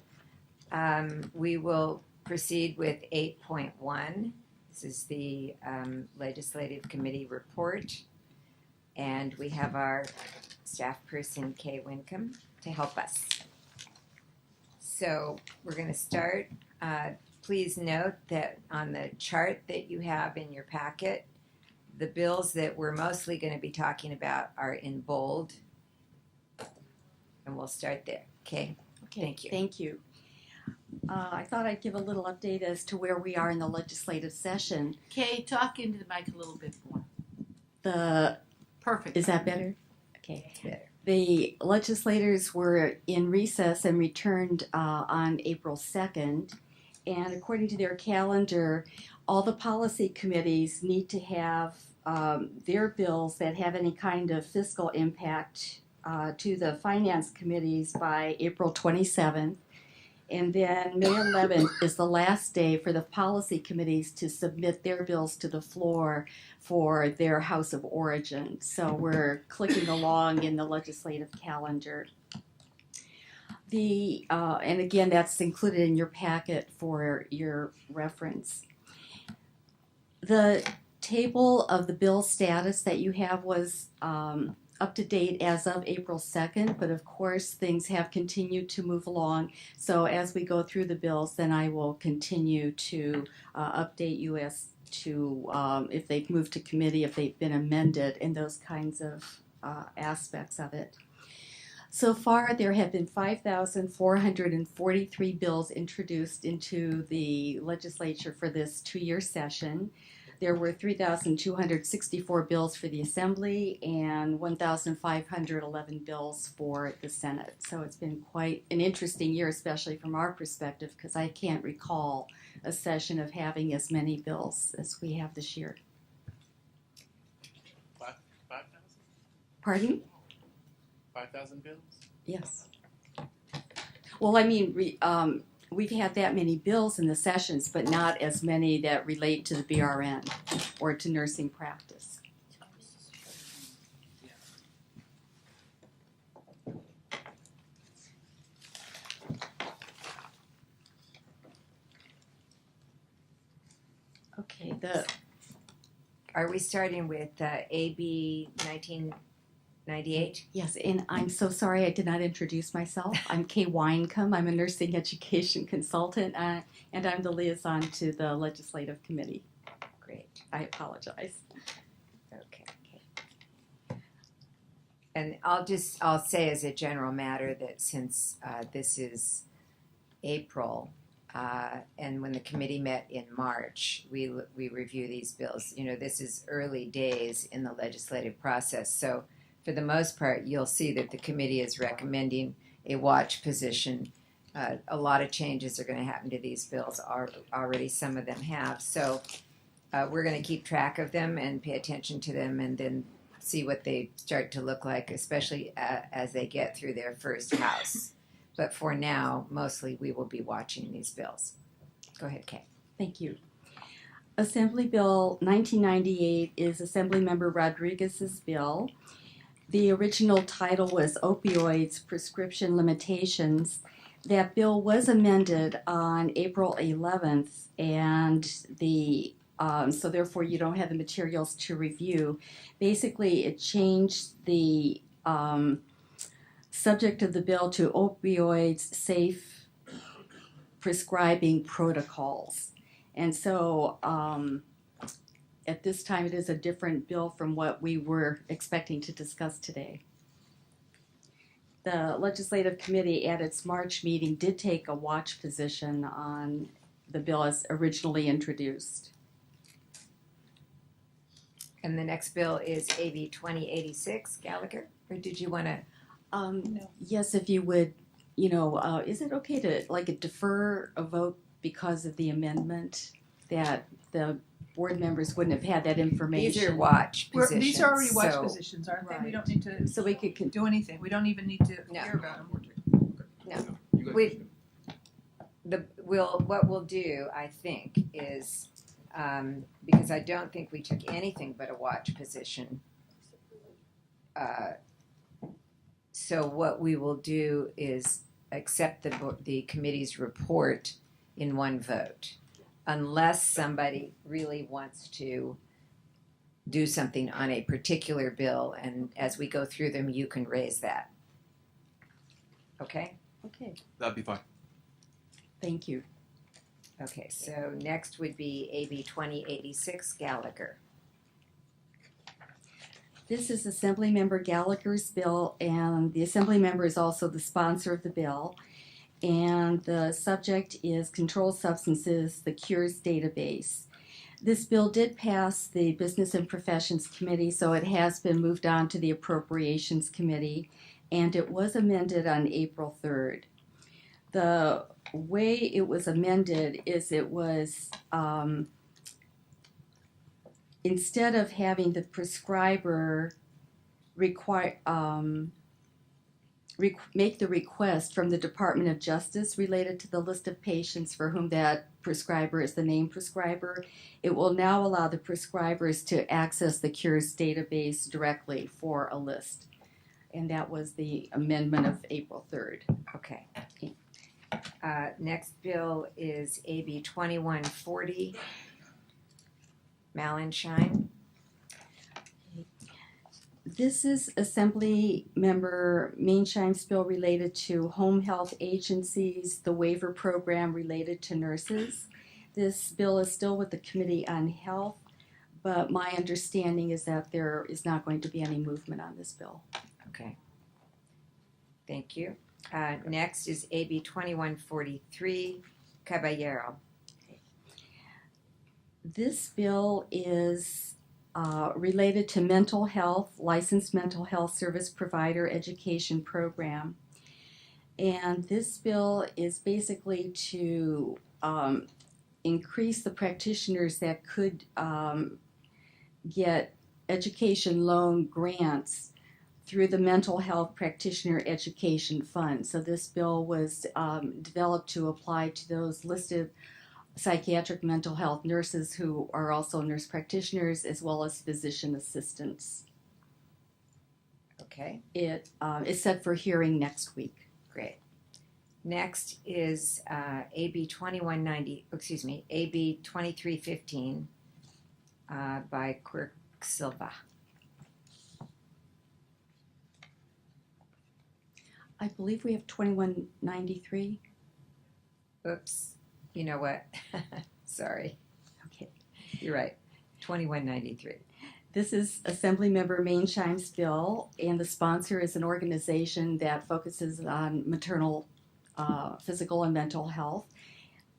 We will proceed with 8.1. This is the Legislative Committee report. And we have our staff person, Kay Wincombe, to help us. So we're going to start. Please note that on the chart that you have in your packet, the bills that we're mostly going to be talking about are in bold. And we'll start there. Okay. Thank you. Thank you. I thought I'd give a little update as to where we are in the legislative session. Kay, talk into the mic a little bit more. Perfect. Is that better? Okay. That's better. The legislators were in recess and returned on April 2nd. And according to their calendar, all the policy committees need to have their bills that have any kind of fiscal impact to the finance committees by April 27th. And then May 11th is the last day for the policy committees to submit their bills to the floor for their House of Origin. So we're clicking along in the legislative calendar. And again, that's included in your packet for your reference. The table of the bill status that you have was up to date as of April 2nd, but of course things have continued to move along. So as we go through the bills, then I will continue to update you as to if they've moved to committee, if they've been amended, and those kinds of aspects of it. So far, there have been 5,443 bills introduced into the legislature for this two-year session. There were 3,264 bills for the Assembly and 1,511 bills for the Senate. So it's been quite an interesting year, especially from our perspective, because I can't recall a session of having as many bills as we have this year. 5,000? Pardon? 5,000 bills? Yes. Well, I mean, we've had that many bills in the sessions, but not as many that relate to the BRN or to nursing practice. Okay, Are we starting with AB 1998? Yes, and I'm so sorry I did not introduce myself. I'm Kay Winecombe. I'm a nursing education consultant, and I'm the liaison to the legislative committee. Great. I apologize. Okay. And I'll say as a general matter that since this is April, and when the committee met in March, we review these bills. You know, this is early days in the legislative process, so for the most part, you'll see that the committee is recommending a watch position. A lot of changes are going to happen to these bills. Already some of them have, so we're going to keep track of them and pay attention to them, and then see what they start to look like, especially as they get through their first house. But for now, mostly we will be watching these bills. Go ahead, Kay. Thank you. Assembly Bill 1998 is Assemblymember Rodriguez's bill. The original title was Opioids Prescription Limitations. That bill was amended on April 11th, and so therefore you don't have the materials to review. Basically, it changed the subject of the bill to opioids safe prescribing protocols. And so at this time it is a different bill from what we were expecting to discuss today. The legislative committee at its March meeting did take a watch position on the bill as originally introduced. And the next bill is AB 2086, Gallagher? Or did you want to? No. Yes, if you would, is it okay to defer a vote because of the amendment that the board members wouldn't have had that information? These are watch positions. These are already watch positions, aren't they? We don't need to so we could do anything. We don't even need to hear about them. No. What we'll do, I think, is because I don't think we took anything but a watch position. So what we will do is accept the committee's report in one vote, unless somebody really wants to do something on a particular bill, and as we go through them, you can raise that. Okay? Okay. That'd be fine. Thank you. Okay, so next would be AB 2086, Gallagher. This is Assemblymember Gallagher's bill, and the Assemblymember is also the sponsor of the bill. And the subject is Controlled Substances, the Cures Database. This bill did pass the Business and Professions Committee, so it has been moved on to the Appropriations Committee, and it was amended on April 3rd. The way it was amended is it was instead of having the prescriber make the request from the Department of Justice related to the list of patients for whom that prescriber is the named prescriber, it will now allow the prescribers to access the Cures database directly for a list. And that was the amendment of April 3rd. Okay. Next bill is AB 2140. Malinshine. This is Assembly Member Mainshine's bill related to home health agencies, the waiver program related to nurses. This bill is still with the Committee on Health, but my understanding is that there is not going to be any movement on this bill. Okay. Thank you. Next is AB 2143, Caballero. This bill is related to mental health, licensed mental health service provider education program. And this bill is basically to increase the practitioners that could get education loan grants through the Mental Health Practitioner Education Fund. So this bill was developed to apply to those listed psychiatric mental health nurses who are also nurse practitioners, as well as physician assistants. Okay. It is set for hearing next week. Great. Next is AB 2315 by Quirk Silva. I believe we have 2193. Oops. You know what? Sorry. Okay. You're right. 2193. This is Assemblymember Mainshine's bill, and the sponsor is an organization that focuses on maternal physical and mental health.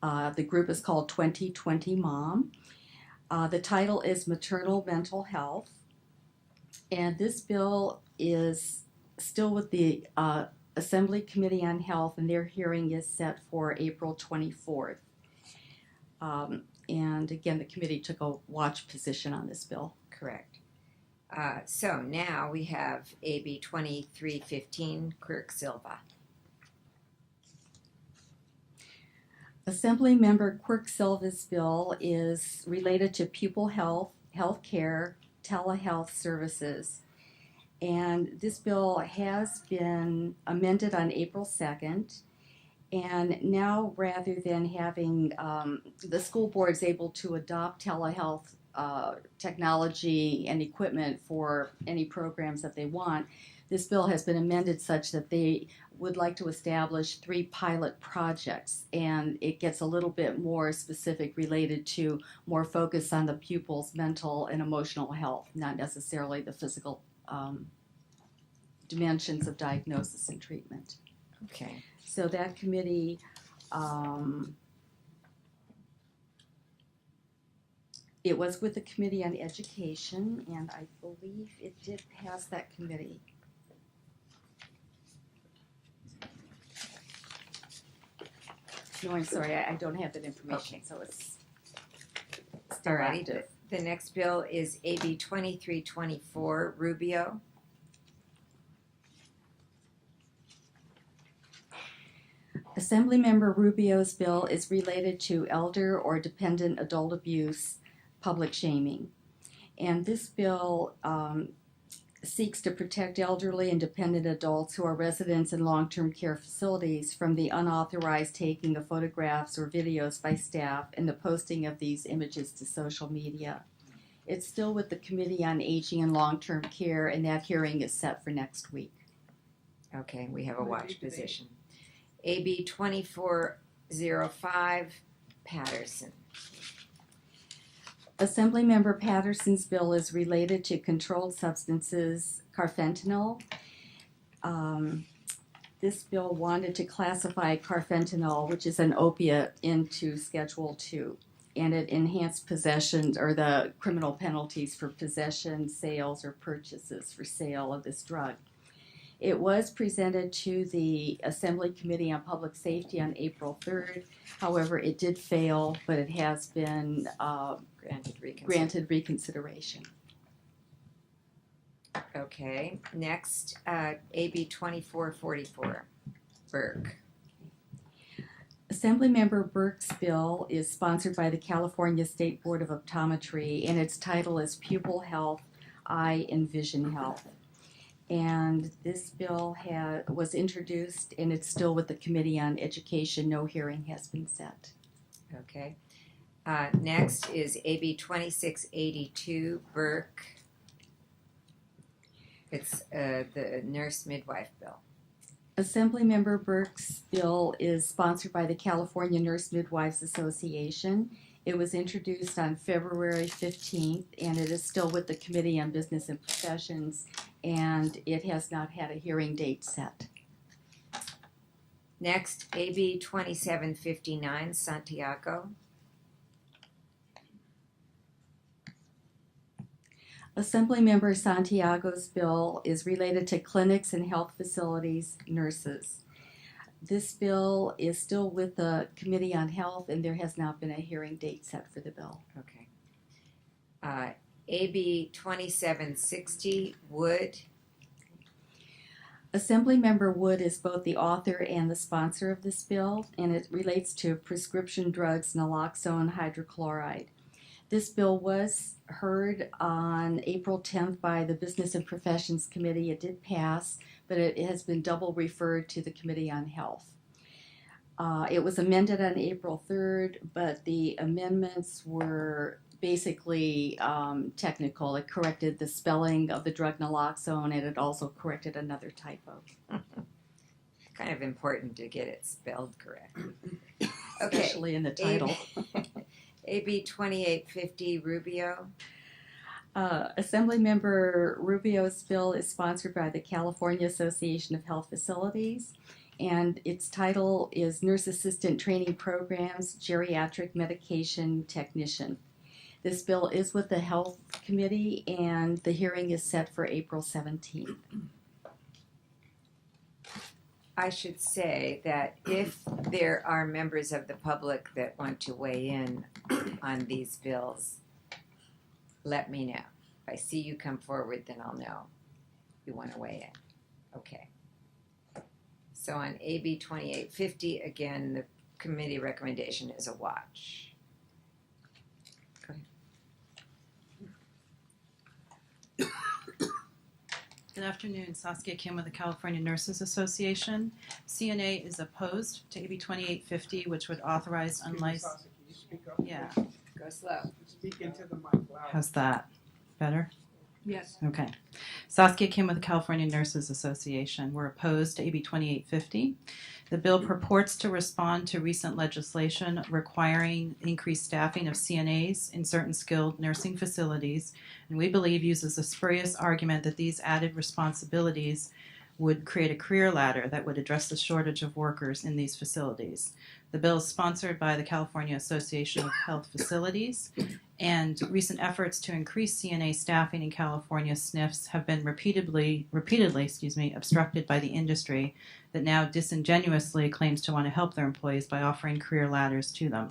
The group is called 2020 Mom. The title is Maternal Mental Health, and this bill is still with the Assembly Committee on Health, and their hearing is set for April 24th. And again, the committee took a watch position on this bill. Correct. So now we have AB 2315, Quirk Silva. Assemblymember Quirk Silva's bill is related to pupil health, health care, telehealth services. And this bill has been amended on April 2nd. And now, rather than having the school boards able to adopt telehealth technology and equipment for any programs that they want, this bill has been amended such that they would like to establish 3 pilot projects. And it gets a little bit more specific, related to more focus on the pupil's mental and emotional health, not necessarily the physical dimensions of diagnosis and treatment. Okay. So that committee it was with the Committee on Education, and I believe it did pass that committee. No, I'm sorry, I don't have that information, Okay. so it's All right. active. The next bill is AB 2324, Rubio. Assemblymember Rubio's bill is related to elder or dependent adult abuse, public shaming. And this bill seeks to protect elderly and dependent adults who are residents in long-term care facilities from the unauthorized taking of photographs or videos by staff and the posting of these images to social media. It's still with the Committee on Aging and Long-Term Care, and that hearing is set for next week. Okay, we have a watch position. AB 2405, Patterson. Assemblymember Patterson's bill is related to controlled substances, carfentanil. This bill wanted to classify carfentanil, which is an opiate, into Schedule 2. And it enhanced possession, or the criminal penalties for possession, sales, or purchases for sale of this drug. It was presented to the Assembly Committee on Public Safety on April 3rd. However, it did fail, but it has been granted reconsideration. Okay, next, AB 2444, Burke. Assemblymember Burke's bill is sponsored by the California State Board of Optometry, and its title is Pupil Health, Eye and Vision Health. And this bill was introduced, and it's still with the Committee on Education. No hearing has been set. Okay. Next is AB 2682, Burke. It's the nurse midwife bill. Assemblymember Burke's bill is sponsored by the California Nurse Midwives Association. It was introduced on February 15th, and it is still with the Committee on Business and Professions, and it has not had a hearing date set. Next, AB 2759, Santiago. Assemblymember Santiago's bill is related to clinics and health facilities nurses. This bill is still with the Committee on Health, and there has not been a hearing date set for the bill. Okay. AB 2760, Wood. Assemblymember Wood is both the author and the sponsor of this bill, and it relates to prescription drugs naloxone hydrochloride. This bill was heard on April 10th by the Business and Professions Committee. It did pass, but it has been double referred to the Committee on Health. It was amended on April 3rd, but the amendments were basically technical. It corrected the spelling of the drug naloxone, and it also corrected another typo. Kind of important to get it spelled correct. Especially in the title. AB 2850, Rubio. Assemblymember Rubio's bill is sponsored by the California Association of Health Facilities, and its title is Nurse Assistant Training Programs, Geriatric Medication Technician. This bill is with the Health Committee, and the hearing is set for April 17th. I should say that if there are members of the public that want to weigh in on these bills, let me know. If I see you come forward, then I'll know you want to weigh in. Okay. So on AB 2850, again, the committee recommendation is a watch. Good afternoon, Saskia Kim with the California Nurses Association. CNA is opposed to AB 2850, which would authorize unlicensed. Yeah. Go slow. Speak into the mic loud. How's that? Better? Yes. Okay. Saskia Kim with the California Nurses Association. We're opposed to AB 2850. The bill purports to respond to recent legislation requiring increased staffing of CNAs in certain skilled nursing facilities, and we believe uses a spurious argument that these added responsibilities would create a career ladder that would address the shortage of workers in these facilities. The bill is sponsored by the California Association of Health Facilities, and recent efforts to increase CNA staffing in California SNFs have been repeatedly obstructed by the industry that now disingenuously claims to want to help their employees by offering career ladders to them.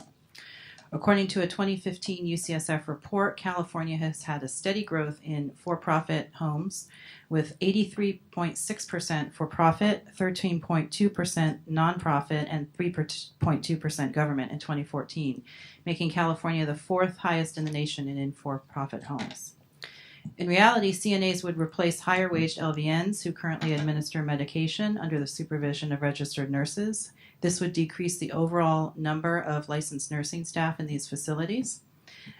According to a 2015 UCSF report, California has had a steady growth in for-profit homes, with 83.6% for-profit, 13.2% nonprofit, and 3.2% government in 2014, making California the fourth highest in the nation in for-profit homes. In reality, CNAs would replace higher-waged LVNs who currently administer medication under the supervision of registered nurses. This would decrease the overall number of licensed nursing staff in these facilities.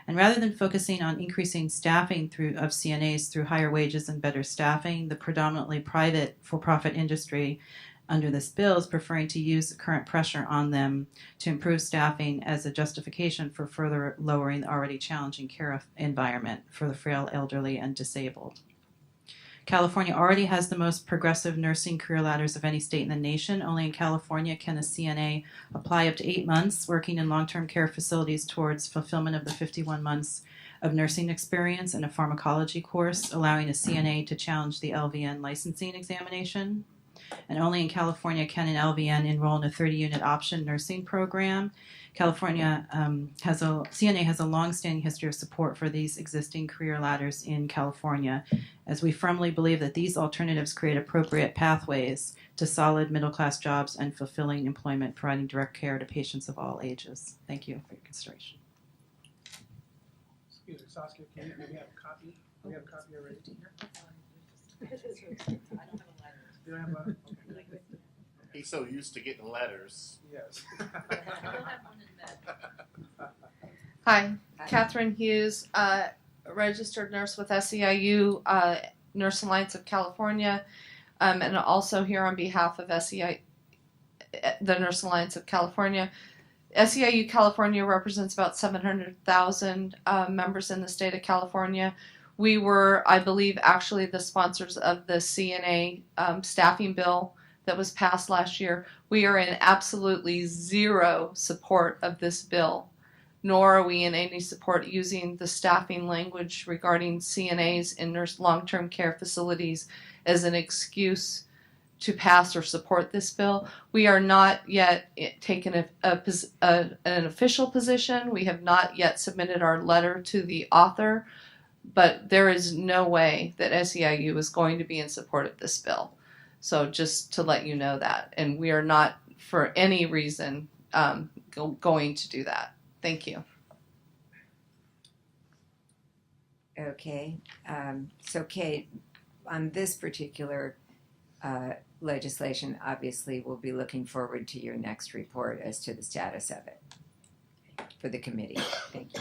And rather than focusing on increasing staffing of CNAs through higher wages and better staffing, the predominantly private for-profit industry under this bill is preferring to use the current pressure on them to improve staffing as a justification for further lowering the already challenging care environment for the frail, elderly, and disabled. California already has the most progressive nursing career ladders of any state in the nation. Only in California can a CNA apply up to 8 months working in long-term care facilities towards fulfillment of the 51 months of nursing experience and a pharmacology course, allowing a CNA to challenge the LVN licensing examination. And only in California can an LVN enroll in a 30-unit option nursing program. California CNA has a long-standing history of support for these existing career ladders in California, as we firmly believe that these alternatives create appropriate pathways to solid middle-class jobs and fulfilling employment, providing direct care to patients of all ages. Thank you for your consideration. Excuse me, Saskia, can you maybe have a copy? We have a copy already. You don't have a? Okay. He's so used to getting letters. Yes. Hi, Hi. Catherine Hughes, registered nurse with SEIU, Nurse Alliance of California, and also here on behalf of the Nurse Alliance of California. SEIU California represents about 700,000 members in the state of California. We were, I believe, actually the sponsors of the CNA staffing bill that was passed last year. We are in absolutely zero support of this bill, nor are we in any support using the staffing language regarding CNAs in long-term care facilities as an excuse to pass or support this bill. We are not yet taken an official position. We have not yet submitted our letter to the author, but there is no way that SEIU is going to be in support of this bill. So just to let you know that, and we are not for any reason going to do that. Thank you. Okay, so Kate, on this particular legislation, obviously we'll be looking forward to your next report as to the status of it for the committee. Thank you.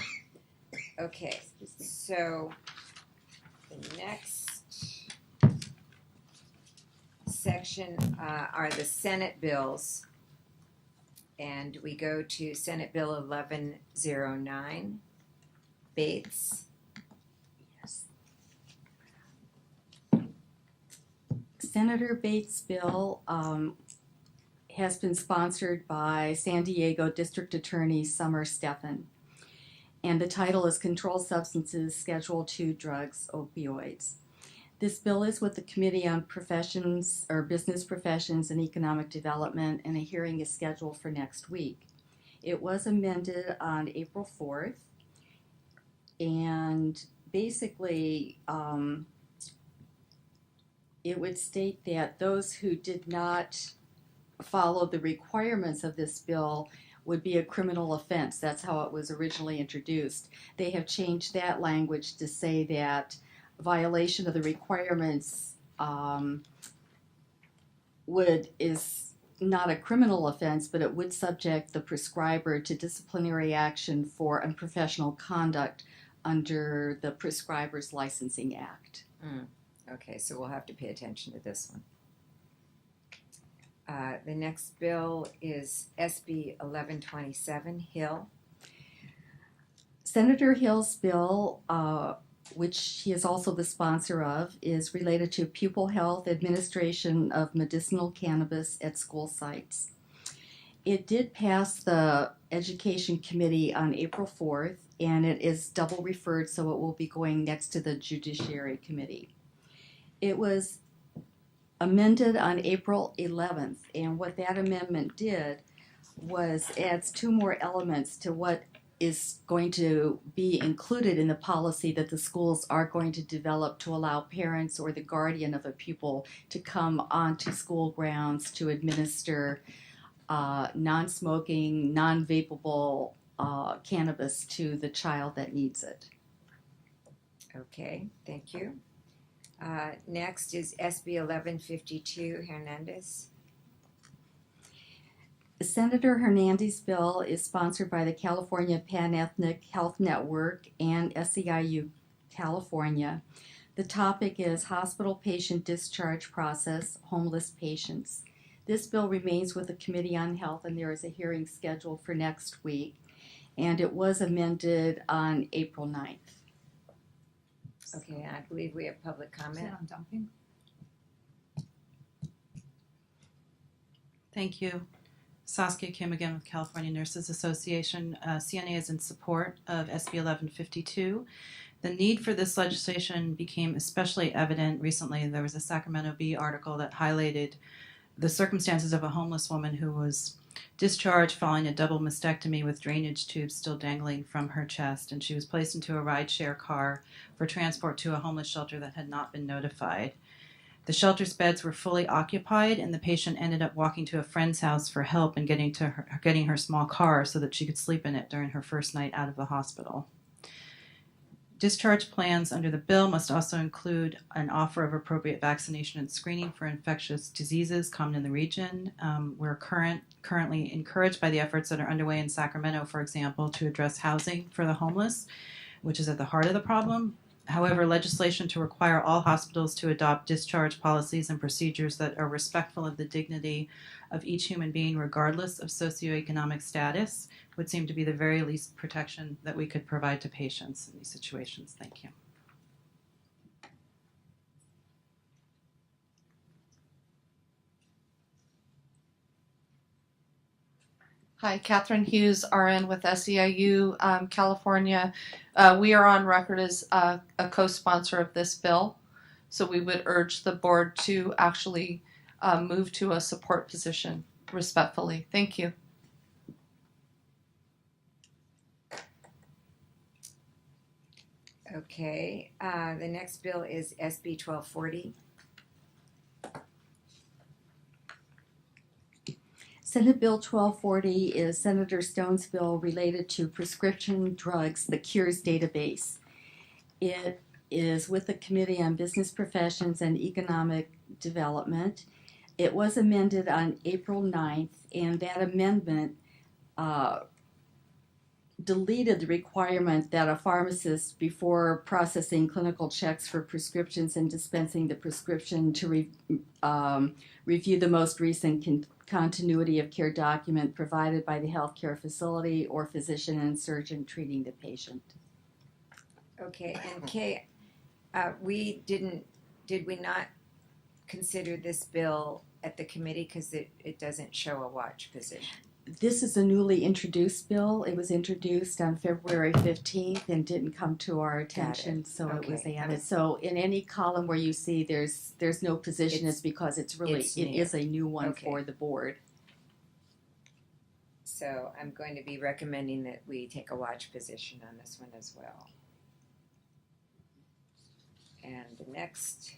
Okay, so the next section are the Senate bills, and we go to Senate Bill 1109, Bates. Senator Bates' bill has been sponsored by San Diego District Attorney Summer Stephan, and the title is Controlled Substances, Schedule II Drugs, Opioids. This bill is with the Committee on Professions or Business Professions and Economic Development, and a hearing is scheduled for next week. It was amended on April 4th, and basically it would state that those who did not follow the requirements of this bill would be a criminal offense. That's how it was originally introduced. They have changed that language to say that violation of the requirements is not a criminal offense, but it would subject the prescriber to disciplinary action for unprofessional conduct under the Prescribers Licensing Act. Okay, so we'll have to pay attention to this one. The next bill is SB 1127, Hill. Senator Hill's bill, which he is also the sponsor of, is related to pupil health, administration of medicinal cannabis at school sites. It did pass the Education Committee on April 4th, and it is double referred, so it will be going next to the Judiciary Committee. It was amended on April 11th, and what that amendment did was adds two more elements to what is going to be included in the policy that the schools are going to develop to allow parents or the guardian of a pupil to come onto school grounds to administer non-smoking, non-vapable cannabis to the child that needs it. Okay, thank you. Next is SB 1152, Hernandez. Senator Hernandez's bill is sponsored by the California Pan-Ethnic Health Network and SEIU California. The topic is hospital patient discharge process, homeless patients. This bill remains with the Committee on Health, and there is a hearing scheduled for next week, and it was amended on April 9th. Okay, I believe we have public comment. On dumping? Thank you. Saskia Kim again with California Nurses Association. CNA is in support of SB 1152. The need for this legislation became especially evident recently. There was a Sacramento Bee article that highlighted the circumstances of a homeless woman who was discharged following a double mastectomy with drainage tubes still dangling from her chest, and she was placed into a rideshare car for transport to a homeless shelter that had not been notified. The shelter's beds were fully occupied, and the patient ended up walking to a friend's house for help and getting her small car so that she could sleep in it during her first night out of the hospital. Discharge plans under the bill must also include an offer of appropriate vaccination and screening for infectious diseases common in the region. We're currently encouraged by the efforts that are underway in Sacramento, for example, to address housing for the homeless, which is at the heart of the problem. However, legislation to require all hospitals to adopt discharge policies and procedures that are respectful of the dignity of each human being, regardless of socioeconomic status, would seem to be the very least protection that we could provide to patients in these situations. Thank you. Hi, Catherine Hughes, RN with SEIU California. We are on record as a co-sponsor of this bill, so we would urge the board to actually move to a support position respectfully. Thank you. Okay, the next bill is SB 1240. Senate Bill 1240 is Senator Stone's bill related to prescription drugs, the Cures database. It is with the Committee on Business Professions and Economic Development. It was amended on April 9th, and that amendment deleted the requirement that a pharmacist, before processing clinical checks for prescriptions and dispensing the prescription, to review the most recent continuity of care document provided by the healthcare facility or physician and surgeon treating the patient. Okay, and Kay, did we not consider this bill at the committee because it doesn't show a watch position? This is a newly introduced bill. It was introduced on February 15th and didn't come to our attention, so it was added. So in any column where you see there's no position, it's because it is a new one for the board. So I'm going to be recommending that we take a watch position on this one as well. And the next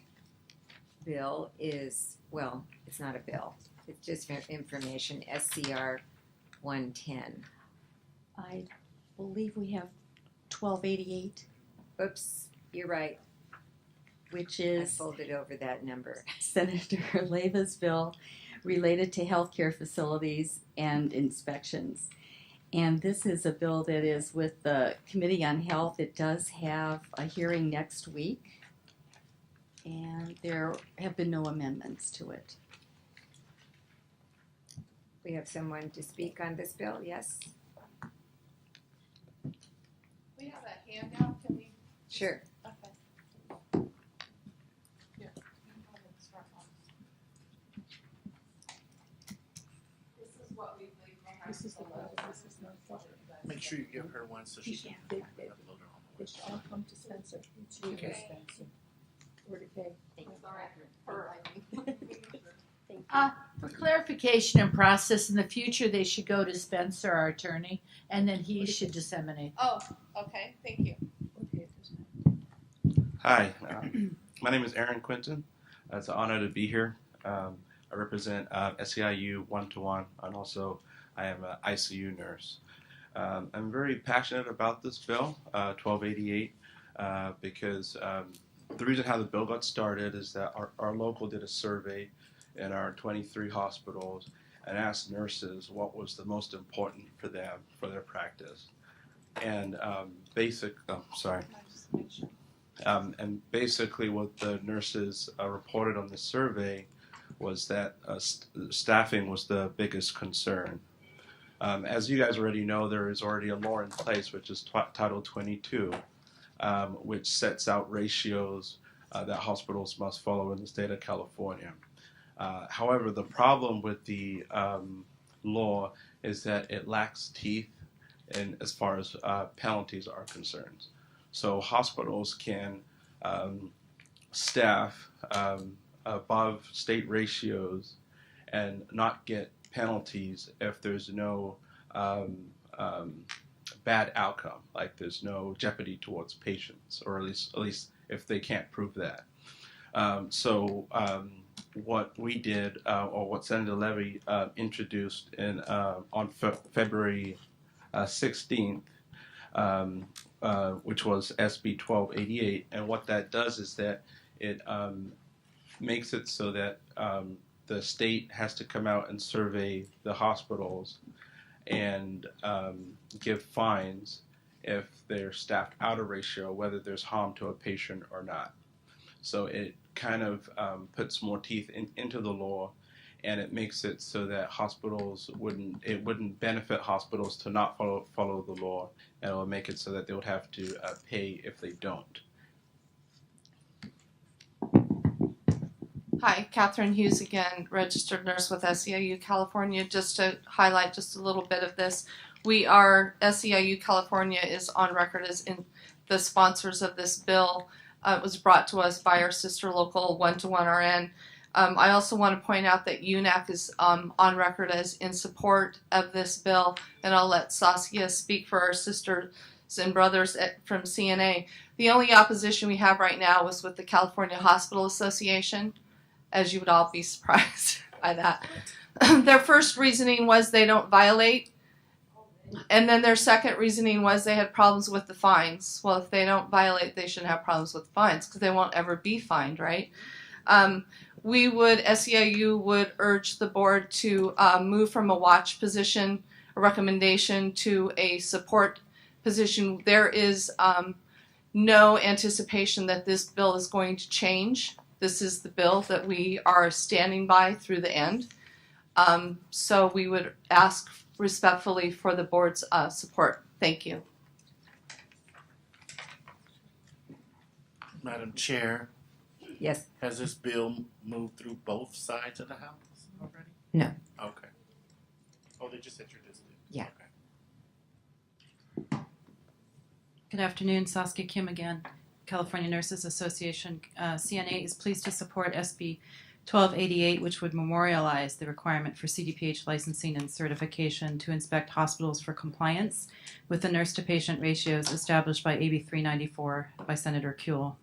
bill is, well, it's not a bill. It's just information, SCR 110. I believe we have 1288. Oops, you're right. Which is I folded over that number. Senator Leva's bill related to healthcare facilities and inspections. And this is a bill that is with the Committee on Health. It does have a hearing next week, and there have been no amendments to it. We have someone to speak on this bill, yes? We have a handout, can we? Sure. Okay. Here. This is what we believe will happen. This is the one. This is not for. Make sure you give her one so she can They upload her on they should all come to Spencer. It's you, Okay. Spencer. Or to Kay. For clarification and process, in the future, they should go to Spencer, our attorney, and then he should disseminate. Oh, okay, thank you. Hi, my name is Aaron Quinton. It's an honor to be here. I represent SEIU 1-to-1, and also I am an ICU nurse. I'm very passionate about this bill, 1288, because the reason how the bill got started is that our local did a survey in our 23 hospitals and asked nurses what was the most important for them for their practice. And and basically what the nurses reported on the survey was that staffing was the biggest concern. As you guys already know, there is already a law in place, which is Title 22, which sets out ratios that hospitals must follow in the state of California. However, the problem with the law is that it lacks teeth in as far as penalties are concerned. So hospitals can staff above state ratios and not get penalties if there's no bad outcome, like there's no jeopardy towards patients, or at least if they can't prove that. What we did, or what Senator Levy introduced on February 16th, which was SB 1288. And what that does is that it makes it so that the state has to come out and survey the hospitals and give fines if they're staffed out of ratio, whether there's harm to a patient or not. So it kind of puts more teeth into the law, and it makes it so that hospitals wouldn't benefit hospitals to not follow the law, and it will make it so that they would have to pay if they don't. Hi, Catherine Hughes again, registered nurse with SEIU California. Just to highlight just a little bit of this, SEIU California is on record as in the sponsors of this bill. It was brought to us by our sister local 1-to-1 RN. I also want to point out that UNAC is on record as in support of this bill, and I'll let Saskia speak for our sisters and brothers from CNA. The only opposition we have right now is with the California Hospital Association, as you would all be surprised by that. Their first reasoning was they don't violate, and then their second reasoning was they had problems with the fines. Well, if they don't violate, they shouldn't have problems with fines because they won't ever be fined, right? SEIU would urge the board to move from a watch position, a recommendation, to a support position. There is no anticipation that this bill is going to change. This is the bill that we are standing by through the end. So we would ask respectfully for the board's support. Thank you. Madam Chair. Yes. Has this bill moved through both sides of the House already? No. Okay. Oh, they just introduced it. Yeah. Okay. Good afternoon, Saskia Kim again, California Nurses Association. CNA is pleased to support SB 1288, which would memorialize the requirement for CDPH licensing and certification to inspect hospitals for compliance with the nurse-to-patient ratios established by AB 394 by Senator Kuehl.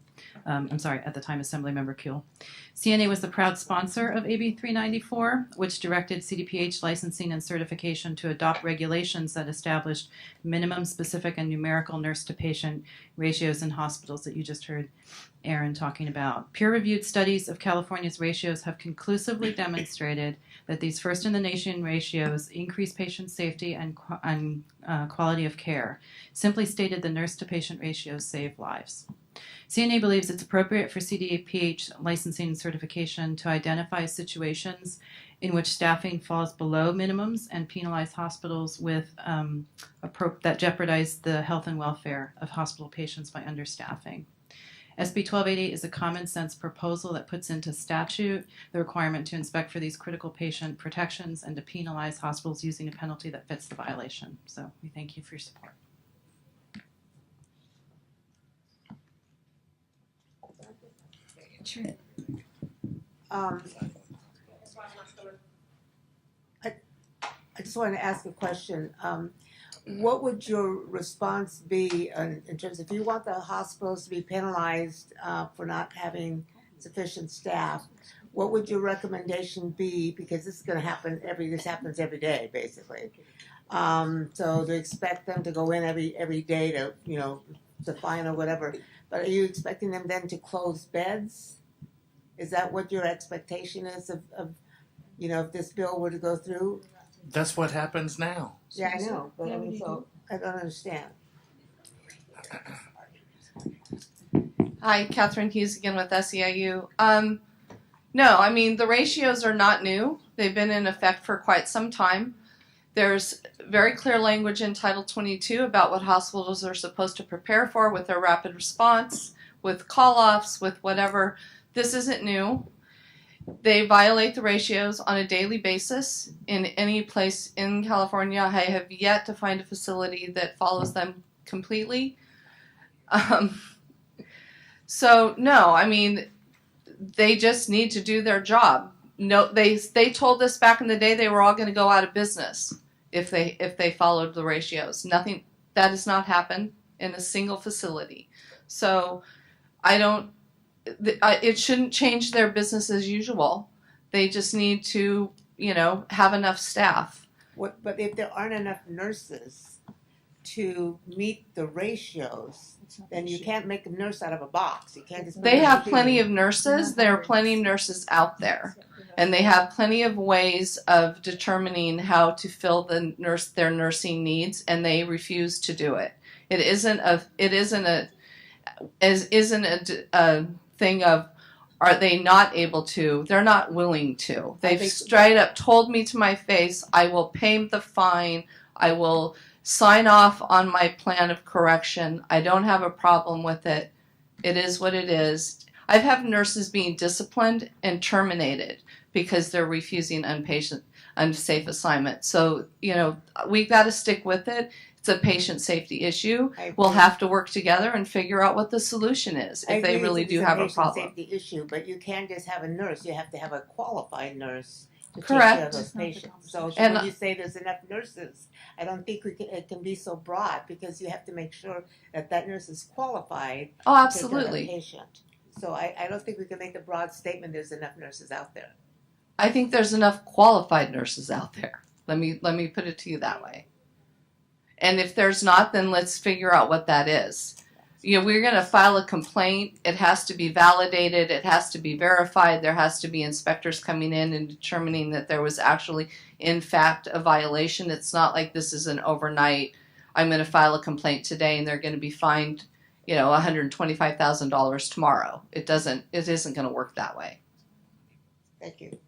At the time, Assemblymember Kuehl. CNA was the proud sponsor of AB 394, which directed CDPH licensing and certification to adopt regulations that established minimum specific and numerical nurse-to-patient ratios in hospitals that you just heard Aaron talking about. Peer-reviewed studies of California's ratios have conclusively demonstrated that these first-in-the-nation ratios increase patient safety and quality of care. Simply stated, the nurse-to-patient ratios save lives. CNA believes it's appropriate for CDPH licensing and certification to identify situations in which staffing falls below minimums and penalize hospitals with that jeopardize the health and welfare of hospital patients by understaffing. SB 1288 is a common sense proposal that puts into statute the requirement to inspect for these critical patient protections and to penalize hospitals using a penalty that fits the violation. So we thank you for your support. Sure. I just want to ask a question. What would your response be in terms of if you want the hospitals to be penalized for not having sufficient staff? What would your recommendation be? Because this is going to happen this happens every day, basically. So to expect them to go in every day to fine or whatever. But are you expecting them then to close beds? Is that what your expectation is of if this bill were to go through? That's what happens now. Yeah, I know, but so I don't understand. Hi, Catherine Hughes again with SEIU. No, I mean, the ratios are not new. They've been in effect for quite some time. There's very clear language in Title 22 about what hospitals are supposed to prepare for with their rapid response, with call-offs, with whatever. This isn't new. They violate the ratios on a daily basis in any place in California. I have yet to find a facility that follows them completely. So, no, I mean, they just need to do their job. No, they told us back in the day they were all going to go out of business if they followed the ratios. Nothing that has not happened in a single facility. So it shouldn't change their business as usual. They just need to, have enough staff. But if there aren't enough nurses, to meet the ratios, then you can't make a nurse out of a box. You can't just put They her in have a plenty tube. of nurses. There are plenty of nurses out there. And they have plenty of ways of determining how to fill their nursing needs, and they refuse to do it. It isn't a thing of, are they not able to? They're not willing to. They've straight up told me to my face, I will pay the fine. I will sign off on my plan of correction. I don't have a problem with it. It is what it is. I've had nurses being disciplined and terminated because they're refusing unsafe assignment. So, we've got to stick with it. It's a patient safety issue. We'll have to work together and figure out what the solution is if they really do have a problem. It's a patient safety issue, but you can't just have a nurse. You have to have a qualified nurse to Correct. take care of those patients. So when you say there's enough nurses, I don't think it can be so broad, because you have to make sure that nurse is qualified Oh, to absolutely. take care of the patient. So I don't think we can make a broad statement there's enough nurses out there. I think there's enough qualified nurses out there. Let me put it to you that way. And if there's not, then let's figure out what that is. We're going to file a complaint. It has to be validated. It has to be verified. There has to be inspectors coming in and determining that there was actually, in fact, a violation. It's not like this is an overnight, I'm going to file a complaint today and they're going to be fined, $125,000 tomorrow. It isn't going to work that way. Thank you.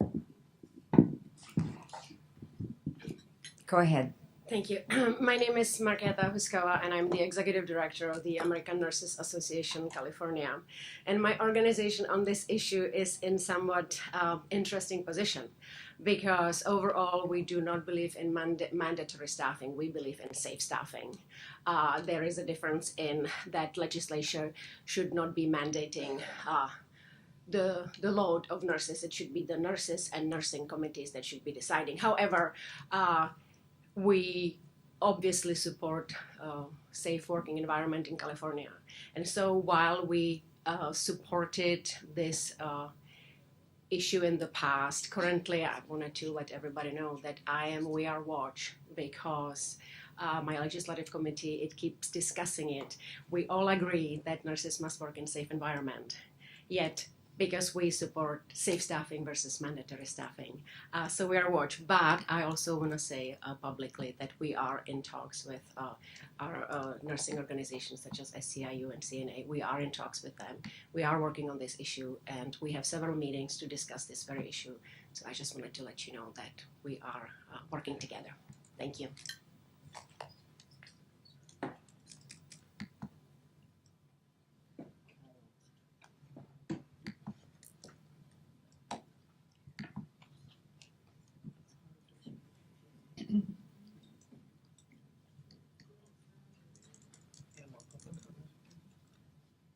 Go ahead. Thank you. My name is Marqueta Huskawa, and I'm the Executive Director of the American Nurses Association, California. And my organization on this issue is in somewhat interesting position, because overall we do not believe in mandatory staffing. We believe in safe staffing. There is a difference in that legislature should not be mandating the load of nurses. It should be the nurses and nursing committees that should be deciding. However, we obviously support safe working environment in California. And so while we supported this issue in the past, currently I wanted to let everybody know that we are watch, because my legislative committee, it keeps discussing it. We all agree that nurses must work in safe environment. Yet, because we support safe staffing versus mandatory staffing. So we are watched. But I also want to say publicly that we are in talks with our nursing organizations such as SCIU and CNA. We are in talks with them. We are working on this issue, and we have several meetings to discuss this very issue. So I just wanted to let you know that we are working together. Thank you.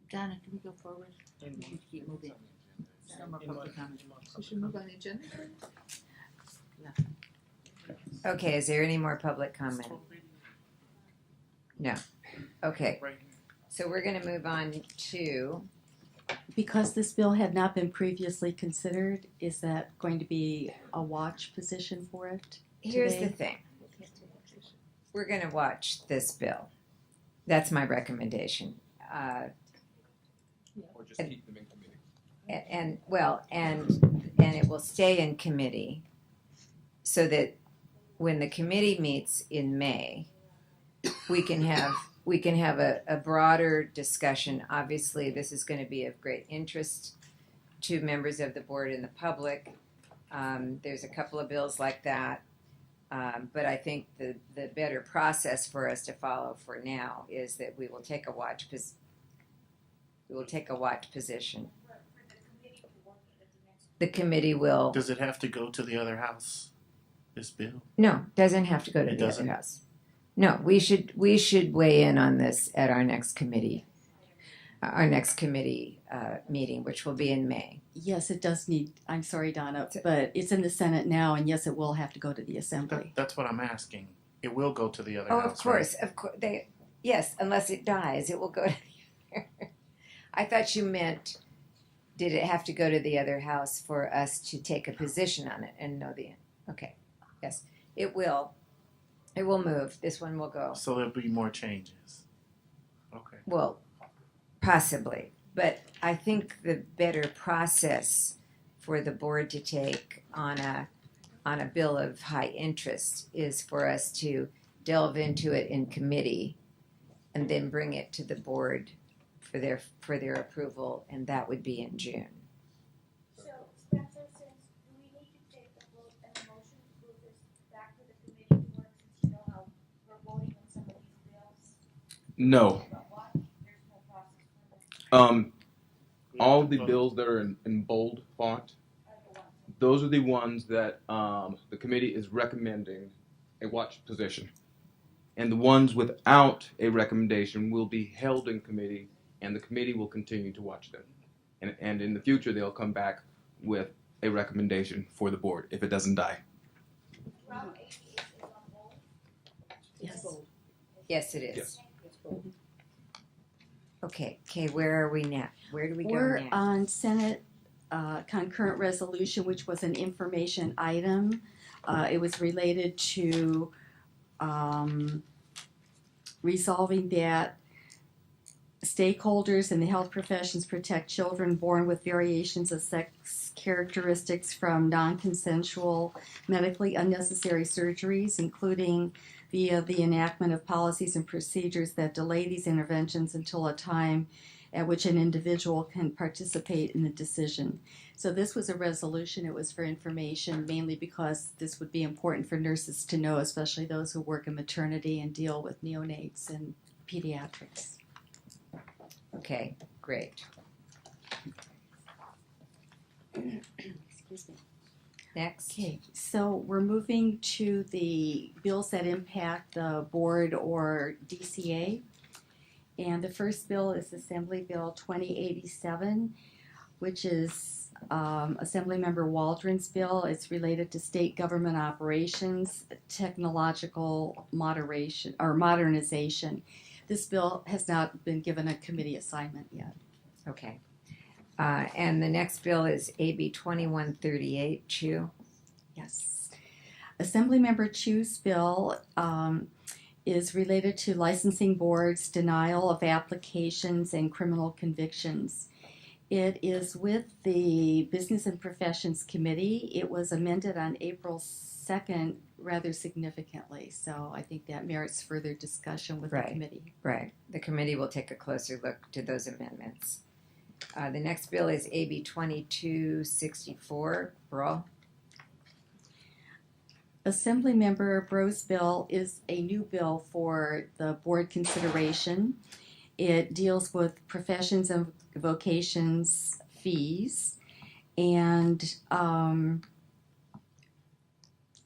Donna, can we go forward? We should keep moving. No more public comment. We should move on the agenda. Okay, is there any more public comment? No. Okay. So we're going to move on to. Because this bill had not been previously considered, is that going to be a watch position for it? Here's today? the thing. We're going to watch this bill. That's my recommendation. Or just keep them in committee. And it will stay in committee, so that when the committee meets in May, we can have a broader discussion. Obviously, this is going to be of great interest to members of the board and the public. There's a couple of bills like that, but I think the better process for us to follow for now is that we will take a watch position. The committee will. Does it have to go to the other house? This bill? No, doesn't have to go to It the doesn't? other house. No, we should weigh in on this at our next committee meeting, which will be in May. Yes, it does need, I'm sorry, Donna, but it's in the Senate now, and yes, it will have to go to the Assembly. That's what I'm asking. It will go to the other Oh, house, of course. Yes, unless it dies, it will go to the other. I thought you meant, did it have to go to the other house for us to take a position on it and know the, okay, yes, it will. It will move. This one will go. So there'll be more changes. Okay. Well, possibly. But I think the better process for the board to take on a bill of high interest is for us to delve into it in committee and then bring it to the board for their approval, and that would be in June. So, Spencer, since we need to take a vote and a motion to move this back to the committee to work, since you know how we're voting on some of these bills? No. But why? There's no process for that. All the bills that are in bold font, those are the ones that the committee is recommending a watch position. And the ones without a recommendation will be held in committee, and the committee will continue to watch them. And in the future, they'll come back with a recommendation for the board if it doesn't die. Yes. Yes, it is. Yes. Okay, where are we now? Where do we go We're next? on Senate concurrent resolution, which was an information item. It was related to resolving that stakeholders in the health professions protect children born with variations of sex characteristics from non-consensual medically unnecessary surgeries, including via the enactment of policies and procedures that delay these interventions until a time at which an individual can participate in the decision. So this was a resolution. It was for information, mainly because this would be important for nurses to know, especially those who work in maternity and deal with neonates and pediatrics. Okay, great. Excuse me. Next. Okay, so we're moving to the bills that impact the board or DCA. And the first bill is Assembly Bill 2087, which is Assemblymember Waldron's bill. It's related to state government operations, technological moderation or modernization. This bill has not been given a committee assignment yet. Okay. And the next bill is AB 2138, Chu. Yes. Assemblymember Chu's bill is related to licensing boards' denial of applications and criminal convictions. It is with the Business and Professions Committee. It was amended on April 2nd rather significantly, so I think that merits further discussion with the committee. Right. The committee will take a closer look to those amendments. The next bill is AB 2264, Bro. Assemblymember Bro's bill is a new bill for the board consideration. It deals with professions and vocations fees, and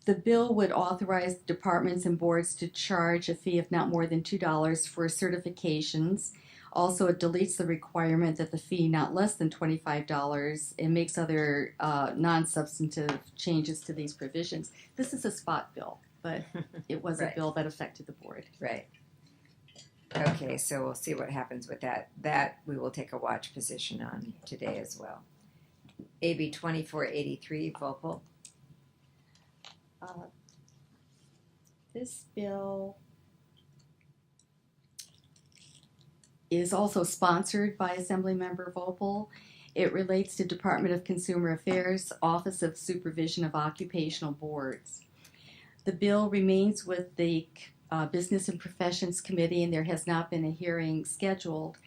the bill would authorize departments and boards to charge a fee of not more than $2 for certifications. Also, it deletes the requirement that the fee not less than $25 and makes other non-substantive changes to these provisions. This is a spot bill, but it was a bill that affected the board. Right. Okay, so we'll see what happens with that. That we will take a watch position on today as well. AB 2483, Vopal. This bill is also sponsored by Assemblymember Vopal. It relates to Department of Consumer Affairs, Office of Supervision of Occupational Boards. The bill remains with the Business and Professions Committee, and there has not been a hearing scheduled.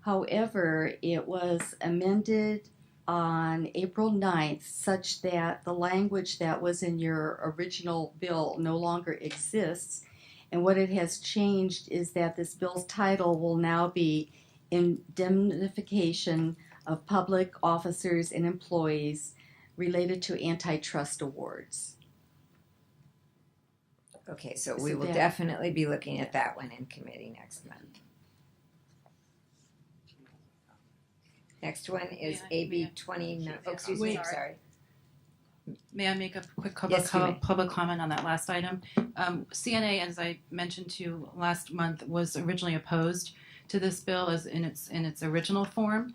However, it was amended on April 9th such that the language that was in your original bill no longer exists. And what it has changed is that this bill's title will now be Indemnification of Public Officers and Employees Related to Antitrust Awards. Okay, so we will definitely be looking at that one in committee next month. Next one is AB 29. Oh, excuse me, sorry. May I make a quick Yes, you may. public comment on that last item? CNA, as I mentioned to you last month, was originally opposed to this bill as in its original form.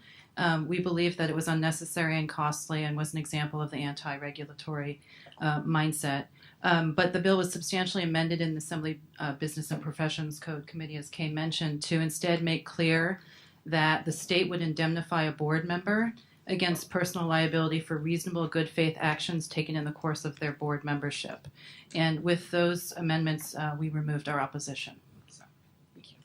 We believe that it was unnecessary and costly and was an example of the anti-regulatory mindset. But the bill was substantially amended in the Assembly Business and Professions Code Committee, as Kay mentioned, to instead make clear that the state would indemnify a board member against personal liability for reasonable good faith actions taken in the course of their board membership. And with those amendments, we removed our opposition. So, thank you.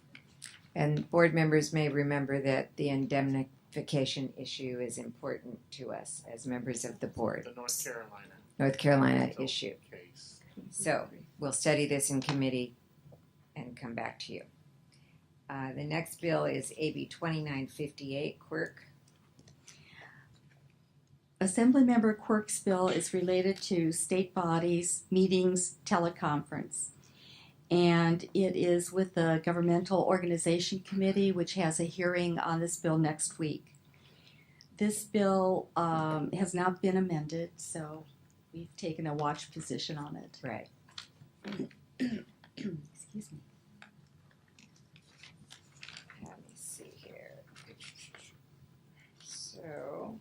And board members may remember that the indemnification issue is important to us as members of the board. The North Carolina So, issue. case. So we'll study this in committee and come back to you. The next bill is AB 2958, Quirk. Assemblymember Quirk's bill is related to state bodies, meetings, teleconference. And it is with the Governmental Organization Committee, which has a hearing on this bill next week. This bill has not been amended, so we've taken a watch position on it. Right. Excuse me. Let me see here. So,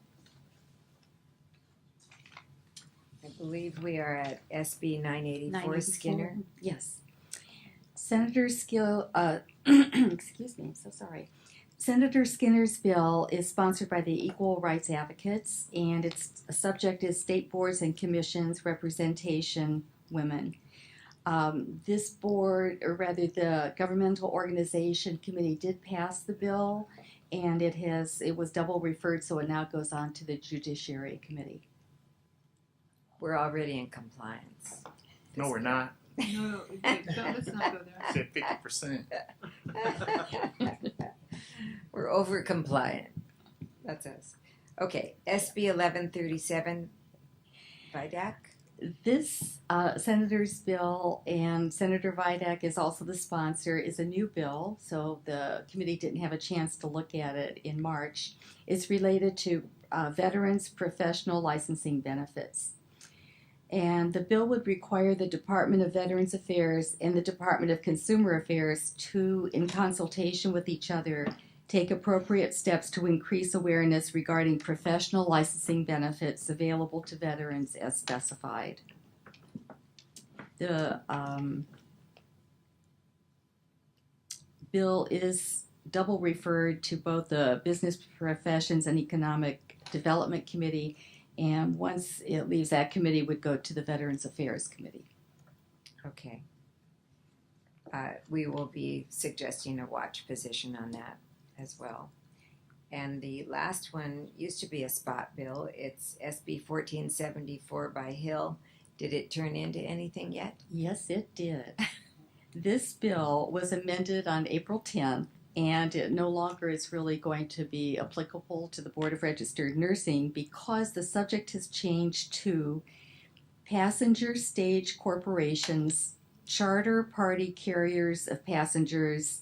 I believe we are at SB 984, Skinner. Yes. Senator excuse me, I'm so sorry. Senator Skinner's bill is sponsored by the Equal Rights Advocates, and its subject is state boards and commissions representation women. This board, or rather the Governmental Organization Committee, did pass the bill, and it was double referred, so it now goes on to the Judiciary Committee. We're already in compliance. No, we're not. No, let's not go there. I said 50%. We're over compliant. That's us. Okay, SB 1137, Vidak. This Senator's bill, and Senator Vidak is also the sponsor, is a new bill, so the committee didn't have a chance to look at it in March. It's related to veterans' professional licensing benefits. And the bill would require the Department of Veterans Affairs and the Department of Consumer Affairs to, in consultation with each other, take appropriate steps to increase awareness regarding professional licensing benefits available to veterans as specified. The bill is double referred to both the Business Professions and Economic Development Committee, and once it leaves that committee, it would go to the Veterans Affairs Committee. Okay. We will be suggesting a watch position on that as well. And the last one used to be a spot bill. It's SB 1474 by Hill. Did it turn into anything yet? Yes, it did. This bill was amended on April 10th, and it no longer is really going to be applicable to the Board of Registered Nursing because the subject has changed to passenger stage corporations, charter party carriers of passengers,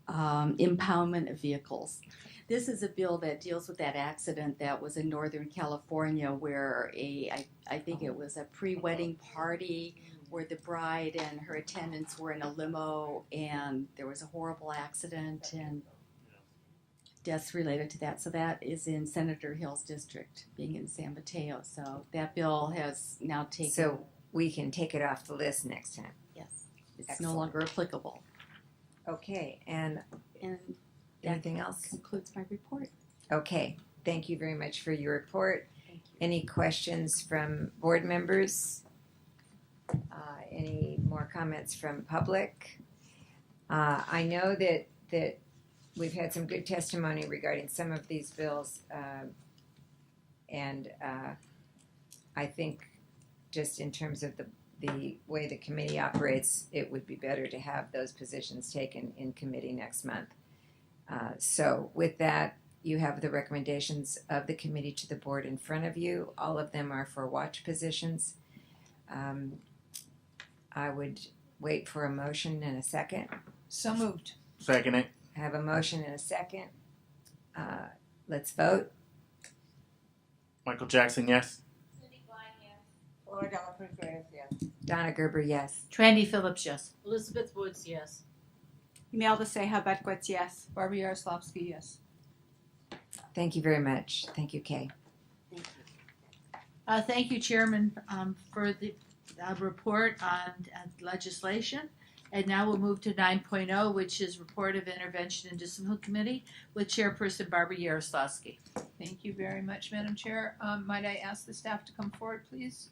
impoundment of vehicles. This is a bill that deals with that accident that was in Northern California where I think it was a pre-wedding party where the bride and her attendants were in a limo and there was a horrible accident and deaths related to that. So that is in Senator Hill's district, being in San Mateo. So that bill has now taken... So we can take it off the list next time. Yes, it's Excellent. no longer applicable. Okay, and anything else? Concludes my report. Okay, thank you very much for your report. Any questions from board members? Any more comments from public? I know that we've had some good testimony regarding some of these bills, and I think just in terms of the way the committee operates, it would be better to have those positions taken in committee next month. So with that, you have the recommendations of the committee to the board in front of you. All of them are for watch positions. I would wait for a motion and a second. So moved. Second it. I have a motion and a second. Let's vote. Michael Jackson, yes. Donna Gerber, yes. Trandy Phillips, yes. Elizabeth Woods, yes. Imelda Seha Betquitz, yes. Barbara Yaroslavsky, yes. Thank you very much. Thank you, Kay. Thank you, Chairman, for report on legislation. And now we'll move to 9.0, which is report of intervention and discipline committee with Chairperson Barbara Yaroslavsky. Thank you very much, Madam Chair. Might I ask the staff to come forward, please?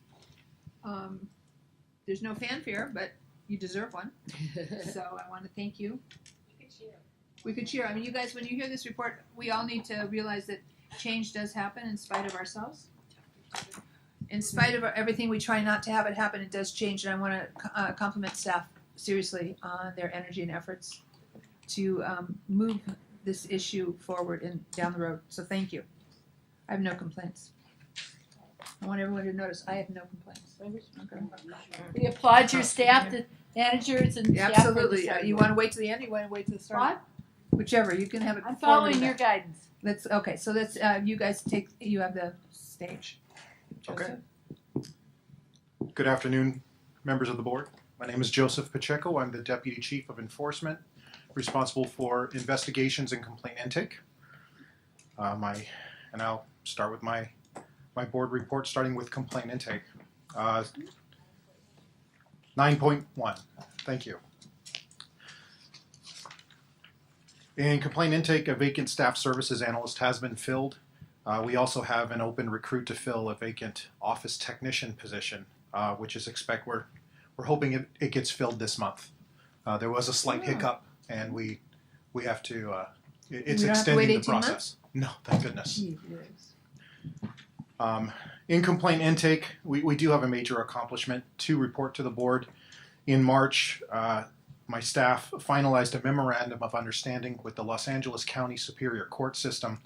There's no fanfare, but you deserve one. So I want to thank you. We could cheer. I mean, you guys, when you hear this report, we all need to realize that change does happen in spite of ourselves. In spite of everything, we try not to have it happen. It does change, and I want to compliment staff seriously on their energy and efforts to move this issue forward and down the road. So thank you. I have no complaints. I want everyone to notice I have no complaints. Okay. We applaud your staff, the managers, and Yeah, staff. for absolutely. this You want to wait to the end? Or you want to wait to the start? What? Whichever. You can have it. I'm forward following and your back. guidance. Let's. Okay. So let's. You guys take. You have the stage. Okay. Good afternoon, members of the board. My name is Joseph Pacheco. I'm the Deputy Chief of Enforcement, responsible for investigations and complaint intake. And I'll start with my board report, starting with complaint intake. 9.1. Thank you. In complaint intake, a vacant staff services analyst has been filled. We also have an open recruit to fill a vacant office technician position, which is we're hoping it gets filled this month. There was a slight hiccup, and we have to. It's We don't have to extending wait the 18 process. months? No, thank goodness. Gee whiz. In complaint intake, we do have a major accomplishment to report to the board. In March, my staff finalized a memorandum of understanding with the Los Angeles County Superior Court System,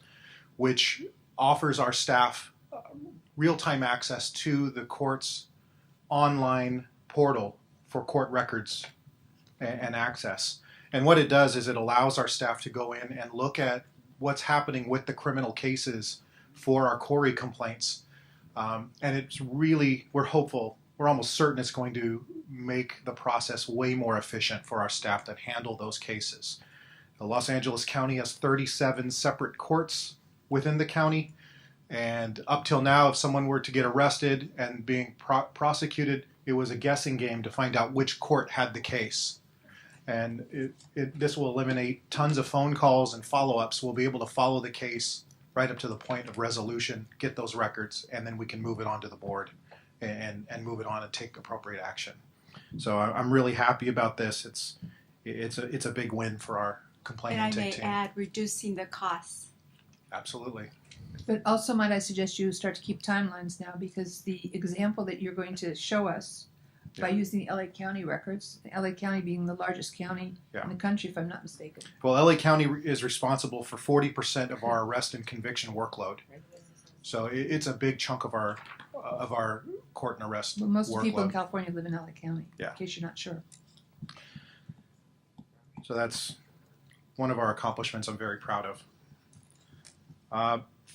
which offers our staff real-time access to the court's online portal for court records and access. And what it does is it allows our staff to go in and look at what's happening with the criminal cases for our Corey complaints. And it's really, we're hopeful, we're almost certain it's going to make the process way more efficient for our staff that handle those cases. The Los Angeles County has 37 separate courts within the county, and up till now, if someone were to get arrested and being prosecuted, it was a guessing game to find out which court had the case. And this will eliminate tons of phone calls and follow-ups. We'll be able to follow the case right up to the point of resolution, get those records, and then we can move it on to the board and move it on and take appropriate action. So I'm really happy about this. It's a big win for our complaint And I intake may team. add, reducing the costs. Absolutely. But also, might I suggest you start to keep timelines now, because the example that you're going to show us by using the LA County records, LA County being the largest county in the country, if I'm not mistaken. Well, LA County is responsible for 40% of our arrest and conviction workload. So it's a big chunk of our court and arrest Well, most workload. people in California live in LA County, Yeah. in case you're not sure. So that's one of our accomplishments I'm very proud of.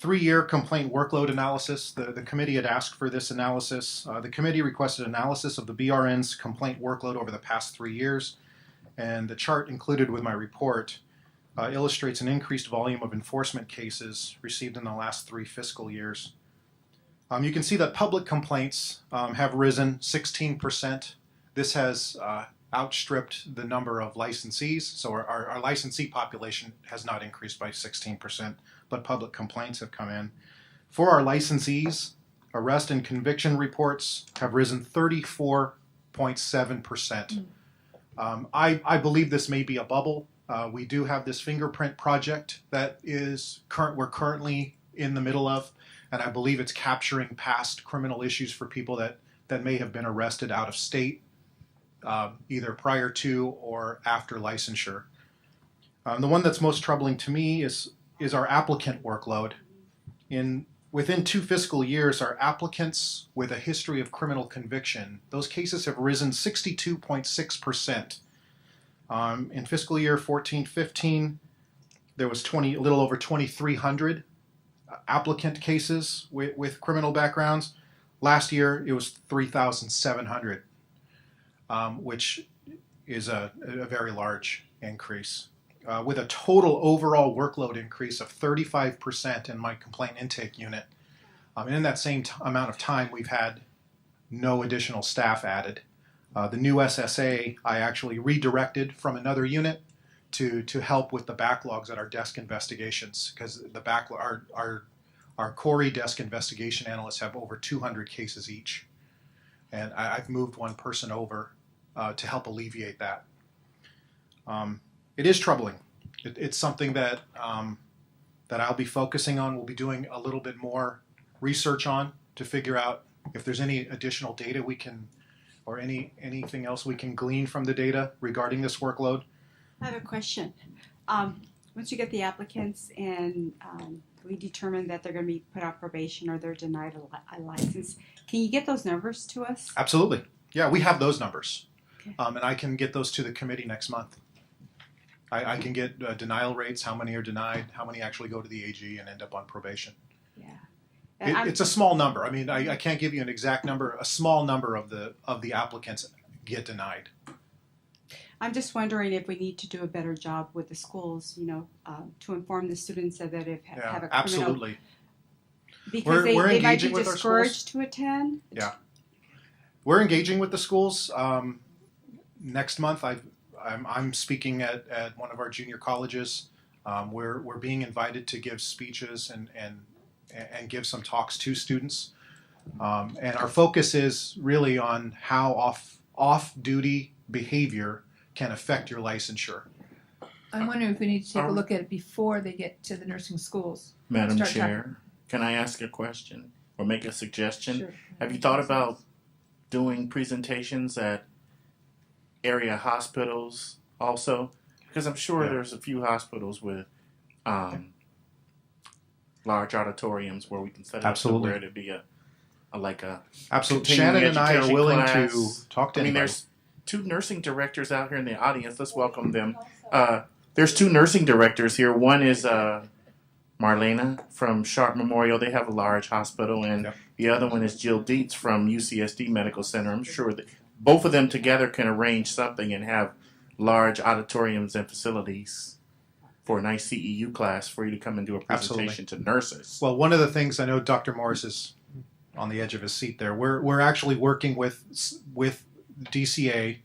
3-year complaint workload analysis. The committee had asked for this analysis. The committee requested analysis of the BRN's complaint workload over the past 3 years, and the chart included with my report illustrates an increased volume of enforcement cases received in the last 3 fiscal years. You can see that public complaints have risen 16%. This has outstripped the number of licensees, so our licensee population has not increased by 16%, but public complaints have come in. For our licensees, arrest and conviction reports have risen 34.7%. I believe this may be a bubble. We do have this fingerprint project that we're currently in the middle of, and I believe it's capturing past criminal issues for people that may have been arrested out of state, either prior to or after licensure. The one that's most troubling to me is our applicant workload. Within 2 fiscal years, our applicants with a history of criminal conviction, those cases have risen 62.6%. In fiscal year 14-15, there was a little over 2,300 applicant cases with criminal backgrounds. Last year, it was 3,700, which is a very large increase. With a total overall workload increase of 35% in my complaint intake unit. And in that same amount of time, we've had no additional staff added. The new SSA I actually redirected from another unit to help with the backlogs at our desk investigations, because the backlog, our Corey desk investigation analysts have over 200 cases each, and I've moved one person over to help alleviate that. It is troubling. It's something that that I'll be focusing on. We'll be doing a little bit more research on to figure out if there's any additional data we can, or anything else we can glean from the data regarding this workload. I have a question. Once you get the applicants and we determine that they're going to be put on probation or they're denied a license, can you get those numbers to us? Absolutely. Yeah, we have those numbers. Okay. And I can get those to the committee next month. I can get denial rates, how many are denied, how many actually go to the AG and end up on probation. Yeah. It's a small number. I mean, I can't give you an exact number. A small number of the applicants get denied. I'm just wondering if we need to do a better job with the schools, to inform the students so that if have a criminal, absolutely. Because they might be discouraged to attend. Yeah, we're engaging with the schools. Next month, I'm speaking at one of our junior colleges. We're being invited to give speeches and give some talks to students. And our focus is really on how off-duty behavior can affect your licensure. I'm wondering if we need to take a look at it before they get to the nursing schools. Madam Chair, can I ask a question or make a suggestion? Sure. Have you thought about doing presentations at area hospitals also? Because I'm sure there's a few hospitals with large auditoriums where we can set it up to where it'd be a absolutely. Shannon and I are willing to talk to anybody. There's two nursing directors out here in the audience. Let's welcome them. There's two nursing directors here. One is Marlena from Sharp Memorial. They have a large hospital, and the other one is Jill Dietz from UCSD Medical Center. I'm sure that both of them together can arrange something and have large auditoriums and facilities for a nice CEU class for you to come and do a presentation to nurses. Well, one of the things, I know Dr. Morris is on the edge of his seat there. We're actually working with DCA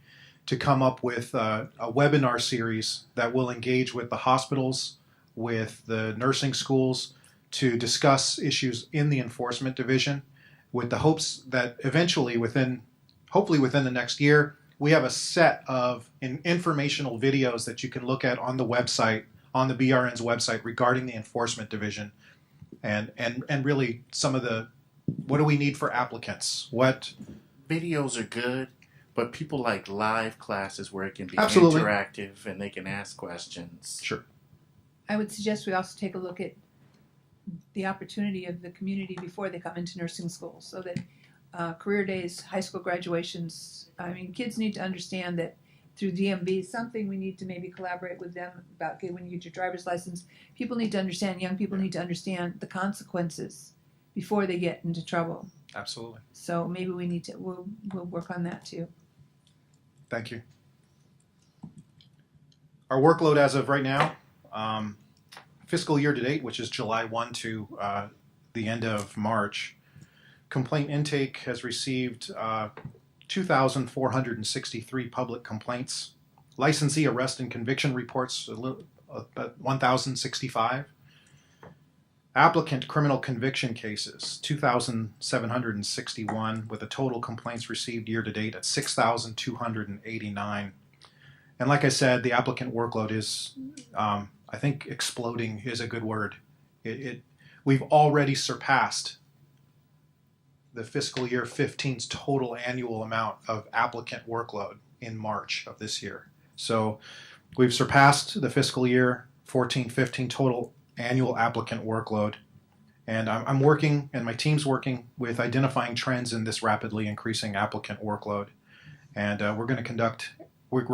to come up with a webinar series that will engage with the hospitals, with the nursing schools, to discuss issues in the enforcement division, with the hopes that eventually hopefully within the next year, we have a set of informational videos that you can look at on the website, on the BRN's website, regarding the enforcement division, and really some of the, what do we need for applicants? What videos are good, but people like live classes where it can be Absolutely. interactive and they can ask questions. Sure. I would suggest we also take a look at the opportunity of the community before they come into nursing school, so that career days, high school graduations, I mean, kids need to understand that through DMV, something we need to maybe collaborate with them about, okay, when you get your driver's license, people need to understand, young people need to understand the consequences before they get into trouble. Absolutely. So maybe we need to, we'll work on that too. Thank you. Our workload as of right now, fiscal year to date, which is July 1 to the end of March, complaint intake has received 2,463 public complaints. Licensee arrest and conviction reports, 1,065. Applicant criminal conviction cases, 2,761, with a total complaints received year to date at 6,289. And like I said, the applicant workload is, I think exploding is a good word. We've already surpassed the fiscal year 15's total annual amount of applicant workload in March of this year. So we've surpassed the fiscal year 14-15 total annual applicant workload. And I'm working, and my team's working, with identifying trends in this rapidly increasing applicant workload. And we're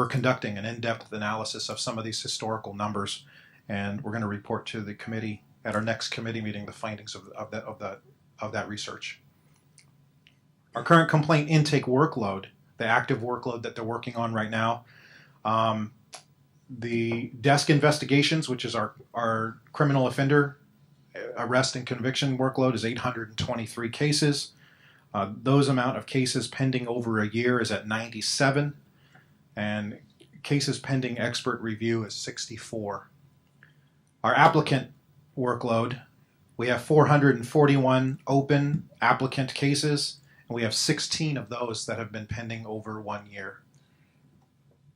conducting an in-depth analysis of some of these historical numbers, and we're going to report to the committee at our next committee meeting the findings of that research. Our current complaint intake workload, the active workload that they're working on right now, the desk investigations, which is our criminal offender arrest and conviction workload, is 823 cases. Those amount of cases pending over a year is at 97, and cases pending expert review is 64. Our applicant workload, we have 441 open applicant cases, and we have 16 of those that have been pending over 1 year.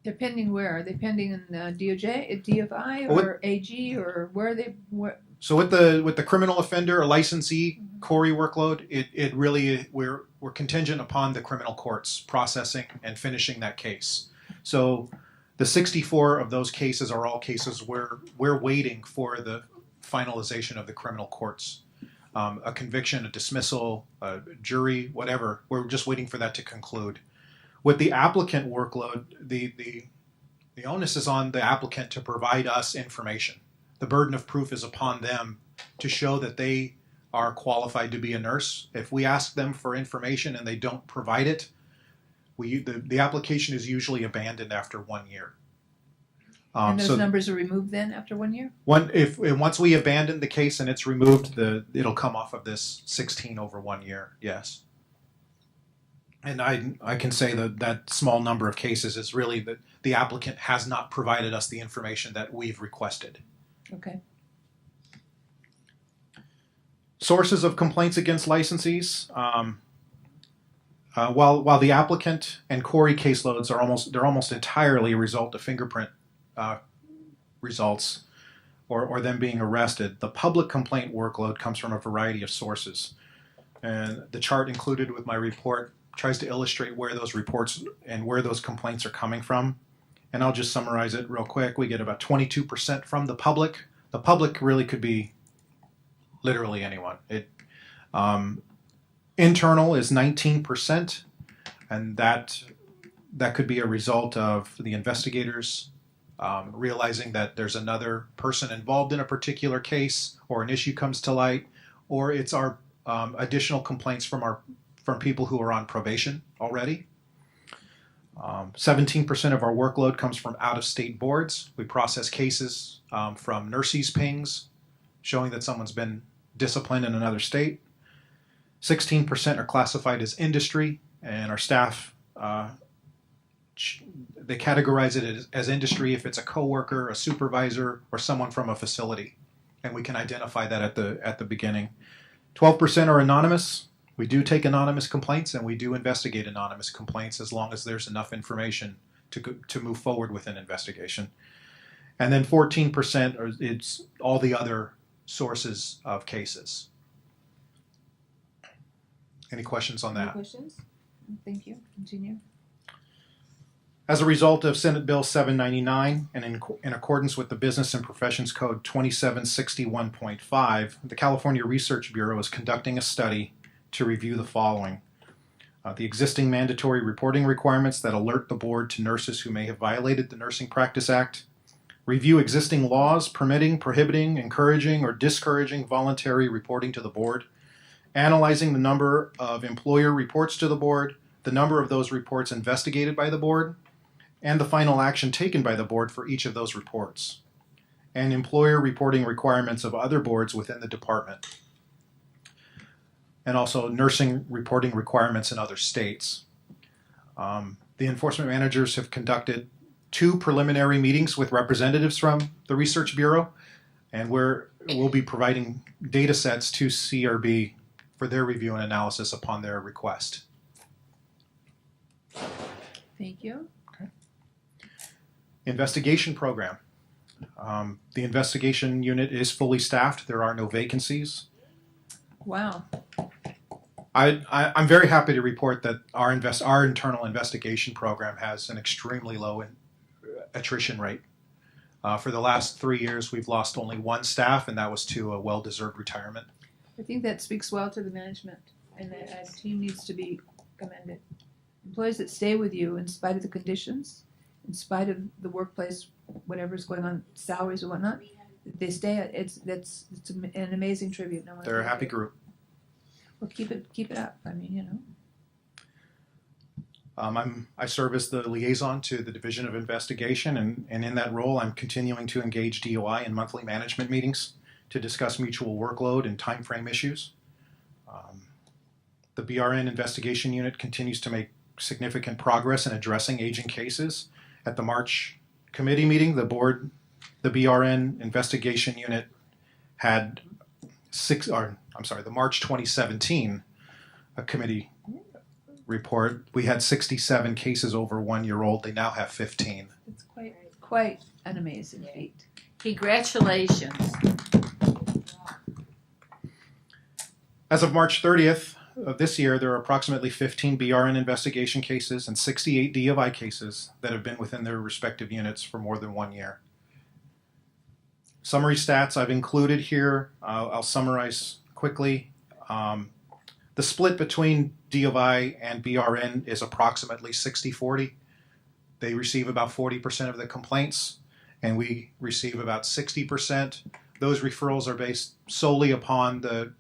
They're pending where? Are they pending in DOJ, DFI, What- or AG, or where are they? Where? So with the criminal offender or licensee Corey workload, it really we're contingent upon the criminal courts processing and finishing that case. So the 64 of those cases are all cases where we're waiting for the finalization of the criminal courts, a conviction, a dismissal, a jury, whatever. We're just waiting for that to conclude. With the applicant workload, the onus is on the applicant to provide us information. The burden of proof is upon them to show that they are qualified to be a nurse. If we ask them for information and they don't provide it, the application is usually abandoned after 1 year. And those So numbers are removed then after 1 year? once we abandon the case and it's removed, it'll come off of this 16 over 1 year. Yes. And I can say that small number of cases is really that the applicant has not provided us the information that we've requested. Okay. Sources of complaints against licensees. While the applicant and Corey caseloads are almost entirely a result of fingerprint results or them being arrested, the public complaint workload comes from a variety of sources. And the chart included with my report tries to illustrate where those reports and where those complaints are coming from. And I'll just summarize it real quick. We get about 22% from the public. The public really could be literally anyone. Internal is 19%, and that could be a result of the investigators realizing that there's another person involved in a particular case, or an issue comes to light, or it's our additional complaints from people who are on probation already. 17% of our workload comes from out-of-state boards. We process cases from nurses' pings showing that someone's been disciplined in another state. 16% are classified as industry, and our staff, they categorize it as industry if it's a coworker, a supervisor, or someone from a facility, and we can identify that at the beginning. 12% are anonymous. We do take anonymous complaints, and we do investigate anonymous complaints as long as there's enough information to move forward with an investigation. And then 14% it's all the other sources of cases. Any questions on Any that? questions? Thank you. Continue. As a result of Senate Bill 799 and in accordance with the Business and Professions Code 2761.5, the California Research Bureau is conducting a study to review the following. The existing mandatory reporting requirements that alert the board to nurses who may have violated the Nursing Practice Act. Review existing laws permitting, prohibiting, encouraging, or discouraging voluntary reporting to the board. Analyzing the number of employer reports to the board, the number of those reports investigated by the board, and the final action taken by the board for each of those reports. And employer reporting requirements of other boards within the department. And also nursing reporting requirements in other states. The enforcement managers have conducted 2 preliminary meetings with representatives from the Research Bureau, and we'll be providing data sets to CRB for their review and analysis upon their request. Thank you. Investigation program. The investigation unit is fully staffed. There are no vacancies. Wow. I'm very happy to report that our internal investigation program has an extremely low attrition rate. For the last 3 years, we've lost only 1 staff, and that was to a well-deserved retirement. I think that speaks well to the management, and that team needs to be commended. Employees that stay with you in spite of the conditions, in spite of the workplace, whatever's going on, salaries and whatnot, they stay. It's an amazing tribute. No one They're a happy group. Well, keep it up. I mean, you know. I serve as the liaison to the Division of Investigation, and in that role, I'm continuing to engage DOI in monthly management meetings to discuss mutual workload and time frame issues. The BRN Investigation Unit continues to make significant progress in addressing aging cases. At the March committee meeting, the BRN Investigation Unit had the March 2017 committee report. We had 67 cases over 1 year old. They now have 15. It's quite an amazing feat. Congratulations. As of March 30th of this year, there are approximately 15 BRN investigation cases and 68 DFI cases that have been within their respective units for more than 1 year. Summary stats I've included here. I'll summarize quickly. The split between DFI and BRN is approximately 60-40. They receive about 40% of the complaints, and we receive about 60%. Those referrals are based solely upon the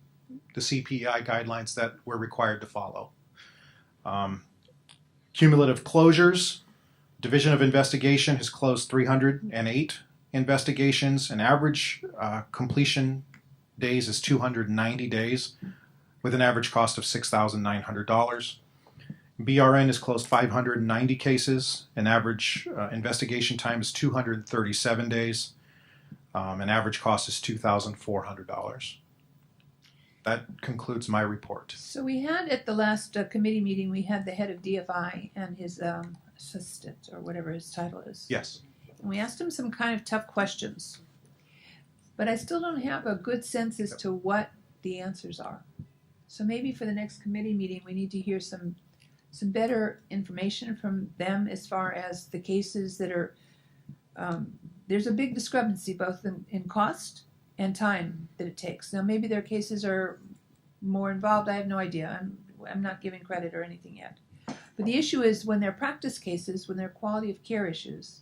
CPI guidelines that we're required to follow. Cumulative closures. Division of Investigation has closed 308 investigations. An average completion days is 290 days with an average cost of $6,900. BRN has closed 590 cases. An average investigation time is 237 days. An average cost is $2,400. That concludes my report. So we had at the last committee meeting, we had the head of DFI and his assistant, or whatever his title is. Yes. And we asked him some kind of tough questions. But I still don't have a good sense as to what the answers are. So maybe for the next committee meeting, we need to hear some better information from them as far as the cases that are, there's a big discrepancy both in cost and time that it takes. Now maybe their cases are more involved, I have no idea. I'm not giving credit or anything yet. But the issue is when they're practice cases, when they're quality of care issues,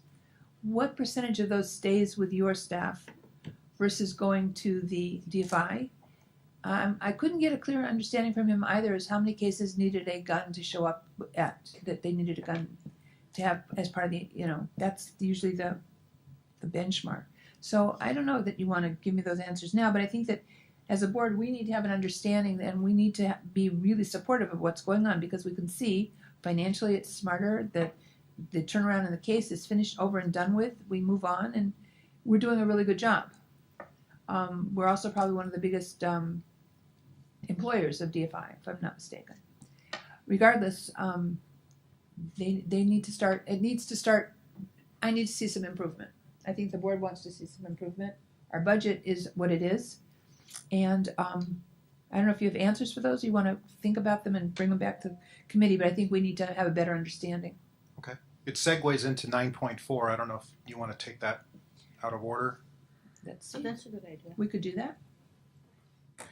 what percentage of those stays with your staff versus going to the DFI? I couldn't get a clear understanding from him either as how many cases needed a gun to show up at, that they needed a gun to have as part of the, that's usually the benchmark. So I don't know that you want to give me those answers now, but I think that as a board we need to have an understanding and we need to be really supportive of what's going on because we can see financially it's smarter, that the turnaround in the case is finished, over and done with, we move on, and we're doing a really good job. We're also probably one of the biggest employers of DFI, if I'm not mistaken. Regardless, they need to start, I need to see some improvement. I think the board wants to see some improvement. Our budget is what it is. And I don't know if you have answers for those. You want to think about them and bring them back to committee, but I think we need to have a better understanding. Okay. It segues into 9.4. I don't know if you want to take that out of order. That's a good idea. We could do that.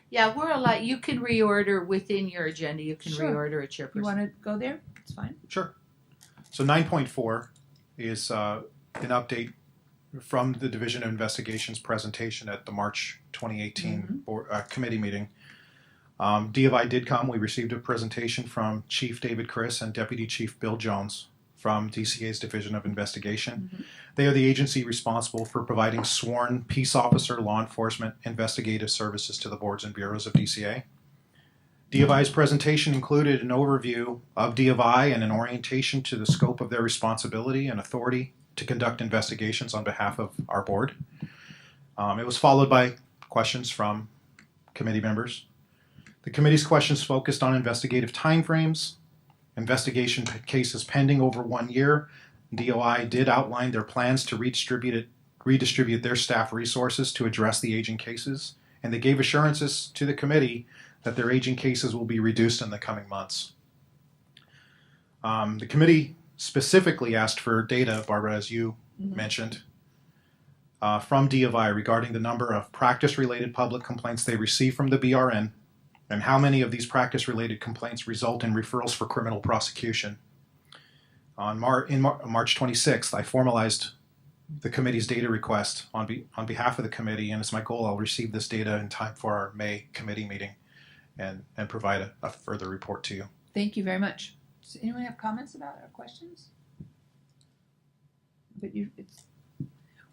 Yeah, we're allowed. You can reorder within your agenda. You can Sure. reorder a chairperson. You want to go there? It's fine. Sure. So 9.4 is an update from the Division of Investigations presentation at the March 2018 board, committee meeting. DFI did come. We received a presentation from Chief David Chris and Deputy Chief Bill Jones from DCA's Division of Investigation. They are the agency responsible for providing sworn peace officer, law enforcement, investigative services to the boards and bureaus of DCA. DFI's presentation included an overview of DFI and an orientation to the scope of their responsibility and authority to conduct investigations on behalf of our board. It was followed by questions from committee members. The committee's questions focused on investigative timeframes, investigation cases pending over 1 year. DOI did outline their plans to redistribute their staff resources to address the aging cases, and they gave assurances to the committee that their aging cases will be reduced in the coming months. The committee specifically asked for data, Barbara, as you mentioned, from DFI regarding the number of practice-related public complaints they receive from the BRN and how many of these practice-related complaints result in referrals for criminal prosecution. On March 26th, I formalized the committee's data request on behalf of the committee, and it's my goal I'll receive this data in time for our May committee meeting and provide a further report to you. Thank you very much. Does anyone have comments about it or questions? But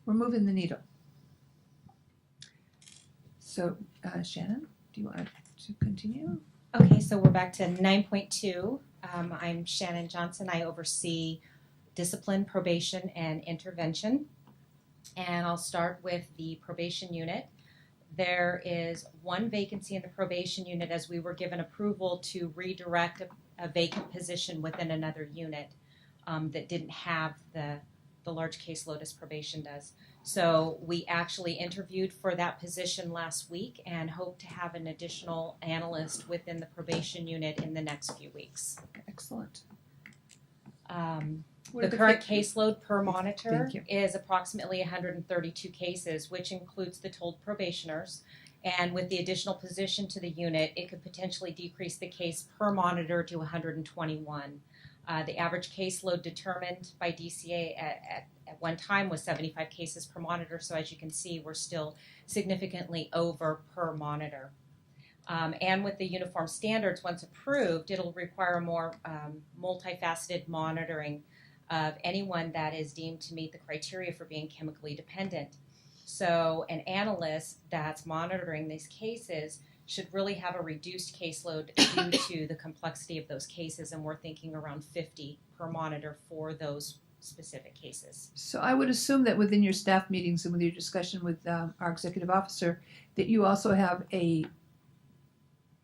we're moving the needle. So, Shannon, do you want to continue? Okay, so we're back to 9.2. I'm Shannon Johnson. I oversee discipline, probation, and intervention. And I'll start with the probation unit. There is one vacancy in the probation unit as we were given approval to redirect a vacant position within another unit that didn't have the large caseload as probation does. So we actually interviewed for that position last week and hope to have an additional analyst within the probation unit in the next few weeks. Excellent. The current caseload per monitor is approximately 132 cases, which includes the told probationers. And with the additional position to the unit, it could potentially decrease the case per monitor to 121. The average caseload determined by DCA at one time was 75 cases per monitor, so as you can see, we're still significantly over per monitor. And with the uniform standards, once approved, it'll require more multifaceted monitoring of anyone that is deemed to meet the criteria for being chemically dependent. So an analyst that's monitoring these cases should really have a reduced caseload due to the complexity of those cases, and we're thinking around 50 per monitor for those specific cases. So I would assume that within your staff meetings and with your discussion with our executive officer, that you also have a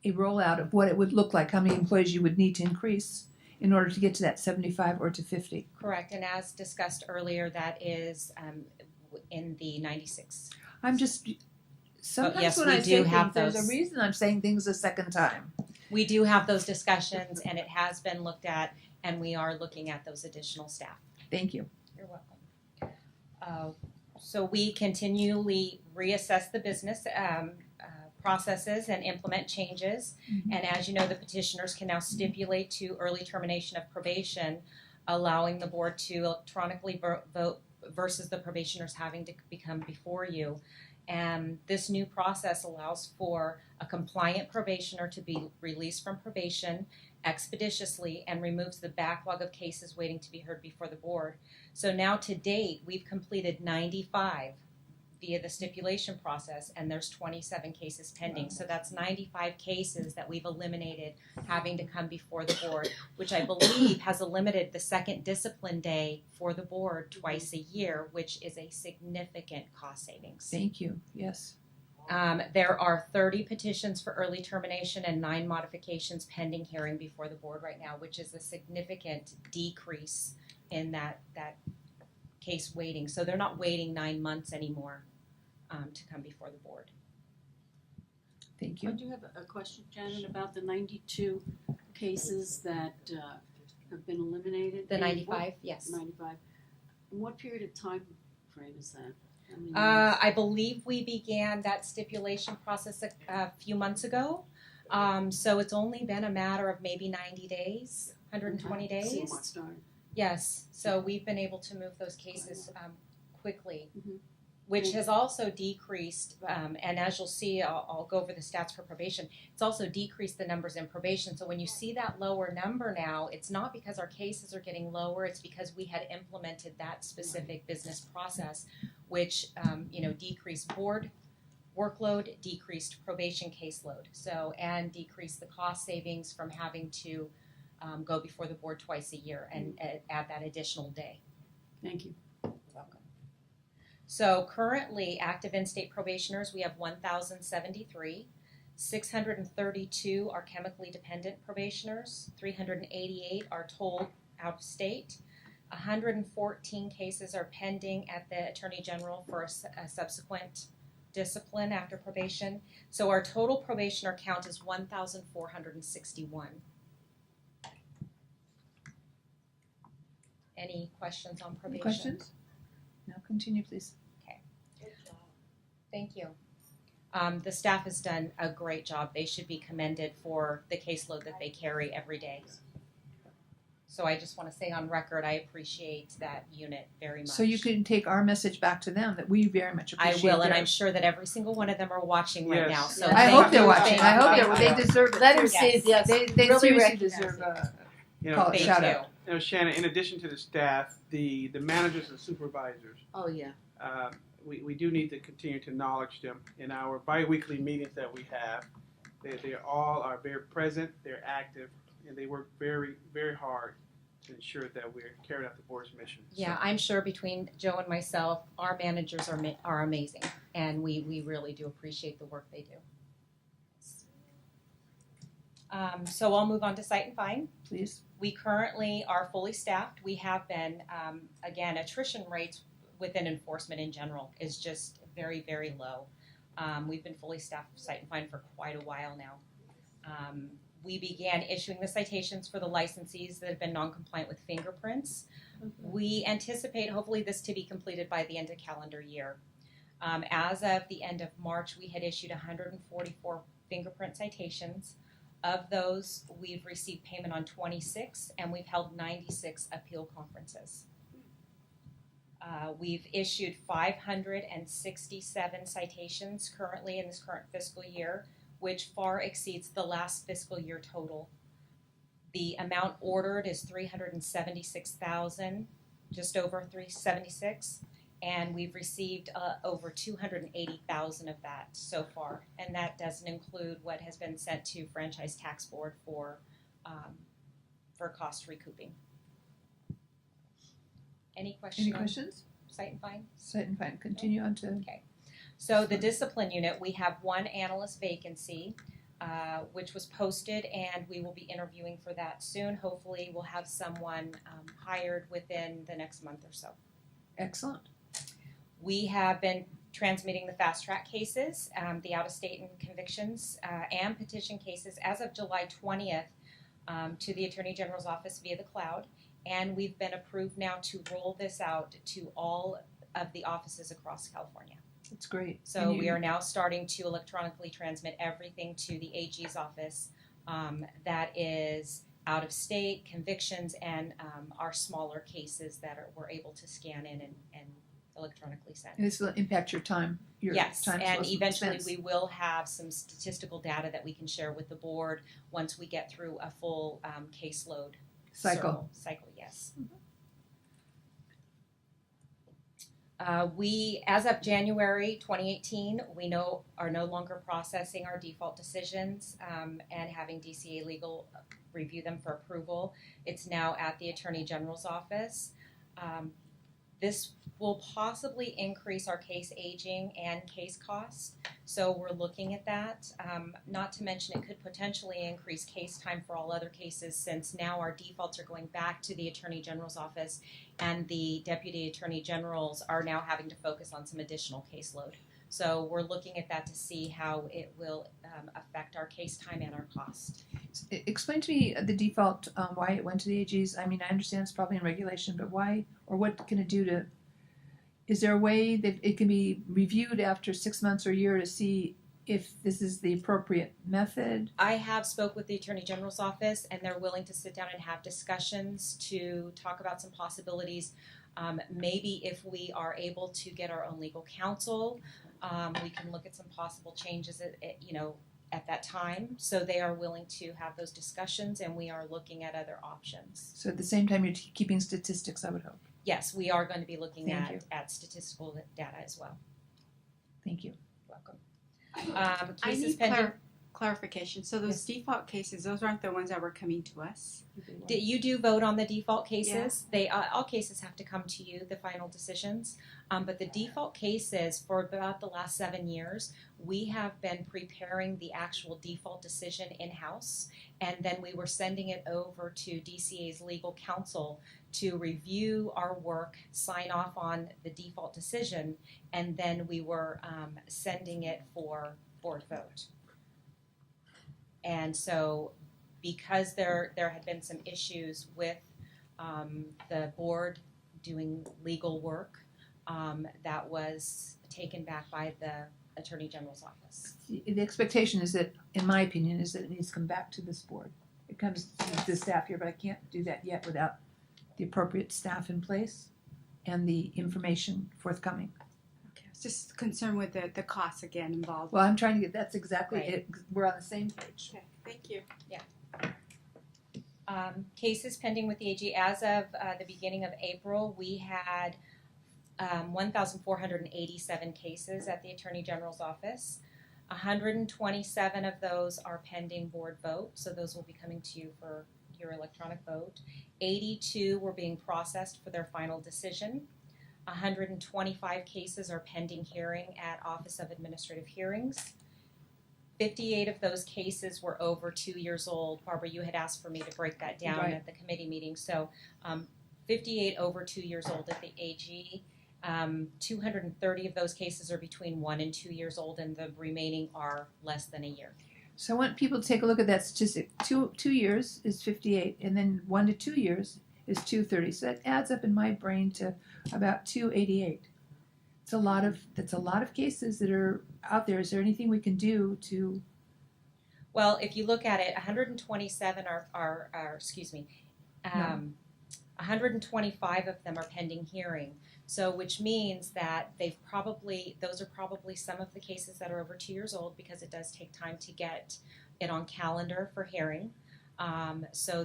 rollout of what it would look like, how many employees you would need to increase in order to get to that 75 or to 50. Correct, and as discussed earlier, that is in the 96. I'm just, sometimes yes, when we I do say have things, there's those. a reason I'm saying things a second time. We do have those discussions, and it has been looked at, and we are looking at those additional staff. Thank you. You're welcome. So we continually reassess the business processes and implement changes. And as you know, the petitioners can now stipulate to early termination of probation, allowing the board to electronically vote versus the probationers having to become before you. And this new process allows for a compliant probationer to be released from probation expeditiously and removes the backlog of cases waiting to be heard before the board. So now to date, we've completed 95 via the stipulation process, and there's 27 cases pending. So that's 95 cases that we've eliminated having to come before the board, which I believe has eliminated the second discipline day for the board twice a year, which is a significant cost savings. Thank you. Yes. There are 30 petitions for early termination and 9 modifications pending hearing before the board right now, which is a significant decrease in that case waiting. So they're not waiting 9 months anymore to come before the board. Thank I you. do have a question, Janet, about the 92 cases that have been eliminated. The And 95, what- yes. 95. In what period of time frame is that? How many years? I believe we began that stipulation process a few months ago. So it's only been a matter of maybe 90 days, 120 days. Since it started. Yes, so we've been able to move those cases quickly, Mhm. which has also decreased, and as you'll see, I'll go over the stats for probation, it's also decreased the numbers in probation. So when you see that lower number now, it's not because our cases are getting lower, it's because we had implemented that specific business process, which decreased board workload, decreased probation caseload, and decreased the cost savings from having to go before the board twice a year and add that additional day. Thank you. You're welcome. So currently, active in-state probationers, we have 1,073. 632 are chemically dependent probationers. 388 are told out of state. 114 cases are pending at the Attorney General for a subsequent discipline after probation. So our total probationer count is 1,461. Any questions on probation? Questions? No, continue, please. Okay. Thank you. The staff has done a great job. They should be commended for the caseload that they carry every day. So I just want to say on record, I appreciate that unit very much. So you can take our message back to them that we very much I appreciate will, and I'm theirs. sure that every single one of them are watching right Yes. now. So I thank hope they're you. watching. I hope Thank they you. deserve it. Let him Yes. see it, yes. They Really seriously recognize deserve it. You know, call it Thank shout you. out. Shannon, in addition to the staff, the managers and supervisors, Oh, yeah. we do need to continue to acknowledge them in our bi-weekly meetings that we have. They all are very present, they're active, and they work very, very hard to ensure that we're carrying out the board's mission. Yeah, I'm sure between Joe and myself, our managers are amazing, and we really do appreciate the work they do. So I'll move on to Cite and Fine. Please. We currently are fully staffed. We have been, again, attrition rates within enforcement in general is just very, very low. We've been fully staffed for Cite and Fine for quite a while now. We began issuing the citations for the licensees that have been non-compliant with fingerprints. We anticipate hopefully this to be completed by the end of calendar year. As of the end of March, we had issued 144 fingerprint citations. Of those, we've received payment on 26, and we've held 96 appeal conferences. We've issued 567 citations currently in this current fiscal year, which far exceeds the last fiscal year total. The amount ordered is $376,000, just over 376, and we've received over 280,000 of that so far, and that doesn't include what has been sent to Franchise Tax Board for cost recouping. Any questions? Any questions? Cite and Fine? Cite and Fine. Continue on to. Okay. So the discipline unit, we have one analyst vacancy, which was posted, and we will be interviewing for that soon. Hopefully, we'll have someone hired within the next month or so. Excellent. We have been transmitting the fast track cases, the out-of-state and convictions, and petition cases as of July 20th to the Attorney General's office via the cloud. And we've been approved now to roll this out to all of the offices across California. That's great. So we are now starting to electronically transmit everything to the AG's office that is out of state, convictions, and our smaller cases that we're able to scan in and electronically send. And this will impact your time. Yes, time and source eventually expense. we will have some statistical data that we can share with the board once we get through a full caseload Cycle. Yes. We, as of January 2018, we are no longer processing our default decisions and having DCA Legal review them for approval. It's now at the Attorney General's office. This will possibly increase our case aging and case costs, so we're looking at that. Not to mention it could potentially increase case time for all other cases, since now our defaults are going back to the Attorney General's office, and the Deputy Attorney Generals are now having to focus on some additional caseload. So we're looking at that to see how it will affect our case time and our cost. Explain to me the default, why it went to the AGs. I mean, I understand it's probably in regulation, but why, or what can it do to, is there a way that it can be reviewed after 6 months or a year to see if this is the appropriate method? I have spoke with the Attorney General's office, and they're willing to sit down and have discussions to talk about some possibilities. Maybe if we are able to get our own legal counsel, we can look at some possible changes at that time. So they are willing to have those discussions, and we are looking at other options. So at the same time, you're keeping statistics, I would hope. Yes, we are going to be looking Thank you. at statistical data as well. Thank you. Welcome. I Cases need pending. clarification. So those default cases, those aren't the ones that were coming to us? You do vote on the default cases. They all cases have to come to you, the final decisions. But the default cases, for about the last 7 years, we have been preparing the actual default decision in-house, and then we were sending it over to DCA's legal counsel to review our work, sign off on the default decision, and then we were sending it for board vote. And so, because there had been some issues with the board doing legal work, that was taken back by the Attorney General's office. The expectation is that, in my opinion, is that it needs to come back to this board. It comes to the staff here, but I can't do that yet without the appropriate staff in place and the information forthcoming. Okay, I was just concerned with the costs again involved. Well, I'm trying to get, that's exactly Right. it. We're on the same page. Okay, thank you. Yeah. Cases pending with the AG. As of the beginning of April, we had 1,487 cases at the Attorney General's office. 127 of those are pending board vote, so those will be coming to you for your electronic vote. 82 were being processed for their final decision. 125 cases are pending hearing at Office of Administrative Hearings. 58 of those cases were over 2 years old. Barbara, you had asked for me to break that down Right. at the committee meeting. So 58 over 2 years old at the AG. 230 of those cases are between 1 and 2 years old, and the remaining are less than a year. So I want people to take a look at that statistic. Two years is 58, and then 1 to 2 years is 230. So that adds up in my brain to about 288. That's a lot of cases that are out there. Is there anything we can do to? Well, if you look at it, 127 No. 125 of them are pending hearing. So, which means that those are probably some of the cases that are over 2 years old, because it does take time to get it on calendar for hearing. So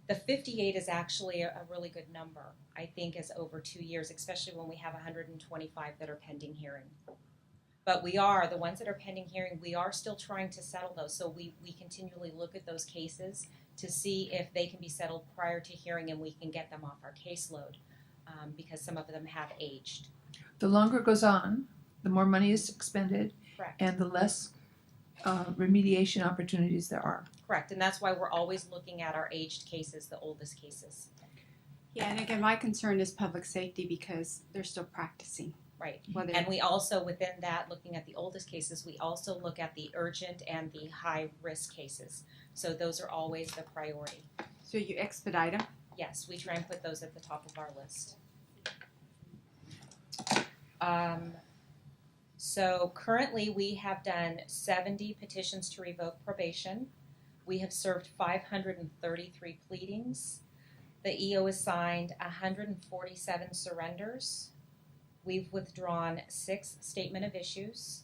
the 58 is actually a really good number, I think, is over 2 years, especially when we have 125 that are pending hearing. But the ones that are pending hearing, we are still trying to settle those. So we continually look at those cases to see if they can be settled prior to hearing, and we can get them off our caseload, because some of them have aged. The longer it goes on, the more money is expended, Correct. and the less remediation opportunities there are. Correct, and that's why we're always looking at our aged cases, the oldest cases. Yeah, and again, my concern is public safety because they're still practicing. Right. Whether And we also, within that, looking at the oldest cases, we also look at the urgent and the high-risk cases. So those are always the priority. So you expedite them? Yes, we try and put those at the top of our list. So currently we have done 70 petitions to revoke probation. We have served 533 pleadings. The EO has signed 147 surrenders. We've withdrawn 6 statement of issues,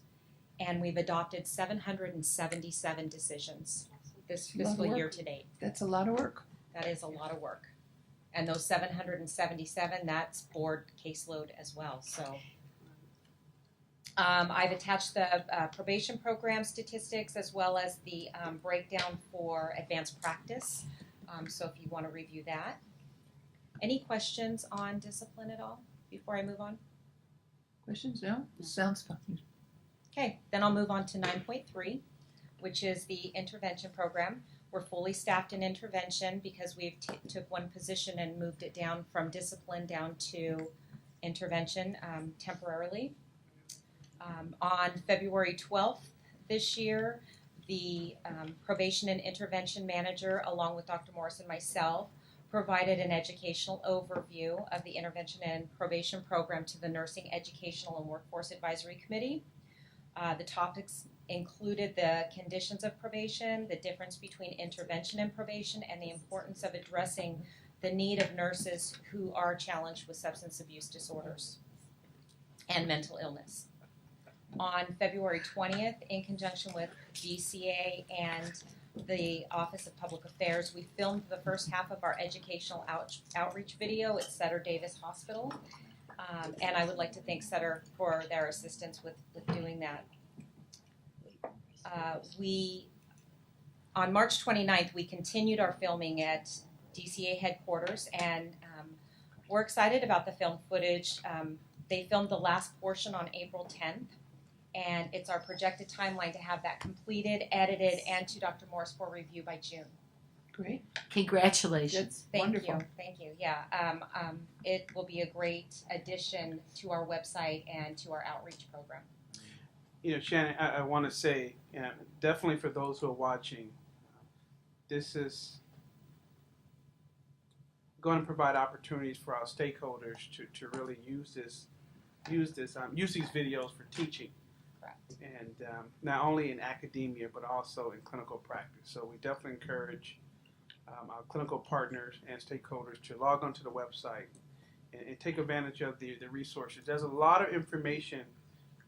and we've adopted 777 decisions this A lot of fiscal year work. to date. That's a lot of work. That is a lot of work. And those 777, that's board caseload as well. So I've attached the probation program statistics as well as the breakdown for advanced practice. So if you want to review that. Any questions on discipline at all before I move on? Questions? No? Sounds fun. Okay, then I'll move on to 9.3, which is the intervention program. We're fully staffed in intervention because we've took one position and moved it down from discipline down to intervention temporarily. On February 12th this year, the probation and intervention manager, along with Dr. Morris and myself, provided an educational overview of the intervention and probation program to the Nursing Educational and Workforce Advisory Committee. The topics included the conditions of probation, the difference between intervention and probation, and the importance of addressing the need of nurses who are challenged with substance abuse disorders and mental illness. On February 20th, in conjunction with DCA and the Office of Public Affairs, we filmed the first half of our educational outreach video at Sutter Davis Hospital. And I would like to thank Sutter for their assistance with doing that. On March 29th, we continued our filming at DCA headquarters, and we're excited about the film footage. They filmed the last portion on April 10th, and it's our projected timeline to have that completed, edited, and to Dr. Morris for review by June. Great. Congratulations. Thank you. Yeah, it will be a great addition to our website and to our outreach program. You know, Shannon, I want to say, definitely for those who are watching, this is going to provide opportunities for our stakeholders to really use these videos for teaching. Correct. And not only in academia, but also in clinical practice. So we definitely encourage our clinical partners and stakeholders to log onto the website and take advantage of the resources. There's a lot of information,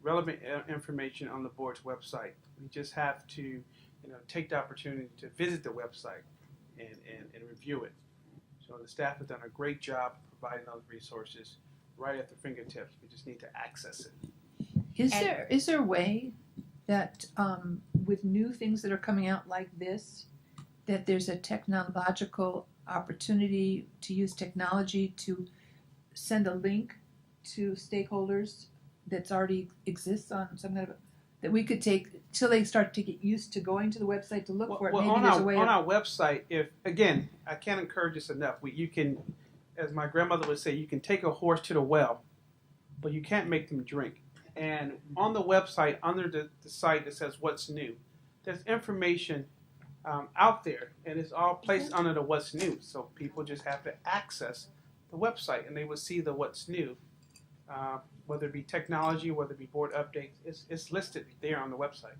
relevant information on the board's website. We just have to, take the opportunity to visit the website and review it. So the staff has done a great job providing those resources right at their fingertips. We just need to access it. Is there a way that with new things that are coming out like this, that there's a technological opportunity to use technology to send a link to stakeholders that's already exists on some kind of that we could take till they start to get used to going to the website to look for it. Well, Maybe on there's a our way on of, our website, if again, I can't encourage this enough. You can, as my grandmother would say, you can take a horse to the well, but you can't make them drink. And on the website, under the site that says "What's New," there's information out there, and it's all placed under the "What's New." So people just have to access the website, and they will see the "What's New." Whether it be technology, whether it be board updates, it's listed there on the website.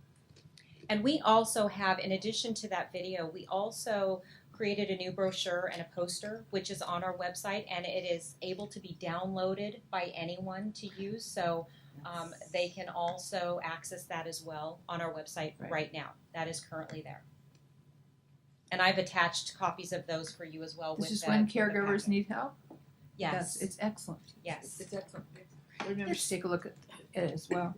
And we also have, in addition to that video, we also created a new brochure and a poster, which is on our website, and it is able to be downloaded by anyone to use. So they can also access that as well on our website right now. That is currently there. And I've attached copies of those for you as well. this with is the, when with the caregivers packet. need help. Yes. It's excellent. Yes. It's excellent. Board members should take a look at it as well.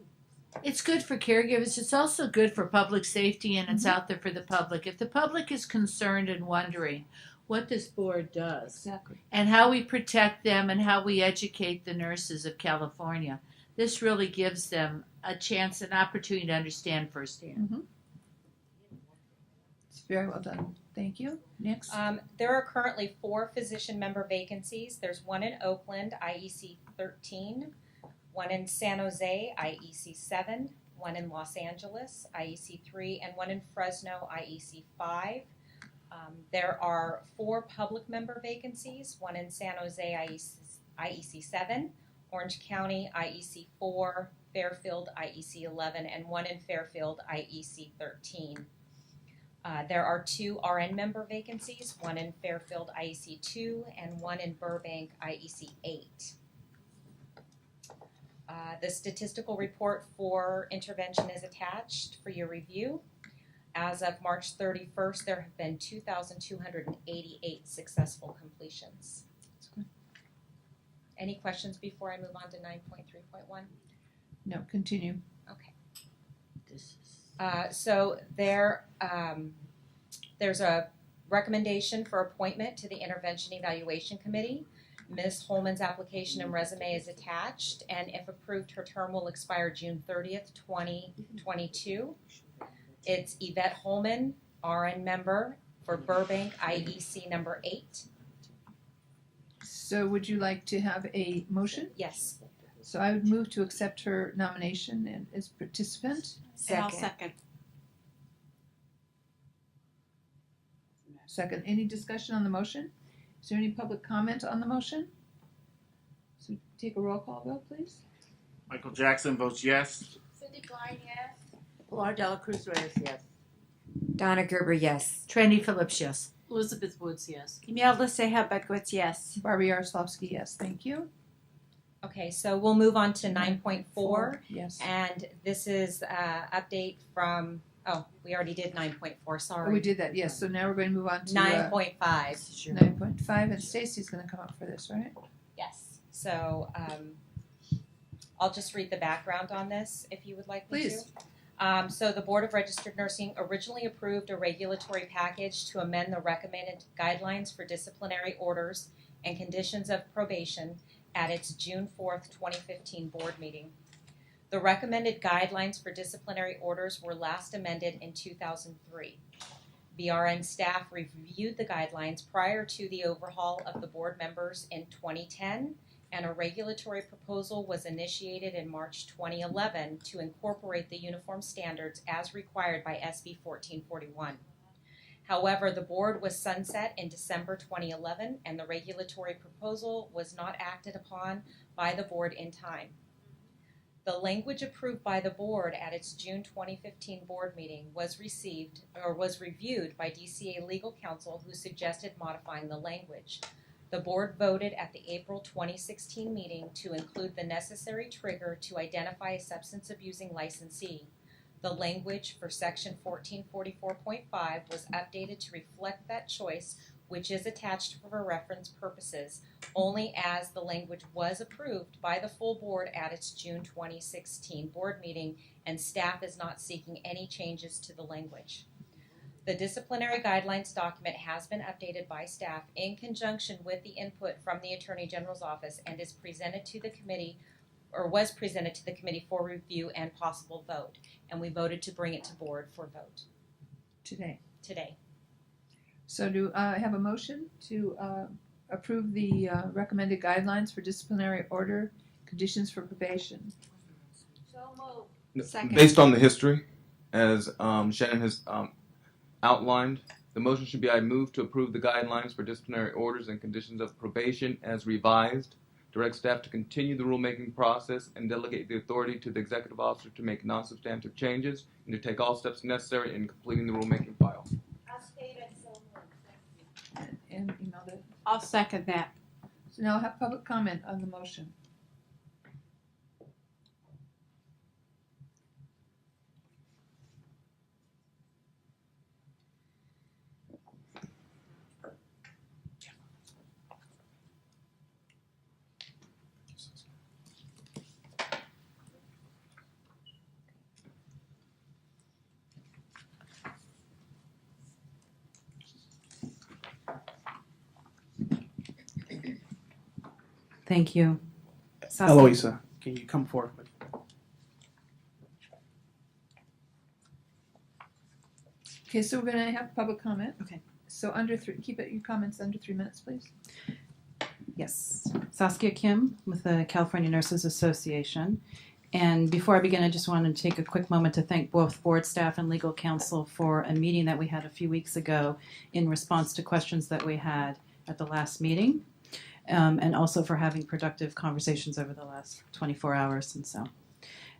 It's good for caregivers. It's also good for public safety, and it's Mhm. out there for the public. If the public is concerned and wondering what this board does Exactly. and how we protect them and how we educate the nurses of California, this really gives them a chance, an opportunity to understand firsthand. It's very well done. Thank you. Next. There are currently 4 physician member vacancies. There's one in Oakland, IEC 13, one in San Jose, IEC 7, one in Los Angeles, IEC 3, and one in Fresno, IEC 5. There are 4 public member vacancies, one in San Jose, IEC 7, Orange County, IEC 4, Fairfield, IEC 11, and one in Fairfield, IEC 13. There are 2 RN member vacancies, one in Fairfield, IEC 2, and one in Burbank, IEC 8. The statistical report for intervention is attached for your review. As of March 31st, there have been 2,288 successful completions. That's good. Any questions before I move on to 9.3.1? No, continue. Okay. So there's a recommendation for appointment to the Intervention Evaluation Committee. Ms. Holman's application and resume is attached, and if approved, her term will expire June 30th, 2022. It's Yvette Holman, RN member for Burbank, IEC number 8. So would you like to have a motion? Yes. So I would move to accept her nomination and as participant. And I'll second. Second. Any discussion on the motion? Is there any public comment on the motion? So take a roll call vote, please. Michael Jackson votes yes. Cindy Klein, yes. Pilar Dela Cruz Reyes, yes. Donna Gerber, yes. Trendy Phillips, yes. Elizabeth Woods, yes. Imelda Seja Bedkowitz, yes. Barbie Yaroslavsky, yes. Thank you. Okay, so we'll move on to 9.4. Yes. And this is update from, we already did 9.4, sorry. Oh, we did that, yes. So now we're going to move on to 9.5. 9.5, and Stacy's going to come up for this, right? Yes. So I'll just read the background on this if you would like me Please. to. So the Board of Registered Nursing originally approved a regulatory package to amend the recommended guidelines for disciplinary orders and conditions of probation at its June 4th, 2015 board meeting. The recommended guidelines for disciplinary orders were last amended in 2003. BRN staff reviewed the guidelines prior to the overhaul of the board members in 2010, and a regulatory proposal was initiated in March 2011 to incorporate the uniform standards as required by SB 1441. However, the board was sunset in December 2011, and the regulatory proposal was not acted upon by the board in time. The language approved by the board at its June 2015 board meeting was reviewed by DCA legal counsel, who suggested modifying the language. The board voted at the April 2016 meeting to include the necessary trigger to identify a substance abusing licensee. The language for section 1444.5 was updated to reflect that choice which is attached for reference purposes only as the language was approved by the full board at its June 2016 board meeting, and staff is not seeking any changes to the language. The disciplinary guidelines document has been updated by staff in conjunction with the input from the Attorney General's office and is presented to the committee, or was presented to the committee for review and possible vote. And we voted to bring it to board for vote Today. today. So do I have a motion to approve the recommended guidelines for disciplinary order, conditions for probation? So moved. Second. Based on the history, as Shannon has outlined, the motion should be I move to approve the guidelines for disciplinary orders and conditions of probation as revised, direct staff to continue the rulemaking process, and delegate the authority to the executive officer to make non-substantive changes and to take all steps necessary in completing the rulemaking file. As stated, so moved. Thank you. And emailed it. I'll second that. So now I'll have public comment on the motion. Thank you. Saskia? Eloisa, can you come forward? Okay, so we're gonna have public comment. Okay. So keep your comments under 3 minutes, please. Yes. Saskia Kim with the California Nurses Association. And before I begin, I just wanted to take a quick moment to thank both board staff and legal counsel for a meeting that we had a few weeks ago in response to questions that we had at the last meeting, and also for having productive conversations over the last 24 hours and so.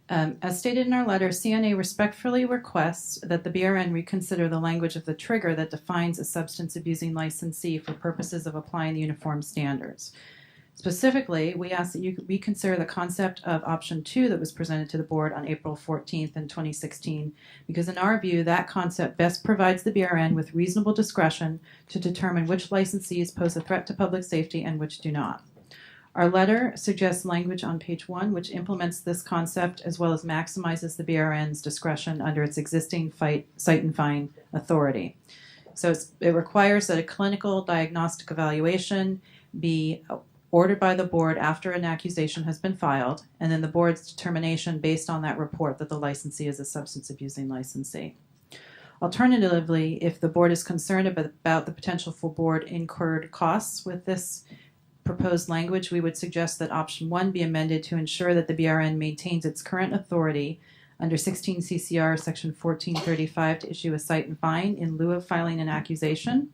As stated in our letter, CNA respectfully requests that the BRN reconsider the language of the trigger that defines a substance abusing licensee for purposes of applying the uniform standards. Specifically, we ask that you reconsider the concept of option 2 that was presented to the board on April 14th in 2016, because in our view, that concept best provides the BRN with reasonable discretion to determine which licensees pose a threat to public safety and which do not. Our letter suggests language on page 1 which implements this concept as well as maximizes the BRN's discretion under its existing cite and fine authority. So it requires that a clinical diagnostic evaluation be ordered by the board after an accusation has been filed, and then the board's determination based on that report that the licensee is a substance abusing licensee. Alternatively, if the board is concerned about the potential for board incurred costs with this proposed language, we would suggest that option 1 be amended to ensure that the BRN maintains its current authority under 16 CCR section 1435 to issue a cite and fine in lieu of filing an accusation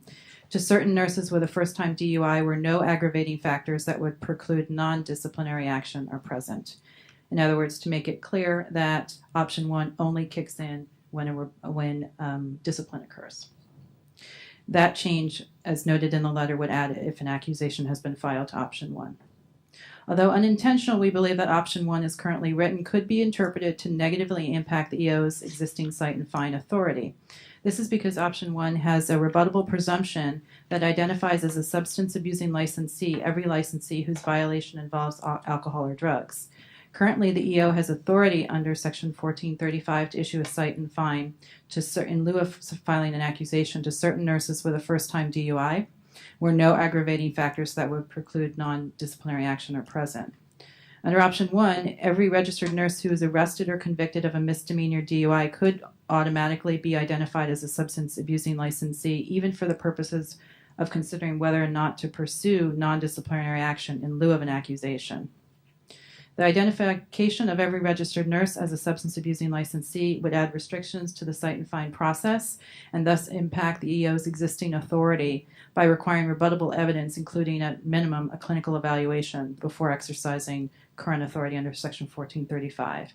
to certain nurses with a first-time DUI where no aggravating factors that would preclude non-disciplinary action are present. In other words, to make it clear that option 1 only kicks in when discipline occurs. That change, as noted in the letter, would add if an accusation has been filed to option 1. Although unintentional, we believe that option 1 as currently written could be interpreted to negatively impact the EO's existing cite and fine authority. This is because option 1 has a rebuttable presumption that identifies as a substance abusing licensee every licensee whose violation involves alcohol or drugs. Currently, the EO has authority under section 1435 to issue a cite and fine in lieu of filing an accusation to certain nurses with a first-time DUI where no aggravating factors that would preclude non-disciplinary action are present. Under option 1, every registered nurse who is arrested or convicted of a misdemeanor DUI could automatically be identified as a substance abusing licensee, even for the purposes of considering whether or not to pursue non-disciplinary action in lieu of an accusation. The identification of every registered nurse as a substance abusing licensee would add restrictions to the cite and fine process and thus impact the EO's existing authority by requiring rebuttable evidence, including at minimum a clinical evaluation before exercising current authority under section 1435.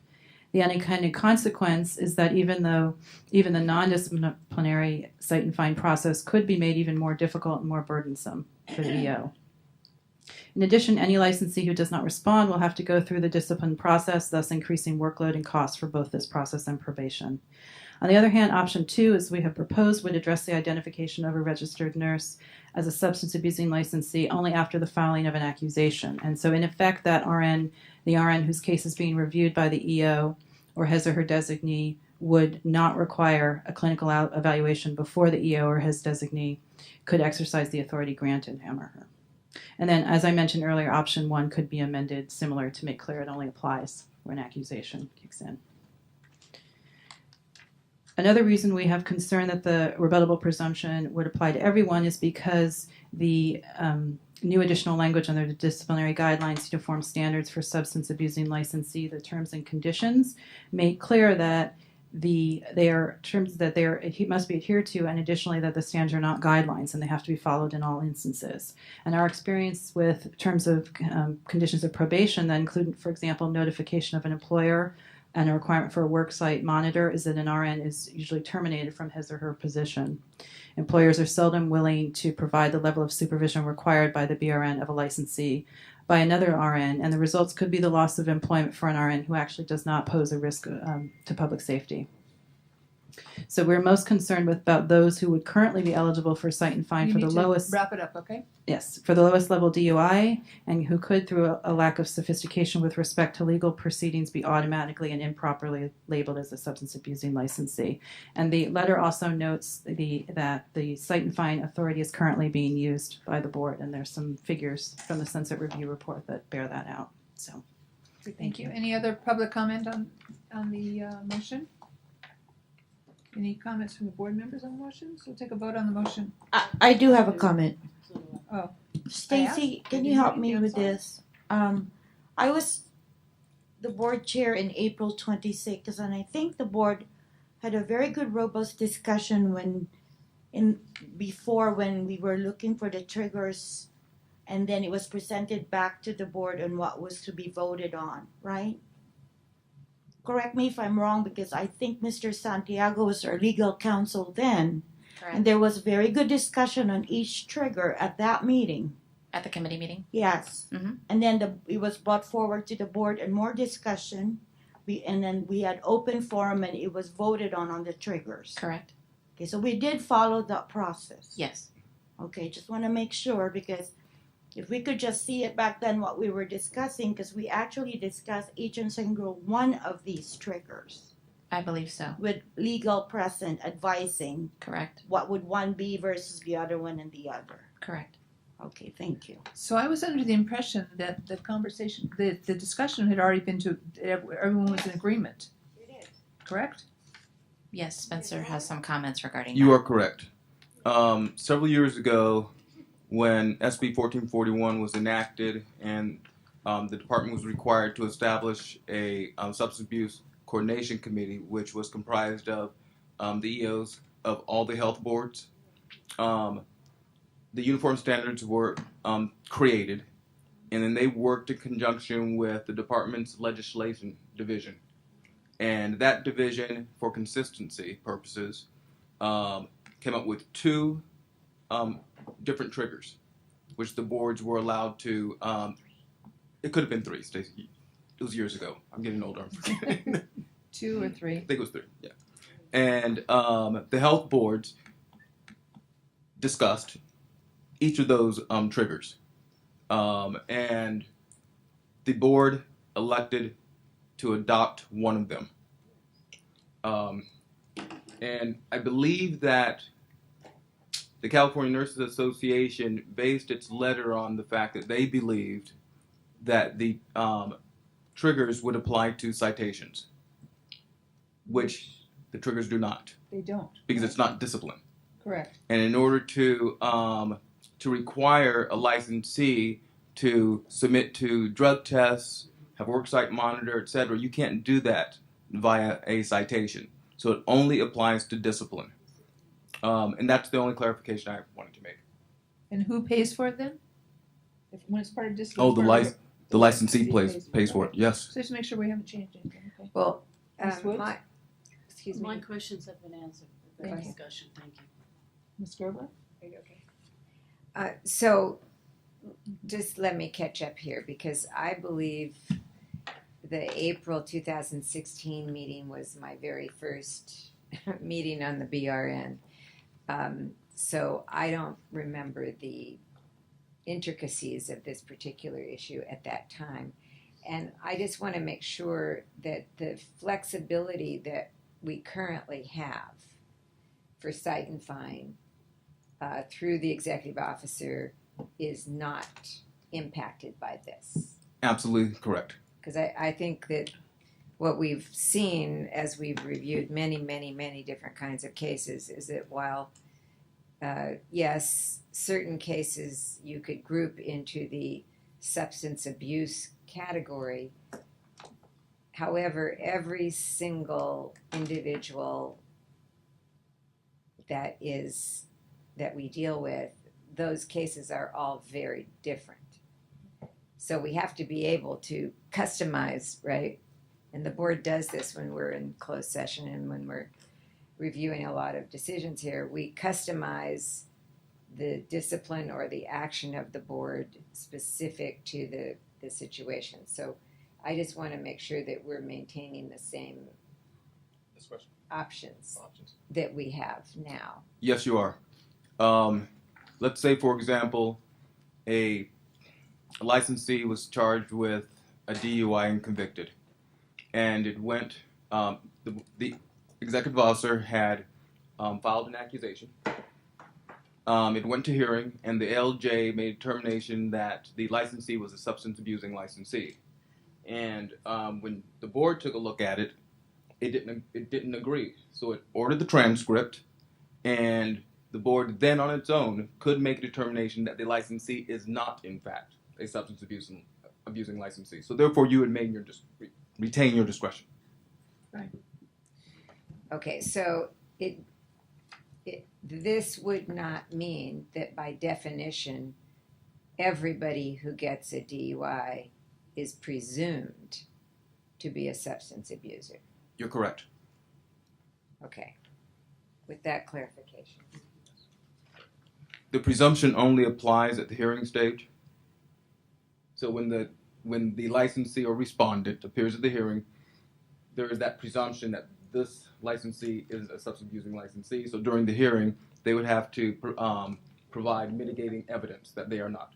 The unintended consequence is that even the non-disciplinary cite and fine process could be made even more difficult and more burdensome for the EO. In addition, any licensee who does not respond will have to go through the discipline process, thus increasing workload and costs for both this process and probation. On the other hand, option 2, as we have proposed, would address the identification of a registered nurse as a substance abusing licensee only after the filing of an accusation. And so in effect, that RN, the RN whose case is being reviewed by the EO or his or her designee, would not require a clinical evaluation before the EO or his designee could exercise the authority granted him or her. And then, as I mentioned earlier, option 1 could be amended similar to make clear it only applies when accusation kicks in. Another reason we have concern that the rebuttable presumption would apply to everyone is because the new additional language under the disciplinary guidelines, uniform standards for substance abusing licensee, the terms and conditions, make clear that they are terms that must be adhered to, and additionally that the standards are not guidelines and they have to be followed in all instances. And our experience with terms of conditions of probation that include, for example, notification of an employer and a requirement for a worksite monitor is that an RN is usually terminated from his or her position. Employers are seldom willing to provide the level of supervision required by the BRN of a licensee by another RN, and the results could be the loss of employment for an RN who actually does not pose a risk to public safety. So we're most concerned about those who would currently be eligible for cite and fine You for the need to lowest. wrap it up, okay? Yes, for the lowest level DUI, and who could, through a lack of sophistication with respect to legal proceedings, be automatically and improperly labeled as a substance abusing licensee. And the letter also notes that the cite and fine authority is currently being used by the board, and there's some figures from the Sunset Review report that bear that out. So, Thank you. Any other public comment on the motion? Any comments from the board members on the motion? So we'll take a vote on the motion. I do have a comment. Oh. Stacy, can you help me with this? I was the board chair in April 26th, and I think the board had a very good, robust discussion before when we were looking for the triggers, and then it was presented back to the board on what was to be voted on, right? Correct me if I'm wrong, because I think Mr. Santiago was our legal counsel then. Correct. And there was very good discussion on each trigger at that meeting. At the committee meeting? Yes. Mm-hmm. And then it was brought forward to the board and more discussion. And then we had open forum and it was voted on the triggers. Correct. Okay, so we did follow that process. Yes. Okay, just want to make sure, because if we could just see it back then what we were discussing, because we actually discussed each and single one of these triggers. I believe so. With legal present advising. Correct. What would one be versus the other one and the other. Correct. Okay, thank you. So I was under the impression that the conversation, the discussion had already been everyone was in agreement. It is. Correct? Yes, Spencer has some comments regarding You that. are correct. Several years ago, when SB 1441 was enacted and the department was required to establish a substance abuse coordination committee, which was comprised of the EOs of all the health boards, the uniform standards were created, and then they worked in conjunction with the department's legislation division. And that division, for consistency purposes, came up with two different triggers, which the boards were allowed to. It could have been three, Stacey. It was years ago. I'm getting older. 2 or 3. I think it was 3. Yeah. And the health boards discussed each of those triggers, and the board elected to adopt one of them. And I believe that the California Nurses Association based its letter on the fact that they believed that the triggers would apply to citations, which the triggers do not. They don't. Because it's not discipline. Correct. And in order to require a licensee to submit to drug tests, have worksite monitor, etc., you can't do that via a citation. So it only applies to discipline. And that's the only clarification I wanted to make. And who pays for it then? When it's part of discipline? Oh, the licensee pays for it. Yes. So just make sure we haven't changed anything. Okay. Well, Ms. Woods? Excuse me. My questions have been answered. The Thank you. discussion. Thank you. Ms. Gerber? So Just let me catch up here because I believe the April 2016 meeting was my very first meeting on the BRN. So I don't remember the intricacies of this particular issue at that time. And I just want to make sure that the flexibility that we currently have for cite and fine through the executive officer is not impacted by this. Absolutely correct. Because I think that what we've seen as we've reviewed many different kinds of cases is that while, yes, certain cases you could group into the substance abuse category, however, every single individual that we deal with, those cases are all very different. So we have to be able to customize, right? And the board does this when we're in closed session and when we're reviewing a lot of decisions here. We customize the discipline or the action of the board specific to the situation. So I just want to make sure that we're maintaining the same options that we have now. Yes, you are. Let's say, for example, a licensee was charged with a DUI and convicted, and it went. The executive officer had filed an accusation. It went to hearing, and the LJ made a determination that the licensee was a substance abusing licensee. And when the board took a look at it, it didn't agree. So it ordered the transcript, and the board then on its own could make a determination that the licensee is not, in fact, a substance abusing licensee. So therefore, you would retain your discretion. Right. Okay, so this would not mean that by definition, everybody who gets a DUI is presumed to be a substance abuser. You're correct. Okay, with that clarification. The presumption only applies at the hearing stage. So when the licensee or respondent appears at the hearing, there is that presumption that this licensee is a substance abusing licensee. So during the hearing, they would have to provide mitigating evidence that they are not.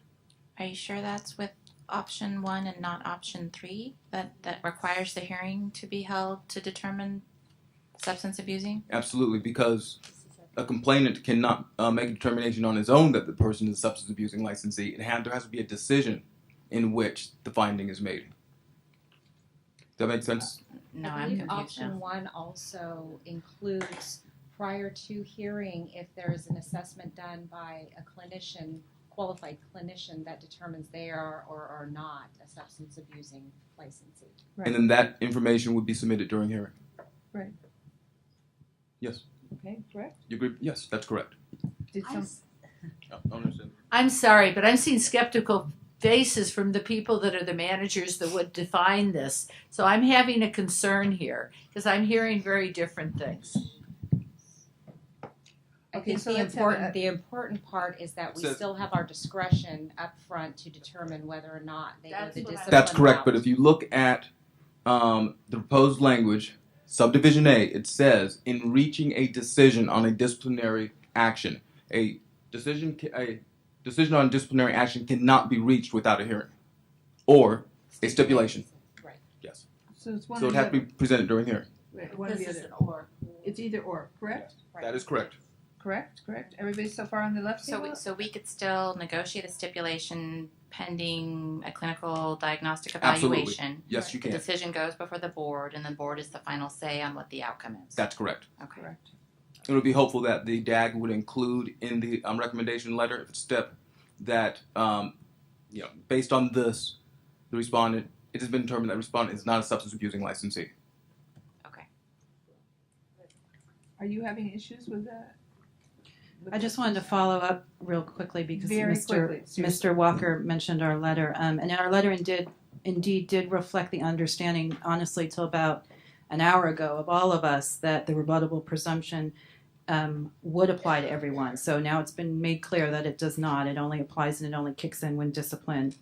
Are you sure that's with option 1 and not option 3 that requires the hearing to be held to determine substance abusing? Absolutely, because a complainant cannot make a determination on his own that the person is a substance abusing licensee. There has to be a decision in which the finding is made. Does that make sense? No, I I'm believe confused option now. 1 also includes prior to hearing if there is an assessment done by a clinician, qualified clinician that determines they are or are not a substance abusing licensee. And then that information would be submitted during hearing. Right. Yes. Okay, correct? You agree? Yes, that's correct. Did some I understand. I'm sorry, but I'm seeing skeptical faces from the people that are the managers that would define this. So I'm having a concern here because I'm hearing very different things. I Okay, think so the let's have the important part is that we So- still have our discretion up front to determine whether or not they go That's the what I- discipline That's correct, route. but if you look at the proposed language, subdivision A, it says, in reaching a decision on a disciplinary action, a decision on disciplinary action cannot be reached without a hearing or a stipulation. Right. Yes. So it's one So or it the has to be other. presented during hearing. Right, one or This the is other. an or. It's either or, correct? That is correct. Correct? Everybody so far on the left So we could still negotiate a stipulation pending a clinical diagnostic Absolutely. evaluation. Yes, you The can. decision goes before the board, and the board is the final say on what the outcome is. That's correct. Okay. Correct. It would be hopeful that the DAG would include in the recommendation letter, if it's step, that based on this, the respondent, it has been determined that respondent is not a substance abusing licensee. Are you having issues with that? I just wanted to follow up real quickly because Very quickly, seriously. Mr. Walker mentioned our letter, and our letter indeed did reflect the understanding, honestly, till about an hour ago, of all of us that the rebuttable presumption would apply to everyone. So now it's been made clear that it does not. It only applies and it only kicks in when discipline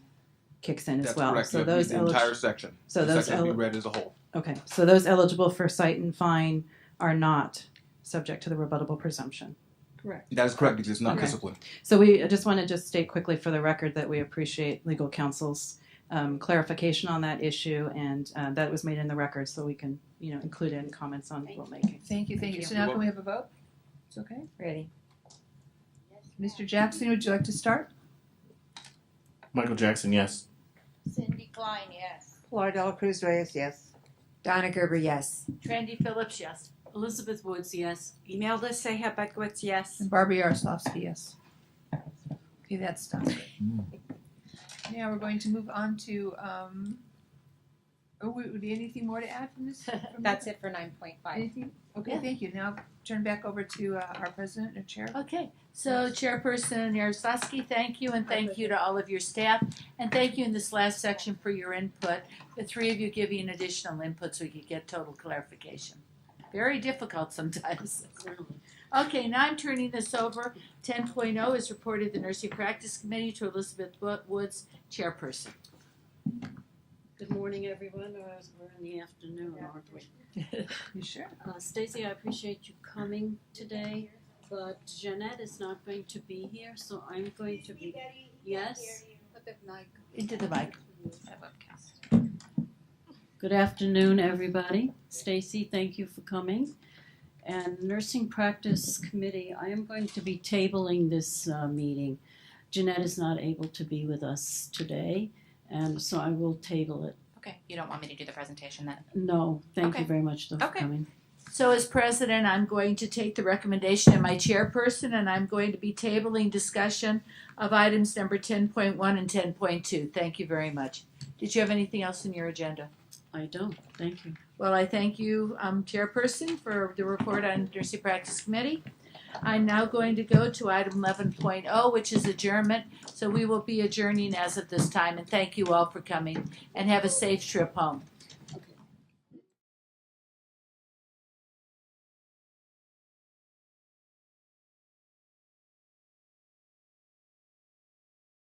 kicks in That's as well. correct. So You have to those read the entire section. So the those section will be read as a whole. Okay, so those eligible for cite and fine are not subject to the rebuttable presumption. Correct. That is correct because it's not Okay. discipline. So I just want to state quickly for the record that we appreciate legal counsel's clarification on that issue, and that was made in the record, so we can include it in comments on rulemaking. Thank you. So now can we have a vote? It's okay. Ready. Mr. Jackson, would you like to start? Michael Jackson, yes. Cindy Klein, yes. Laura Dela Cruz Reyes, yes. Donna Gerber, yes. Trandy Phillips, yes. Elizabeth Woods, yes. Imelda Seja Bekowitz, yes. And Barbara Yaroslavsky, yes. Okay, that's done. Now we're going to move on to, anything more to add from this? That's it for 9.5. Anything? Okay, Yeah. thank you. Now turn back over to our president or chair. Okay, so Chairperson Yaroslavsky, thank you, and thank you to all of your staff, and thank you in this last section for your input. The three of you giving additional input so we could get total clarification. Very difficult sometimes. Okay, now I'm turning this over. 10.0 is reported the Nursing Practice Committee to Elizabeth Woods, Chairperson. Good morning, everyone. We're in the afternoon, aren't we? You sure? Stacy, I appreciate you coming today, but Jeanette is not going to be here, so I'm going to be. Yes? Put the mic into the mic. Good afternoon, everybody. Stacy, thank you for coming. And Nursing Practice Committee, I am going to be tabling this meeting. Jeanette is not able to be with us today, and so I will table it. Okay, you don't want me to do the presentation then? No, thank Okay. you very much though for Okay. coming. So as president, I'm going to take the recommendation of my chairperson, and I'm going to be tabling discussion of items number 10.1 and 10.2. Thank you very much. Did you have anything else in your agenda? I don't. Thank you. Well, I thank you, Chairperson, for the report on Nursing Practice Committee. I'm now going to go to item 11.0, which is adjournment. So we will be adjourning as of this time, and thank you all for coming, and have a safe trip home.